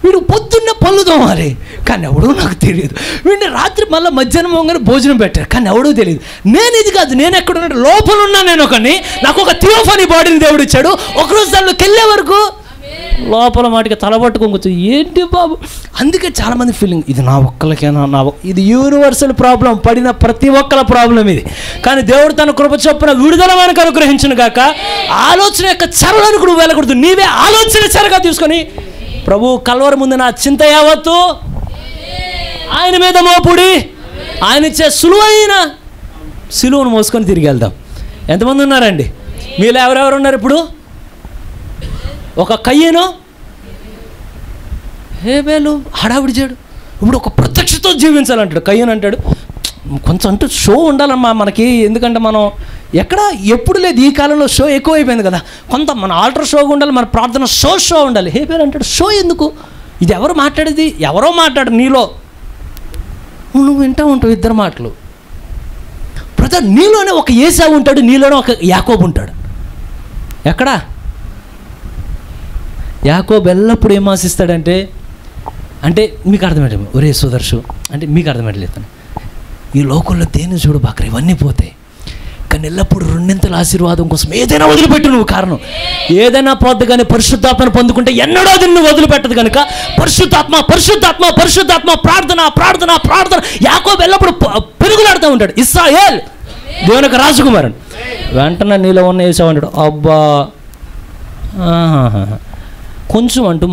వీడు పొద్దున్నే పళ్ళు తోమాలి, కానీ ఎవడో నాకు తెలియదు. వీడిని రాత్రి మళ్ళీ మధ్యాహ్నం భోజనం పెట్టారు, కానీ ఎవడో తెలియదు. నేను ఇది కాదు, నేను ఎక్కడున్నా లోపల ఉన్నా, నేను ఒకని నాకు ఒక థియోఫనీ బాడీని దేవుడు ఇచ్చాడు. ఒకరోజు దానిలోకి వెళ్ళే వరకు లోపల మాటికి తలబట్టుకోవచ్చు. ఏంటి బాబు? అందుకే చాలామంది ఫీలింగ్ ఇది నా ఒక్కలకేనా, ఇది యూనివర్సల్ ప్రాబ్లం, పడిన ప్రతి ఒక్కల ప్రాబ్లం ఇది. కానీ దేవుడు తన కృప చొప్పున విడుదల మనకు అనుగ్రహించును గాక. ఆలోచన యొక్క చెరలోనికి నువ్వు వెళ్ళకూడదు, నీవే ఆలోచన చెరగా తీసుకొని ప్రభు కల్వరి ముందు నా చింత యావత్తు ఆయన మీద మోపుడి, ఆయన ఇచ్చే సులువైన సిలువను మోసుకొని తిరిగి వెళ్దాం. ఎంతమంది ఉన్నారండి మీలో? ఎవరెవరు ఉన్నారు ఇప్పుడు? ఒక కయ్యేను హేబేలు హడావిడి చేయడు. ఇప్పుడు ఒక ప్రత్యక్షతో జీవించాలంటాడు. కయ్యను అంటాడు కొంచెం అంటూ షో ఉండాలమ్మా మనకి, ఎందుకంటే మనం ఎక్కడ ఎప్పుడు లేదు, ఈ కాలంలో షో ఎక్కువైపోయింది కదా, కొంత మన ఆల్టర్ షోగా ఉండాలి, మన ప్రార్థన షో ఉండాలి. హేబేలు అంటాడు షో ఎందుకు? ఇది ఎవరు మాట్లాడేది? ఎవరో మాట్లాడు నీలో, నువ్వు వింటూ ఉంటావు 2 మాటలు. బ్రదర్, నీలోనే ఒక ఏసావు ఉంటాడు, నీలోనే ఒక యాకోబు ఉంటాడు. ఎక్కడా? యాకోబు ఎల్లప్పుడు ఏం ఆశిస్తాడంటే, అంటే మీకు అర్థమయ్యేమో, ఒరే సుదర్శు అంటే మీకు అర్థమయ్యలేదు, ఈ లోకంలో దేని చూడు బాకరా ఇవన్నీ పోతాయి, కానీ ఎల్లప్పుడు రెండింతల ఆశీర్వాదం కోసం ఏదైనా వదిలిపెట్టు నువ్వు. కారణం ఏదైనా పోద్దు కానీ పరిశుద్ధాత్మను పొందుకుంటే ఎన్నడో అది నువ్వు వదిలిపెట్టదు కనుక పరిశుద్ధాత్మ పరిశుద్ధాత్మ పరిశుద్ధాత్మ ప్రార్థన ప్రార్థన ప్రార్థన. యాకోబు ఎల్లప్పుడు పెరుగులాడుతూ ఉంటాడు. ఇశ్రాయేల్ దేవుని యొక్క రాజకుమారుడు. వెంటనే నీలో ఉన్న ఏసావు అంటాడు, అబ్బా కొంచెం అంటూ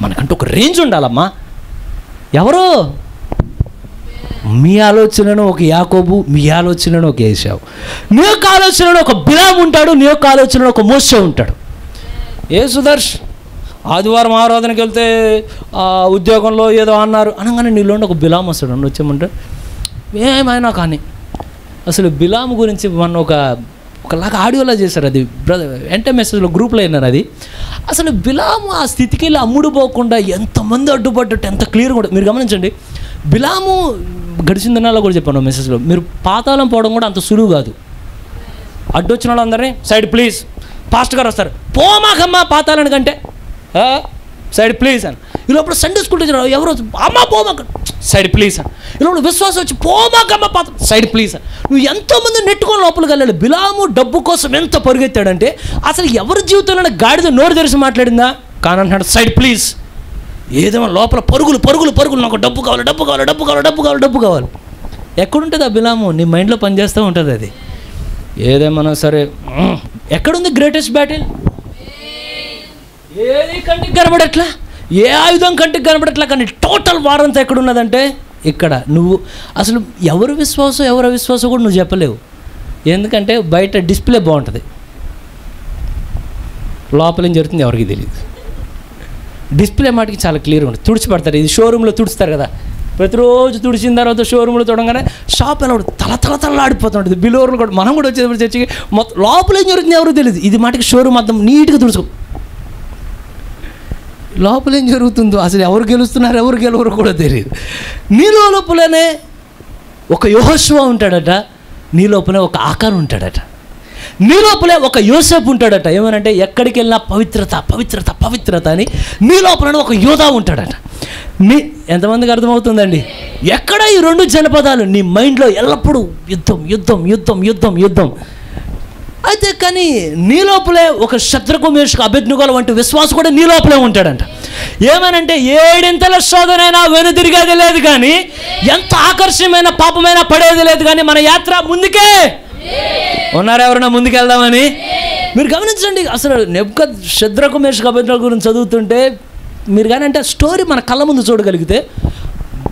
మనకంటూ ఒక రేంజ్ ఉండాలమ్మా. ఎవరో మీ ఆలోచనను ఒక యాకోబు, మీ ఆలోచనను ఒక ఏసావు, నీ యొక్క ఆలోచనలో ఒక బిలాము ఉంటాడు, నీ యొక్క ఆలోచనలో ఒక మోషే ఉంటాడు. ఏ సుదర్శ్ ఆదివారం ఆరాధనకి వెళ్తే ఉద్యోగంలో ఏదో అన్నారు అనగానే నీలో ఒక బిలాము వస్తాడు. నన్ను వచ్చేమంటే ఏమైనా కానీ అసలు బిలాము గురించి మన ఒకలాగా ఆడియోలా చేశారు. అది వెంటనే మెసేజ్లో గ్రూప్లో అయినారు. అది అసలు బిలాము ఆ స్థితికి ఇలా అమ్ముడు పోకుండా ఎంతమంది అడ్డుపడ్డట్టు ఎంత క్లియర్గా ఉంటుంది. మీరు గమనించండి, బిలాము గడిచిన దినాల్లో కూడా చెప్పాను మెసేజ్లో, మీరు పాతాళం పోవడం కూడా అంత సులువు కాదు. అడ్డొచ్చిన వాళ్ళందరినీ సైడ్ ప్లీజ్, పాస్ట్ గారు వస్తారు, పోమాకమ్మా పాతాళానికి అంటే సైడ్ ప్లీజ్ అని. ఈలోపల సండే స్కూల్ టీచర్ ఎవరు అమ్మ పోమాక సైడ్ ప్లీజ్ అని. ఈలోపల విశ్వాసం వచ్చి పోమాకమ్మ పాత సైడ్ ప్లీజ్ అని. నువ్వు ఎంతోమంది నెట్టుకొని లోపలికి వెళ్ళాలి. బిలాము డబ్బు కోసం ఎంత పరిగెత్తాడంటే అసలు ఎవరి జీవితంలో గాడిద నోరు తెరిచి మాట్లాడిందా? కానీ అంటున్నాడు సైడ్ ప్లీజ్. ఏదేమో లోపల పరుగులు పరుగులు పరుగులు, నాకు డబ్బు కావాలి డబ్బు కావాలి డబ్బు కావాలి డబ్బు కావాలి డబ్బు కావాలి. ఎక్కడుంటుంది ఆ బిలాము? నీ మైండ్లో పనిచేస్తూ ఉంటుంది అది. ఏదేమన్నా సరే, ఎక్కడుంది గ్రేటెస్ట్ బ్యాటిల్? ఏది కంటికి కనబడట్లా, ఏ ఆయుధం కంటికి కనబడట్లా, కానీ టోటల్ వార్ అంతా ఎక్కడున్నదంటే ఇక్కడ. నువ్వు అసలు ఎవరు విశ్వాసం ఎవరు అవిశ్వాసం కూడా నువ్వు చెప్పలేవు. ఎందుకంటే బయట డిస్ప్లే బాగుంటుంది, లోపల ఏం జరుగుతుంది ఎవరికి తెలియదు. డిస్ప్లే మాటికి చాలా క్లియర్గా ఉంటుంది. తుడిచిపడతారు, ఇది షోరూంలో తుడుస్తారు కదా, ప్రతిరోజు తుడిచిన తర్వాత షోరూంలో చూడగానే షాప్ ఎలా తల ఆడిపోతుంటుంది. బిలోర్లు కూడా మనం కూడా వచ్చేటప్పుడు చర్చికి మొత్తం లోపల ఏం జరుగుతుంది ఎవరికి తెలియదు. ఇది మాటికి షోరూమ్ మొత్తం నీట్గా తుడుచుకో, లోపల ఏం జరుగుతుందో అసలు ఎవరు గెలుస్తున్నారు ఎవరు గెలవరు కూడా తెలియదు. నీ లోపలనే ఒక యెహోషువ ఉంటాడట, నీ లోపలే ఒక ఆకారం ఉంటాడట, నీ లోపలే ఒక యోసేపు ఉంటాడట. ఏమనంటే ఎక్కడికి వెళ్ళినా పవిత్రత పవిత్రత పవిత్రత అని నీ లోపలనే ఒక యోధా ఉంటాడట. ఎంతమందికి అర్థమవుతుందండి? ఎక్కడ ఈ రెండు జనపదాలు నీ మైండ్లో ఎల్లప్పుడూ యుద్ధం యుద్ధం యుద్ధం యుద్ధం యుద్ధం. అయితే కానీ నీ లోపలే ఒక శత్రుకు మేషకు అబేద్నెగో వంటి విశ్వాసం కూడా నీ లోపలే ఉంటాడంట. ఏమనంటే 7 శోధనైనా వెనుదిరిగేది లేదు, కానీ ఎంత ఆకర్షణమైన పాపమైనా పడేది లేదు, కానీ మన యాత్ర ముందుకే. ఉన్నారా ఎవరైనా ముందుకెళ్దామని? మీరు గమనించండి, అసలు శద్రకు మేషకు అబేద్నెగో గురించి చదువుతుంటే మీరు కానీ అంటే స్టోరీ మన కళ్ళ ముందు చూడగలిగితే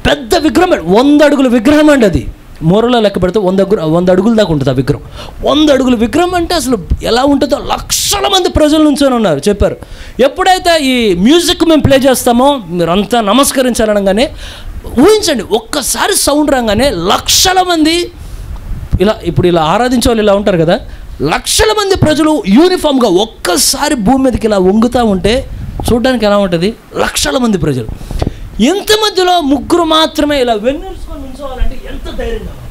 పెద్ద విగ్రహం, 100 అడుగుల విగ్రహం అండి. అది మూరలో లెక్క పెడితే 100 అడుగుల దాకా ఉంటుంది ఆ విగ్రహం. 100 అడుగుల విగ్రహం అంటే అసలు ఎలా ఉంటుందో, లక్షల మంది ప్రజల నుంచొని ఉన్నారు. చెప్పారు ఎప్పుడైతే ఈ మ్యూజిక్ మేము ప్లే చేస్తామో మీరంతా నమస్కరించాలనగానే ఊహించండి, ఒక్కసారి సౌండ్ రాగానే లక్షల మంది ఇప్పుడు ఇలా ఆరాధించే వాళ్ళు ఇలా ఉంటారు కదా, లక్షల మంది ప్రజలు యూనిఫామ్గా ఒక్కసారి భూమి మీదకి ఇలా వంగుతూ ఉంటే చూడడానికి ఎలా ఉంటుంది? లక్షల మంది ప్రజలు. ఎంత మధ్యలో 3 మాత్రమే ఇలా వెన్నుసుకొని ఉంచోవాలంటే ఎంత ధైర్యం కావాలి,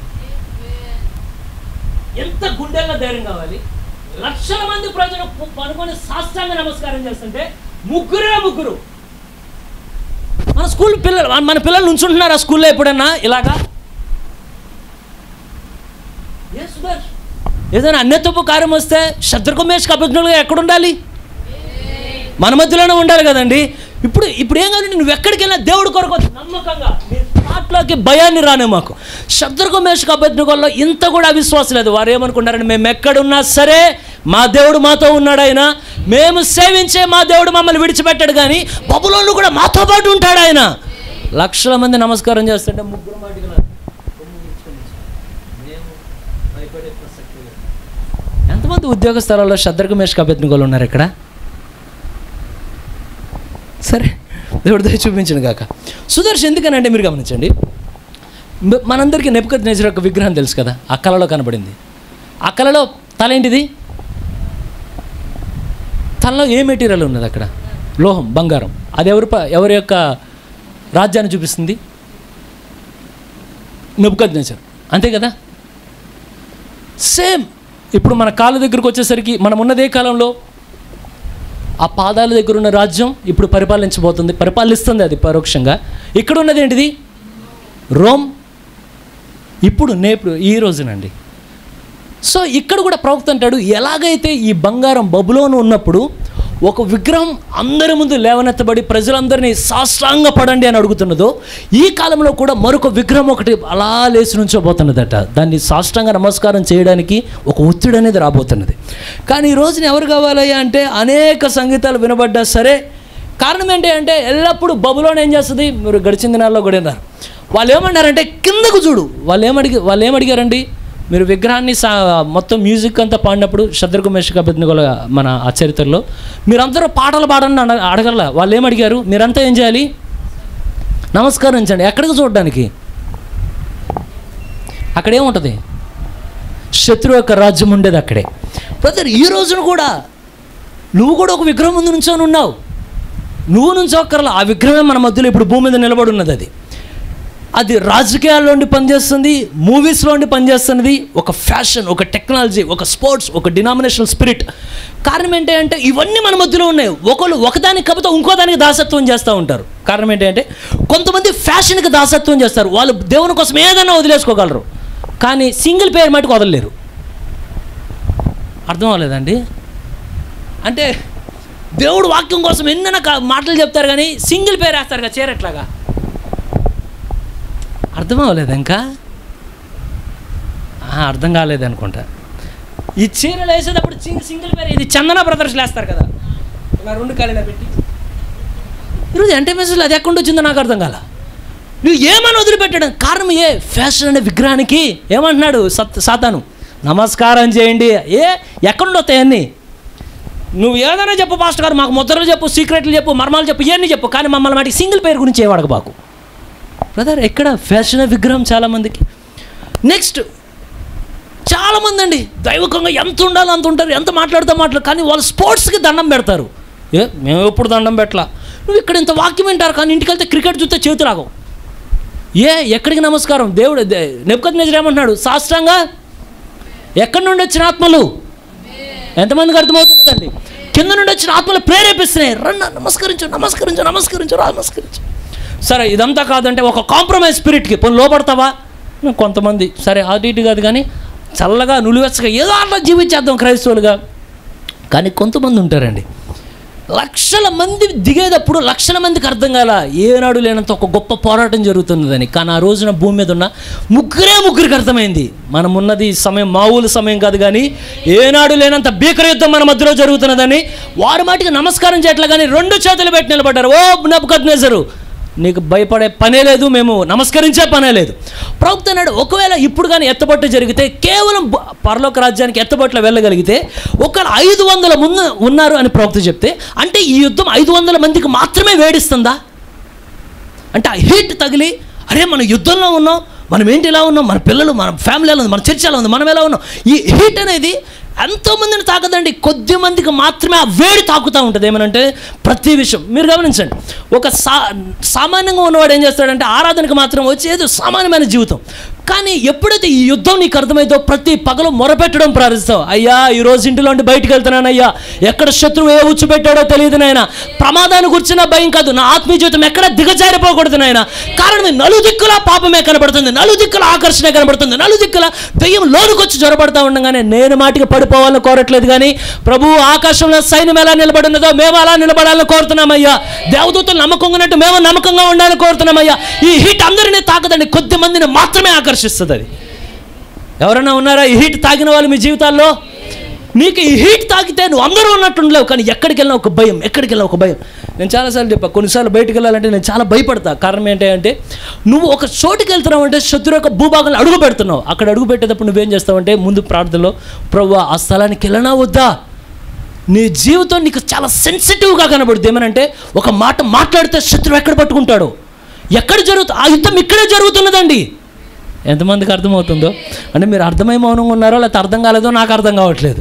ఎంత గుండెల్లో ధైర్యం కావాలి. లక్షల మంది ప్రజలు పనుకొని సాష్టాంగ నమస్కారం చేస్తుంటే 3 మన స్కూల్ పిల్లలు, మన పిల్లలు నుంచుంటున్నారు ఆ స్కూల్లో ఎప్పుడన్నా ఇలాగా? ఏదైనా అన్యతపు కార్యం వస్తే శత్రుకు మేషకు అబేద్నెగోగా ఎక్కడుండాలి? మన మధ్యలోనే ఉండాలి కదండి. ఇప్పుడు ఏం కాదు, నువ్వు ఎక్కడికి వెళ్ళినా దేవుడి కొరకు నమ్మకంగా నీ మాటలోకి భయాన్ని రానే. మాకు శత్రుకు మేషకు అబేద్నెగోలో ఇంత కూడా అవిశ్వాసం లేదు. వారు ఏమనుకుంటారంటే మేము ఎక్కడున్నా సరే మా దేవుడు మాతో ఉన్నాడు, ఆయన మేము సేవించే మా దేవుడు మమ్మల్ని విడిచిపెట్టాడు, కానీ బబులోనులో కూడా మాతో పాటు ఉంటాడు ఆయన. లక్షల మంది నమస్కారం చేస్తుంటే 3 మాటలు ఎంతమంది ఉద్యోగ స్థలాల్లో శద్రకు మేషకు అబేద్నెగోలు ఉన్నారు ఇక్కడ? సరే దేవుడి దయ చూపించను కాక. సుదర్శన్ ఎందుకనంటే మీరు గమనించండి, మనందరికీ నెబుకద్నెజర్ యొక్క విగ్రహం తెలుసు కదా, ఆ కళలో కనబడింది. ఆ కళలో తల ఏంటిది? తలలో ఏ మెటీరియల్ ఉన్నది అక్కడ? లోహం, బంగారం. అది ఎవరి యొక్క రాజ్యాన్ని చూపిస్తుంది? నెబుకద్నెజర్, అంతే కదా. సేమ్ ఇప్పుడు మన కాళ్ళ దగ్గరకు వచ్చేసరికి మనం ఉన్నదే కాలంలో ఆ పాదాల దగ్గర ఉన్న రాజ్యం ఇప్పుడు పరిపాలిస్తుంది అది పరోక్షంగా. ఇక్కడ ఉన్నది ఏంటిది? రోమ్. నేపుడు ఈ రోజునండి. సో ఇక్కడ కూడా ప్రవక్త అంటాడు, ఎలాగైతే ఈ బంగారం బబులోను ఉన్నప్పుడు ఒక విగ్రహం అందరి ముందు లేవనెత్తబడి ప్రజలందరినీ సాష్టాంగ పడండి అని అడుగుతున్నదో, ఈ కాలంలో కూడా మరొక విగ్రహం ఒకటి అలా లేచి నుంచోబోతున్నదట. దాన్ని సాష్టాంగ నమస్కారం చేయడానికి ఒక ఒత్తిడి అనేది రాబోతున్నది. కానీ ఈ రోజున ఎవరు కావాలయ్యా అంటే అనేక సంగీతాలు వినబడ్డా సరే, కారణం ఏంటి అంటే ఎల్లప్పుడూ బబులోను ఏం చేస్తుంది? మీరు గడిచిన దినాల్లో కూడా విన్నారు. వాళ్ళు ఏమన్నారంటే కిందకు చూడు. వాళ్ళు ఏమడిగారండి? మీరు విగ్రహాన్ని మొత్తం మ్యూజిక్ అంతా పాడినప్పుడు శత్రుఘ్న మేషక అబేద్నెగోల మన ఆ చరిత్రలో మీరందరూ పాటలు పాడని అడగల. వాళ్ళు ఏమడిగారు? మీరంతా ఏం చేయాలి? నమస్కరించండి. ఎక్కడికి చూడడానికి? అక్కడేముంటుంది? శత్రువు యొక్క రాజ్యం ఉండేది అక్కడే. బ్రదర్, ఈ రోజున కూడా నువ్వు కూడా ఒక విగ్రహం ముందు నుంచొని ఉన్నావు. నువ్వు నుంచోక్కర్లా, ఆ విగ్రహమే మన మధ్యలో ఇప్పుడు భూమి మీద నిలబడి ఉన్నది. అది రాజకీయాల్లో ఉండి పనిచేస్తుంది, మూవీస్లో ఉండి పనిచేస్తున్నది. ఒక ఫ్యాషన్, ఒక టెక్నాలజీ, ఒక స్పోర్ట్స్, ఒక డినామినేషనల్ స్పిరిట్. కారణం ఏంటి అంటే ఇవన్నీ మన మధ్యలో ఉన్నాయి. ఒకదానికి కాకపోతే ఇంకో దానికి దాసత్వం చేస్తూ ఉంటారు. కారణం ఏంటి అంటే కొంతమంది ఫ్యాషన్కి దాసత్వం చేస్తారు. వాళ్ళు దేవుని కోసం ఏదైనా వదిలేసుకోగలరు, కానీ సింగిల్ పేరు మటుకు వదలలేరు. అర్థం అవ్వలేదండి? అంటే దేవుడు వాక్యం కోసం ఎన్నైనా మాటలు చెప్తారు, కానీ సింగిల్ పేరు వేస్తారు కదా చేరట్లాగా. అర్థం అవ్వలేదు ఇంకా? అర్థం కాలేదు అనుకుంటా. ఈ చీరలు వేసేటప్పుడు సింగిల్ పేరు ఇది చందన బ్రదర్స్లు వేస్తారు కదా, నా 2 కాళ్ళ పెట్టి. ఈరోజు ఎంటర్‌ప్రైజెస్లో అది ఎక్కడ వచ్చిందో నాకు అర్థం కాల. నువ్వు ఏమని వదిలిపెట్టడం? కారణం ఫ్యాషన్ అనే విగ్రహానికి ఏమంటున్నాడు సాతాను? నమస్కారం చేయండి. ఎక్కడుండి వస్తాయి అన్నీ? నువ్వు ఏదైనా చెప్పు పాస్టర్ గారు, మాకు ముద్రలు చెప్పు, సీక్రెట్లు చెప్పు, మర్మాలు చెప్పు, ఇవన్నీ చెప్పు, కానీ మమ్మల్ని వాటికి సింగిల్ పేరు గురించి ఏమడగబాకు. బ్రదర్, ఎక్కడ ఫ్యాషన్ విగ్రహం చాలామందికి. నెక్స్ట్ చాలామంది అండి దైవకంగా ఎంత ఉండాలో అంత ఉంటారు, ఎంత మాట్లాడతారు, కానీ వాళ్ళు స్పోర్ట్స్కి దండం పెడతారు. మేము ఎప్పుడు దండం పెట్టలా. నువ్వు ఇక్కడ ఇంత వాక్యం వింటారు, కానీ ఇంటికి వెళ్తే క్రికెట్ చూస్తే చేతులు రాగవు. ఎక్కడికి నమస్కారం? దేవుడు నెబుకద్నెజరు ఏమంటున్నాడు? సాష్టాంగా ఎక్కడి నుండి వచ్చిన ఆత్మలు? ఎంతమందికి అర్థమవుతున్నదండి? కింద నుండి వచ్చిన ఆత్మలు ప్రేరేపిస్తున్నాయి. రండి నమస్కరించు, నమస్కరించు, నమస్కరించు, నమస్కరించు. సరే, ఇదంతా కాదంటే ఒక కాంప్రమైజ్ స్పిరిట్కి పోనీ లోపడతావా? కొంతమంది సరే అటు ఇటు కాదు, కానీ చల్లగా నులివెచ్చగా ఏదో అట్లా జీవించేద్దాం క్రైస్తవులుగా. కానీ కొంతమంది ఉంటారండి, లక్షల మంది దిగేటప్పుడు లక్షల మందికి అర్థం కాల ఏనాడు లేనంత ఒక గొప్ప పోరాటం జరుగుతున్నదని. కానీ ఆ రోజున భూమి మీద ఉన్న ముగ్గురికి అర్థమైంది, మనం ఉన్నది సమయం మామూలు సమయం కాదు, కానీ ఏనాడు లేనంత భీకర యుద్ధం మన మధ్యలో జరుగుతున్నదని. వారి మాటికి నమస్కారం చేయట్లా, కానీ 2 చేతులు పెట్టి నిలబడ్డారు. ఓ నెబుకద్నెజరు, నీకు భయపడే పనే లేదు, మేము నమస్కరించే పనే లేదు. ప్రవక్త అన్నాడు, ఒకవేళ ఇప్పుడు కానీ ఎత్తబట్టు జరిగితే, కేవలం పరలోక రాజ్యానికి ఎత్తబట్లో వెళ్ళగలిగితే ఒకవేళ 500 ముందు ఉన్నారు అని ప్రవక్త చెప్తే, అంటే ఈ యుద్ధం 500 మందికి మాత్రమే వేడిస్తుందా? అంటే ఆ హీట్ తగిలి, అరే మనం యుద్ధంలో ఉన్నాం, మనం ఏంటి ఇలా ఉన్నాం, మన పిల్లలు, మన ఫ్యామిలీ ఎలా ఉంది, మన చర్చ ఎలా ఉంది, మనం ఎలా ఉన్నాం. ఈ హీట్ అనేది ఎంతోమందిని తాకదండి, కొద్ది మందికి మాత్రమే ఆ వేడి తాకుతూ ఉంటుంది. ఏమనంటే ప్రతి విషయం మీరు గమనించండి. ఒక సామాన్యంగా ఉన్నవాడు ఏం చేస్తాడంటే ఆరాధనకు మాత్రం వచ్చేది సామాన్యమైన జీవితం. కానీ ఎప్పుడైతే ఈ యుద్ధం నీకు అర్థమైందో ప్రతి పగలు మొరపెట్టడం ప్రారంభిస్తావు. అయ్యా ఈరోజు ఇంటిలోండి బయటికి వెళ్తున్నాను అయ్యా, ఎక్కడ శత్రువు ఏ ఉచ్చు పెట్టాడో తెలియదు నాయన, ప్రమాదాన్ని గురించిన భయం కాదు, నా ఆత్మీయ జీవితం ఎక్కడ దిగజారిపోకూడదు నాయన. కారణం నలుదిక్కులా పాపమే కనబడుతుంది, నలుదిక్కుల ఆకర్షణ కనబడుతుంది, నలుదిక్కుల దెయ్యం లోనుకొచ్చి జ్వరపడతా ఉండగానే నేను మాటికి పడిపోవాలని కోరట్లేదు, కానీ ప్రభు ఆకాశంలో సైన్యం ఎలా నిలబడి ఉన్నదో మేము అలా నిలబడాలని కోరుతున్నామయ్యా. దేవదూతలు నమ్మకంగా ఉన్నట్టు మేము నమ్మకంగా ఉండాలని కోరుతున్నామయ్యా. ఈ హీట్ అందరినీ తాకదండి, కొద్ది మందిని మాత్రమే ఆకర్షిస్తుంది. అది ఎవరైనా ఉన్నారా ఈ హీట్ తాగిన వాళ్ళు మీ జీవితాల్లో? నీకు ఈ హీట్ తాగితే నువ్వు అందరూ ఉన్నట్టు ఉండలేవు, కానీ ఎక్కడికి వెళ్ళినా ఒక భయం, ఎక్కడికి వెళ్ళినా ఒక భయం. నేను చాలాసార్లు చెప్పా, కొన్నిసార్లు బయటకు వెళ్ళాలంటే నేను చాలా భయపడతా. కారణం ఏంటంటే నువ్వు ఒక చోటుకి వెళ్తున్నావు అంటే శత్రు యొక్క భూభాగంలో అడుగు పెడుతున్నావు. అక్కడ అడుగు పెట్టేటప్పుడు నువ్వేం చేస్తావంటే ముందు ప్రార్థనలో, ప్రభువా ఆ స్థలానికి వెళ్ళనా వద్దా? నీ జీవితం నీకు చాలా సెన్సిటివ్గా కనబడుతుంది. ఏమనంటే ఒక మాట మాట్లాడితే శత్రువు ఎక్కడ పట్టుకుంటాడో, ఎక్కడ జరుగుతుంది ఆ యుద్ధం ఇక్కడే జరుగుతున్నదండి. ఎంతమందికి అర్థమవుతుందో? అంటే మీరు అర్థమై మౌనంగా ఉన్నారో లేకపోతే అర్థం కాలేదో నాకు అర్థం కావట్లేదు.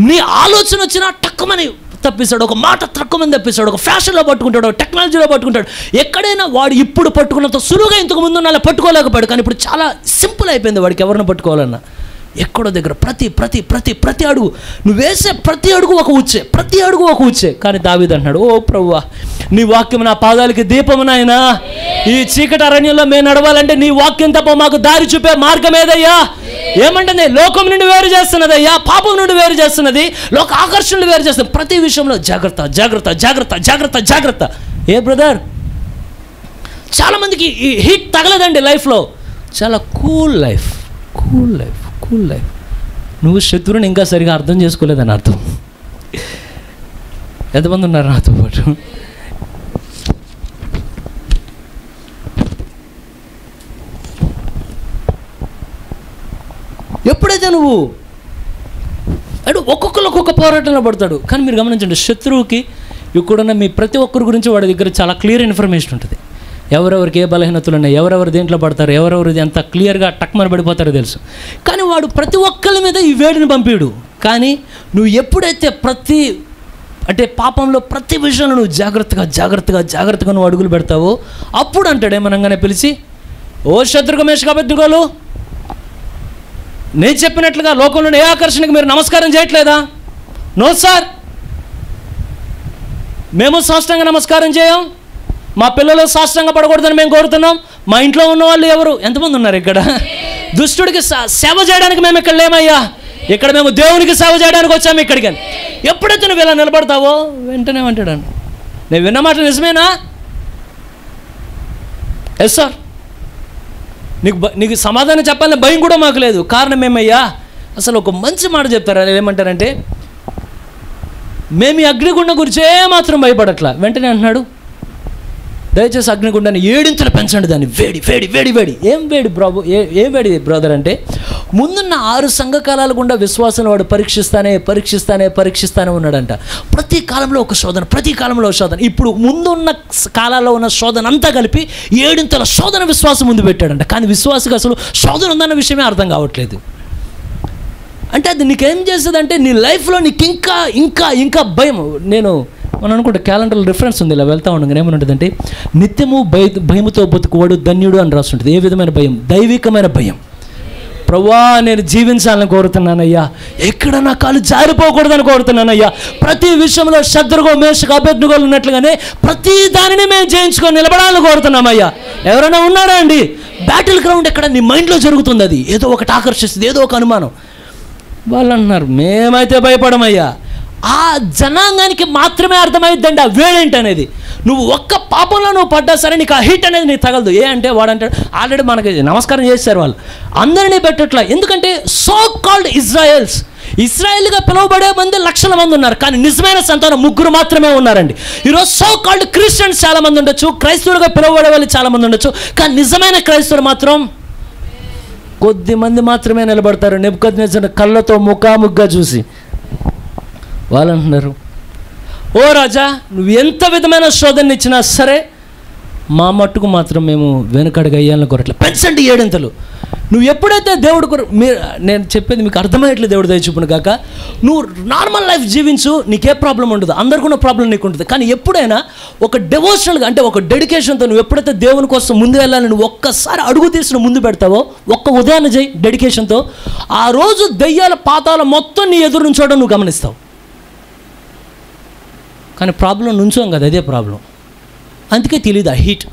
నీ ఆలోచన వచ్చినా తక్కువని తప్పిస్తాడు, ఒక మాట తక్కువని తప్పిస్తాడు, ఒక ఫ్యాషన్లో పట్టుకుంటాడు, టెక్నాలజీలో పట్టుకుంటాడు. ఎక్కడైనా వాడు ఇప్పుడు పట్టుకున్నంత సులువుగా ఇంతకు ముందు అలా పట్టుకోలేకపోయాడు, కానీ ఇప్పుడు చాలా సింపుల్ అయిపోయింది వాడికి ఎవరిని పట్టుకోవాలన్నా. ఎక్కడో దగ్గర ప్రతి ప్రతి ప్రతి ప్రతి అడుగు నువ్వు వేసే ప్రతి అడుగు ఒక ఉచ్చే, ప్రతి అడుగు ఒక ఉచ్చే. కానీ దావీదు అంటున్నాడు, ఓ ప్రభువా నీ వాక్యం నా పాదాలకి దీపము నాయనా, ఈ చీకటి అరణ్యంలో మేము నడవాలంటే నీ వాక్యం తప్ప మాకు దారి చూపే మార్గం ఏదయ్యా? ఏమంటుంది? లోకం నుండి వేరు చేస్తున్నది అయ్యా, పాపం నుండి వేరు చేస్తున్నది, లోక ఆకర్షణలు వేరు చేస్తున్నది. ప్రతి విషయంలో జాగ్రత్త జాగ్రత్త జాగ్రత్త జాగ్రత్త జాగ్రత్త. ఏ బ్రదర్, చాలామందికి ఈ హీట్ తగలదండి లైఫ్లో. చాలా cool life, cool life, cool life. నువ్వు శత్రువుని ఇంకా సరిగా అర్థం చేసుకోలేదని అర్థం. ఎంతమంది ఉన్నారు నాతో పాటు? ఎప్పుడైతే నువ్వు అంటే ఒక్కొక్కరు ఒక్కొక్క పోరాటంలో పడతాడు. కానీ మీరు గమనించండి, శత్రువుకి ఇక్కడున్న మీ ప్రతి ఒక్కరి గురించి వాడి దగ్గర చాలా క్లియర్ ఇన్ఫర్మేషన్ ఉంటుంది. ఎవరెవరికి ఏ బలహీనతలు ఉన్నాయి, ఎవరెవరు దేంట్లో పడతారు, ఎవరెవరు ఎంత క్లియర్గా టక్మని పడిపోతారో తెలుసు. కానీ వాడు ప్రతి ఒక్కరి మీద ఈ వేడిని పంపిడు. కానీ నువ్వు ఎప్పుడైతే అంటే పాపంలో ప్రతి విషయంలో నువ్వు జాగ్రత్తగా జాగ్రత్తగా జాగ్రత్తగా నువ్వు అడుగులు పెడతావో అప్పుడు అంటాడు ఏమనగానే పిలిచి, ఓ శత్రుఘ్న మేషక అబేద్నెగోలు, నేను చెప్పినట్లుగా లోకంలోని ఏ ఆకర్షణకి మీరు నమస్కారం చేయట్లేదా? నో సార్, మేము సాష్టాంగ నమస్కారం చేయం, మా పిల్లలు సాష్టాంగ పడకూడదని మేము కోరుతున్నాం. మా ఇంట్లో ఉన్న వాళ్ళు ఎవరు? ఎంతమంది ఉన్నారు ఇక్కడ? దుష్టుడికి సేవ చేయడానికి మేము ఇక్కడ లేమయ్యా, ఇక్కడ మేము దేవునికి సేవ చేయడానికి వచ్చాము ఇక్కడికి. ఎప్పుడైతే నువ్వు ఇలా నిలబడతావో వెంటనే అంటాడు, నేను విన్న మాట నిజమేనా? Yes sir. నీకు సమాధానం చెప్పాలని భయం కూడా మాకు లేదు. కారణం ఏమయ్యా? అసలు ఒక మంచి మాట చెప్తారు. ఏమంటారంటే, మేము ఈ అగ్నిగుండం గురించి ఏమాత్రం భయపడట్లా. వెంటనే అంటున్నాడు, దయచేసి అగ్నిగుండాన్ని 7 ఇంచులు పెంచండి, దాన్ని వేడి వేడి వేడి వేడి. ఏం వేడి ఏ వేడి బ్రదర్ అంటే, ముందున్న 6 సంఘకాలాల గుండా విశ్వాసం వాడు పరీక్షిస్తానే ఉన్నాడంట. ప్రతి కాలంలో ఒక శోధన, ప్రతి కాలంలో ఒక శోధన. ఇప్పుడు ముందున్న కాలాల్లో ఉన్న శోధన అంతా కలిపి 7 ఇంతల శోధన విశ్వాసం ముందు పెట్టాడంట. కానీ విశ్వాసకు అసలు శోధన ఉందన్న విషయమే అర్థం కావట్లేదు. అంటే అది నీకేం చేస్తుందంటే, నీ లైఫ్లో నీకు ఇంకా ఇంకా ఇంకా భయం. మనం అనుకుంటే క్యాలెండర్లో రిఫరెన్స్ ఉంది, ఇలా వెళ్తా ఉండగా ఏమనుంటుందంటే, నిత్యము భయముతో బతుకువాడు ధన్యుడు అని రాస్తుంటుంది. ఏ విధమైన భయం? దైవికమైన భయం. ప్రభువా నేను జీవించాలని కోరుతున్నానయ్యా, ఎక్కడ నా కాలు జారిపోకూడదని కోరుతున్నానయ్యా. ప్రతి విషయంలో శత్రుఘ్న మేషక అబేద్నెగోలు ఉన్నట్లుగానే ప్రతి దానిని మేము జయించుకొని నిలబడాలని కోరుతున్నామయ్యా. ఎవరైనా ఉన్నారా అండి? బ్యాటిల్ గ్రౌండ్ ఎక్కడ నీ మైండ్లో జరుగుతుంది, అది ఏదో ఒకటి ఆకర్షిస్తుంది, ఏదో ఒక అనుమానం. వాళ్ళు అంటున్నారు, మేమైతే భయపడమయ్యా. ఆ జనాంగానికి మాత్రమే అర్థమైద్దండి ఆ వేడేంటి అనేది. నువ్వు ఒక్క పాపంలో నువ్వు పడ్డా సరే నీకు ఆ హీట్ అనేది నీకు తగలదు. అంటే వాడంటాడు, ఆల్రెడీ మనకి నమస్కారం చేశారు వాళ్ళు, అందరినీ పెట్టట్లా. ఎందుకంటే సో కాల్డ్ ఇజ్రాయెల్గా పిలువబడే మంది లక్షల మంది ఉన్నారు, కానీ నిజమైన సంతానం 3 మాత్రమే ఉన్నారండి. ఈరోజు సో కాల్డ్ క్రిస్టియన్స్ చాలా మంది ఉండొచ్చు, క్రైస్తవులుగా పిలువబడే వాళ్ళు చాలా మంది ఉండొచ్చు, కానీ నిజమైన క్రైస్తవులు మాత్రం కొద్ది మంది మాత్రమే నిలబడతారు. నెబుకద్నెజర్ కళ్ళతో ముఖాముఖిగా చూసి వాళ్ళు అంటున్నారు, ఓ రాజా నువ్వు ఎంత విధమైన శోధన ఇచ్చినా సరే మా మట్టుకు మాత్రం మేము వెనుకడుగు అయ్యాలని కోరట్లే, పెంచండి 7 ఇంతలు. నువ్వు ఎప్పుడైతే దేవుడు నేను చెప్పేది మీకు అర్థమయ్యట్లేదు, దేవుడు దయచూపును కాక, నువ్వు నార్మల్ లైఫ్ జీవించు, నీకే ప్రాబ్లం ఉండదు, అందరికీ ప్రాబ్లం నీకు ఉంటుంది. కానీ ఎప్పుడైనా ఒక డెవోషనల్గా అంటే ఒక డెడికేషన్తో నువ్వు ఎప్పుడైతే దేవుని కోసం ముందు వెళ్ళాలని నువ్వు ఒక్కసారి అడుగు తీసిన ముందు పెడతావో, ఒక్క ఉదయాన్నే చేయి డెడికేషన్తో, ఆ రోజు దెయ్యాల పాతాల మొత్తం నీ ఎదురు నుంచోవడం నువ్వు గమనిస్తావు. కానీ ప్రాబ్లం నుంచోం కదా, అదే ప్రాబ్లం. అందుకే తెలియదు ఆ హీట్.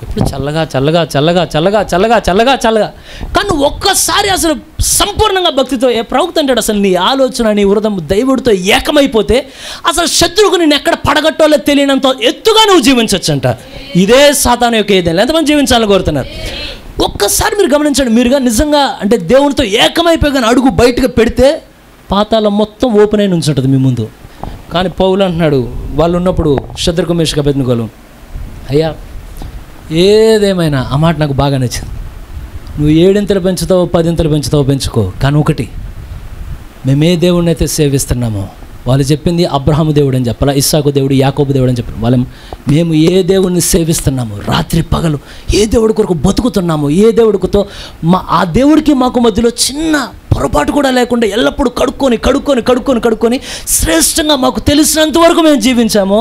ఎప్పుడు చల్లగా చల్లగా చల్లగా చల్లగా చల్లగా చల్లగా చల్లగా. కానీ ఒక్కసారి అసలు సంపూర్ణంగా భక్తితో ప్రవక్త అంటాడు, అసలు నీ ఆలోచన నీ హృదయం దేవుడితో ఏకమైపోతే అసలు శత్రువుకు నేను ఎక్కడ పడగట్టోలో తెలియనంత ఎత్తుగా నువ్వు జీవించవచ్చంట. ఇదే సాతాను యొక్క ఏదైనా ఎంతమంది జీవించాలని కోరుతున్నారు? ఒక్కసారి మీరు గమనించండి, మీరుగా నిజంగా అంటే దేవునితో ఏకమైపోయి అడుగు బయటకు పెడితే పాతాల మొత్తం ఓపెన్ అయి నుంచి ఉంటుంది మీ ముందు. కానీ పౌలు అంటున్నాడు, వాళ్ళు ఉన్నప్పుడు శత్రుఘ్న మేషక అబేద్నెగోలు, అయ్యా ఏదేమైనా ఆ మాట నాకు బాగా నచ్చింది, నువ్వు 7 ఇంతలు పెంచుతావో 10 ఇంతలు పెంచుతావో పెంచుకో, కానీ ఒకటి, మేము ఏ దేవుడిని అయితే సేవిస్తున్నామో, వాళ్ళు చెప్పింది అబ్రహాము దేవుడు అని చెప్పాలా, ఇస్సాకు దేవుడు, యాకోబు దేవుడు అని చెప్పారు. మేము ఏ దేవుడిని సేవిస్తున్నాము, రాత్రి పగలు ఏ దేవుడి కొరకు బతుకుతున్నాము, ఏ దేవుడితో ఆ దేవుడికి మాకు మధ్యలో చిన్న పొరపాటు కూడా లేకుండా ఎల్లప్పుడూ కడుక్కొని శ్రేష్టంగా మాకు తెలిసినంత వరకు మేము జీవించామో,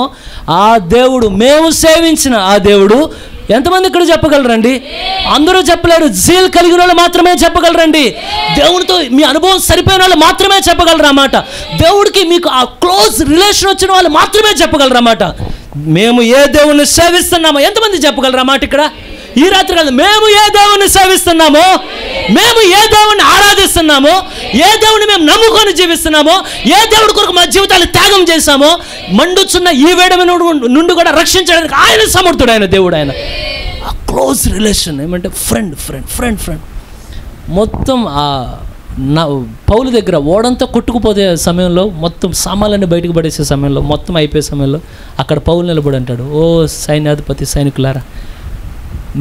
ఆ దేవుడు, మేము సేవించిన ఆ దేవుడు ఎంతమంది ఇక్కడ చెప్పగలరండి? అందరూ చెప్పలేరు. జీల్ కలిగిన వాళ్ళు మాత్రమే చెప్పగలరండి. దేవునితో మీ అనుభవం సరిపోయిన వాళ్ళు మాత్రమే చెప్పగలరు అన్నమాట. దేవుడికి మీకు ఆ క్లోజ్ రిలేషన్ వచ్చిన వాళ్ళు మాత్రమే చెప్పగలరు అన్నమాట. మేము ఏ దేవుణ్ణి సేవిస్తున్నామో ఎంతమంది చెప్పగలరు అన్నమాట? ఇక్కడ ఈ రాత్రి కాదు, మేము ఏ దేవుణ్ణి సేవిస్తున్నామో, మేము ఏ దేవుణ్ణి ఆరాధిస్తున్నామో, ఏ దేవుని మేము నమ్ముకొని జీవిస్తున్నామో, ఏ దేవుడి కొరకు మా జీవితాలు త్యాగం చేశామో, మండుచున్న ఈ వేడమి నుండి కూడా రక్షించడానికి ఆయన సమర్థుడు. ఆయన దేవుడు. ఆయన ఆ క్లోజ్ రిలేషన్ ఏమంటే ఫ్రెండ్ ఫ్రెండ్ ఫ్రెండ్ ఫ్రెండ్. మొత్తం నా పౌలు దగ్గర ఓడంతా కొట్టుకుపోతే సమయంలో, మొత్తం సామాన్లన్నీ బయటకు పడేసే సమయంలో, మొత్తం అయిపోయే సమయంలో అక్కడ పౌలు నిలబడి అంటాడు, ఓ సైన్యాధిపతి సైనికులారా,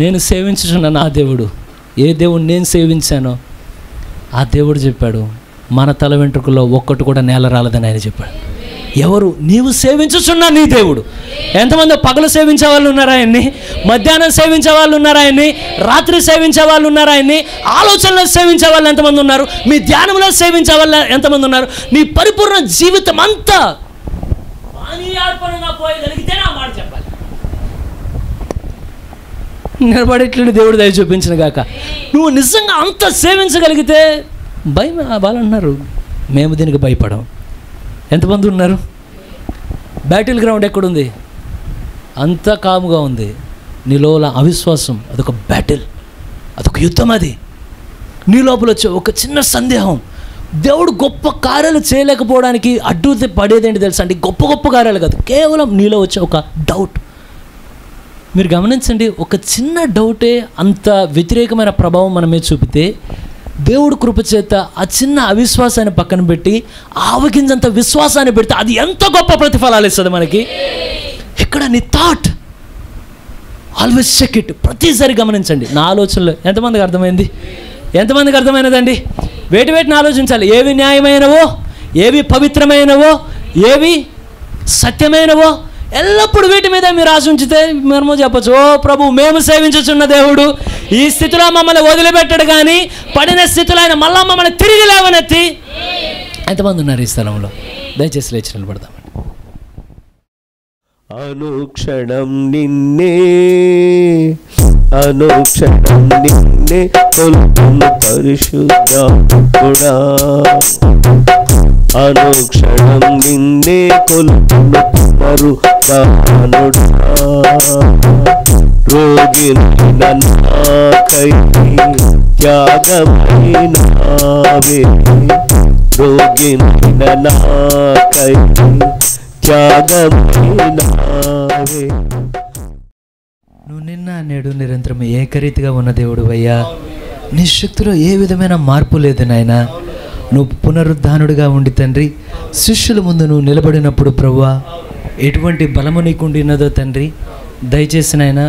నేను సేవించుచున్న నా దేవుడు, ఏ దేవుడు నేను సేవించానో ఆ దేవుడు చెప్పాడు, మన తల వెంట్రుకల్లో ఒక్కటి కూడా నేల రాలేదని ఆయన చెప్పాడు. ఎవరు? నీవు సేవించుచున్న నీ దేవుడు. ఎంతమంది పగలు సేవించే వాళ్ళు ఉన్నారు ఆయన్ని, మధ్యాహ్నం సేవించే వాళ్ళు ఉన్నారు ఆయన్ని, రాత్రి సేవించే వాళ్ళు ఉన్నారు ఆయన్ని, ఆలోచనలో సేవించే వాళ్ళు ఎంతమంది ఉన్నారు, మీ ధ్యానంలో సేవించే వాళ్ళు ఎంతమంది ఉన్నారు? నీ పరిపూర్ణ జీవితం అంతా పోయగలిగితే నా మాట చెప్పాలి. నిలబడేట్లని దేవుడు దయ చూపించిన గాక. నువ్వు నిజంగా అంత సేవించగలిగితే భయం. వాళ్ళు అన్నారు, మేము దీనికి భయపడం. ఎంతమంది ఉన్నారు? బ్యాటిల్ గ్రౌండ్ ఎక్కడుంది? అంత కాముగా ఉంది. నీలో అవిశ్వాసం, అదొక బ్యాటిల్, అదొక యుద్ధం. అది నీ లోపల వచ్చే ఒక చిన్న సందేహం. దేవుడు గొప్ప కార్యాలు చేయలేకపోవడానికి అడ్డు పడేదేంటి తెలుసా అండి? గొప్ప గొప్ప కార్యాలు కాదు, కేవలం నీలో వచ్చే ఒక డౌట్. మీరు గమనించండి, ఒక చిన్న డౌటే అంత వ్యతిరేకమైన ప్రభావం మన మీద చూపితే, దేవుడు కృపచేత ఆ చిన్న అవిశ్వాసాన్ని పక్కన పెట్టి ఆవగింజంత విశ్వాసాన్ని పెడితే అది ఎంత గొప్ప ప్రతిఫలాలు ఇస్తుంది మనకి. ఇక్కడ నీ థాట్ ఆల్వేస్ చెక్ ఇట్. ప్రతిసారి గమనించండి. నా ఆలోచనలు ఎంతమందికి అర్థమైంది? ఎంతమందికి అర్థమైనదండి? వేటిని ఆలోచించాలి. ఏవి న్యాయమైనవో, ఏవి పవిత్రమైనవో, ఏవి సత్యమైనవో, ఎల్లప్పుడు వీటి మీద మీరు ఆశ ఉంచితే మనము చెప్పచ్చు, ఓ ప్రభు, మేము సేవించుచున్న దేవుడు ఈ స్థితిలో మమ్మల్ని వదిలిపెట్టాడు, కానీ పడిన స్థితిలో ఆయన మళ్ళా మమ్మల్ని తిరిగి లేవనెత్తి. ఎంతమంది ఉన్నారు ఈ స్థలంలో? దయచేసి లేచి నిలబడదామండి. అనుక్షణం నిన్నే, అనుక్షణం నిన్నే కొలుతును పరిశుద్ధుడా, అనుక్షణం నిన్నే కొలుతును పునరుద్ధానుడా, రోగినైన నాకై త్యాగమైనావే, రోగినైన నాకై త్యాగమైనావే. నువ్వు నిన్న నేడు నిరంతరం ఏకరీతిగా ఉన్న దేవుడు అయ్యా. నీ శక్తిలో ఏ విధమైన మార్పు లేదు నాయన. నువ్వు పునరుద్ధానుడిగా ఉండి తండ్రి, శిష్యుల ముందు నువ్వు నిలబడినప్పుడు ప్రభువా, ఎటువంటి బలము నీకుండినదో తండ్రి, దయచేసి నాయన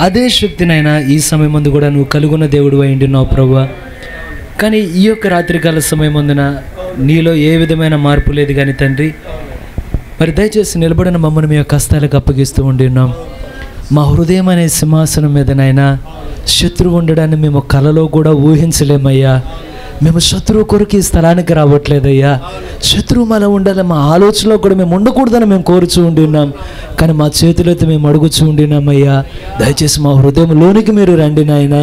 అదే శక్తినైనా ఈ సమయం ముందు కూడా నువ్వు కలుగున్న దేవుడు అయిండున్నావు ప్రభువా. కానీ ఈ యొక్క రాత్రికాల సమయం ముందున నీలో ఏ విధమైన మార్పు లేదు కానీ తండ్రి, మరి దయచేసి నిలబడిన మమ్మల్ని మీ యొక్క కష్టాలకు అప్పగిస్తూ ఉండి ఉన్నాం. మా హృదయం అనే సింహాసనం మీద నాయన శత్రువు ఉండడాన్ని మేము కలలో కూడా ఊహించలేమయ్యా. మేము శత్రువు కొరకు ఈ స్థలానికి రావట్లేదయ్యా. శత్రువు మన ఉండాలి మా ఆలోచనలో కూడా మేము ఉండకూడదని మేము కోరుచూ ఉండి ఉన్నాం. కానీ మా చేతులైతే మేము అడుగుచూ ఉండినామయ్యా. దయచేసి మా హృదయంలోనికి మీరు రండి నాయన.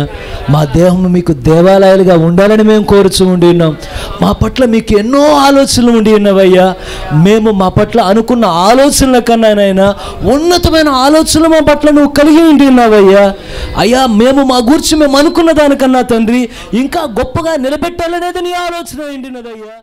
మా దేహం మీకు దేవాలయాలుగా ఉండాలని మేము కోరుచూ ఉండి ఉన్నాం. మా పట్ల మీకు ఎన్నో ఆలోచనలు ఉండి ఉన్నవయ్యా. మేము మా పట్ల అనుకున్న ఆలోచనల కన్నా నాయనా ఉన్నతమైన ఆలోచనలు మా పట్ల నువ్వు కలిగి ఉండి ఉన్నావయ్యా. అయ్యా, మేము మా గురించి మేము అనుకున్న దానికన్నా తండ్రి ఇంకా గొప్పగా నిలబెట్టాలనేది నీ ఆలోచన ఉండినదయ్యా.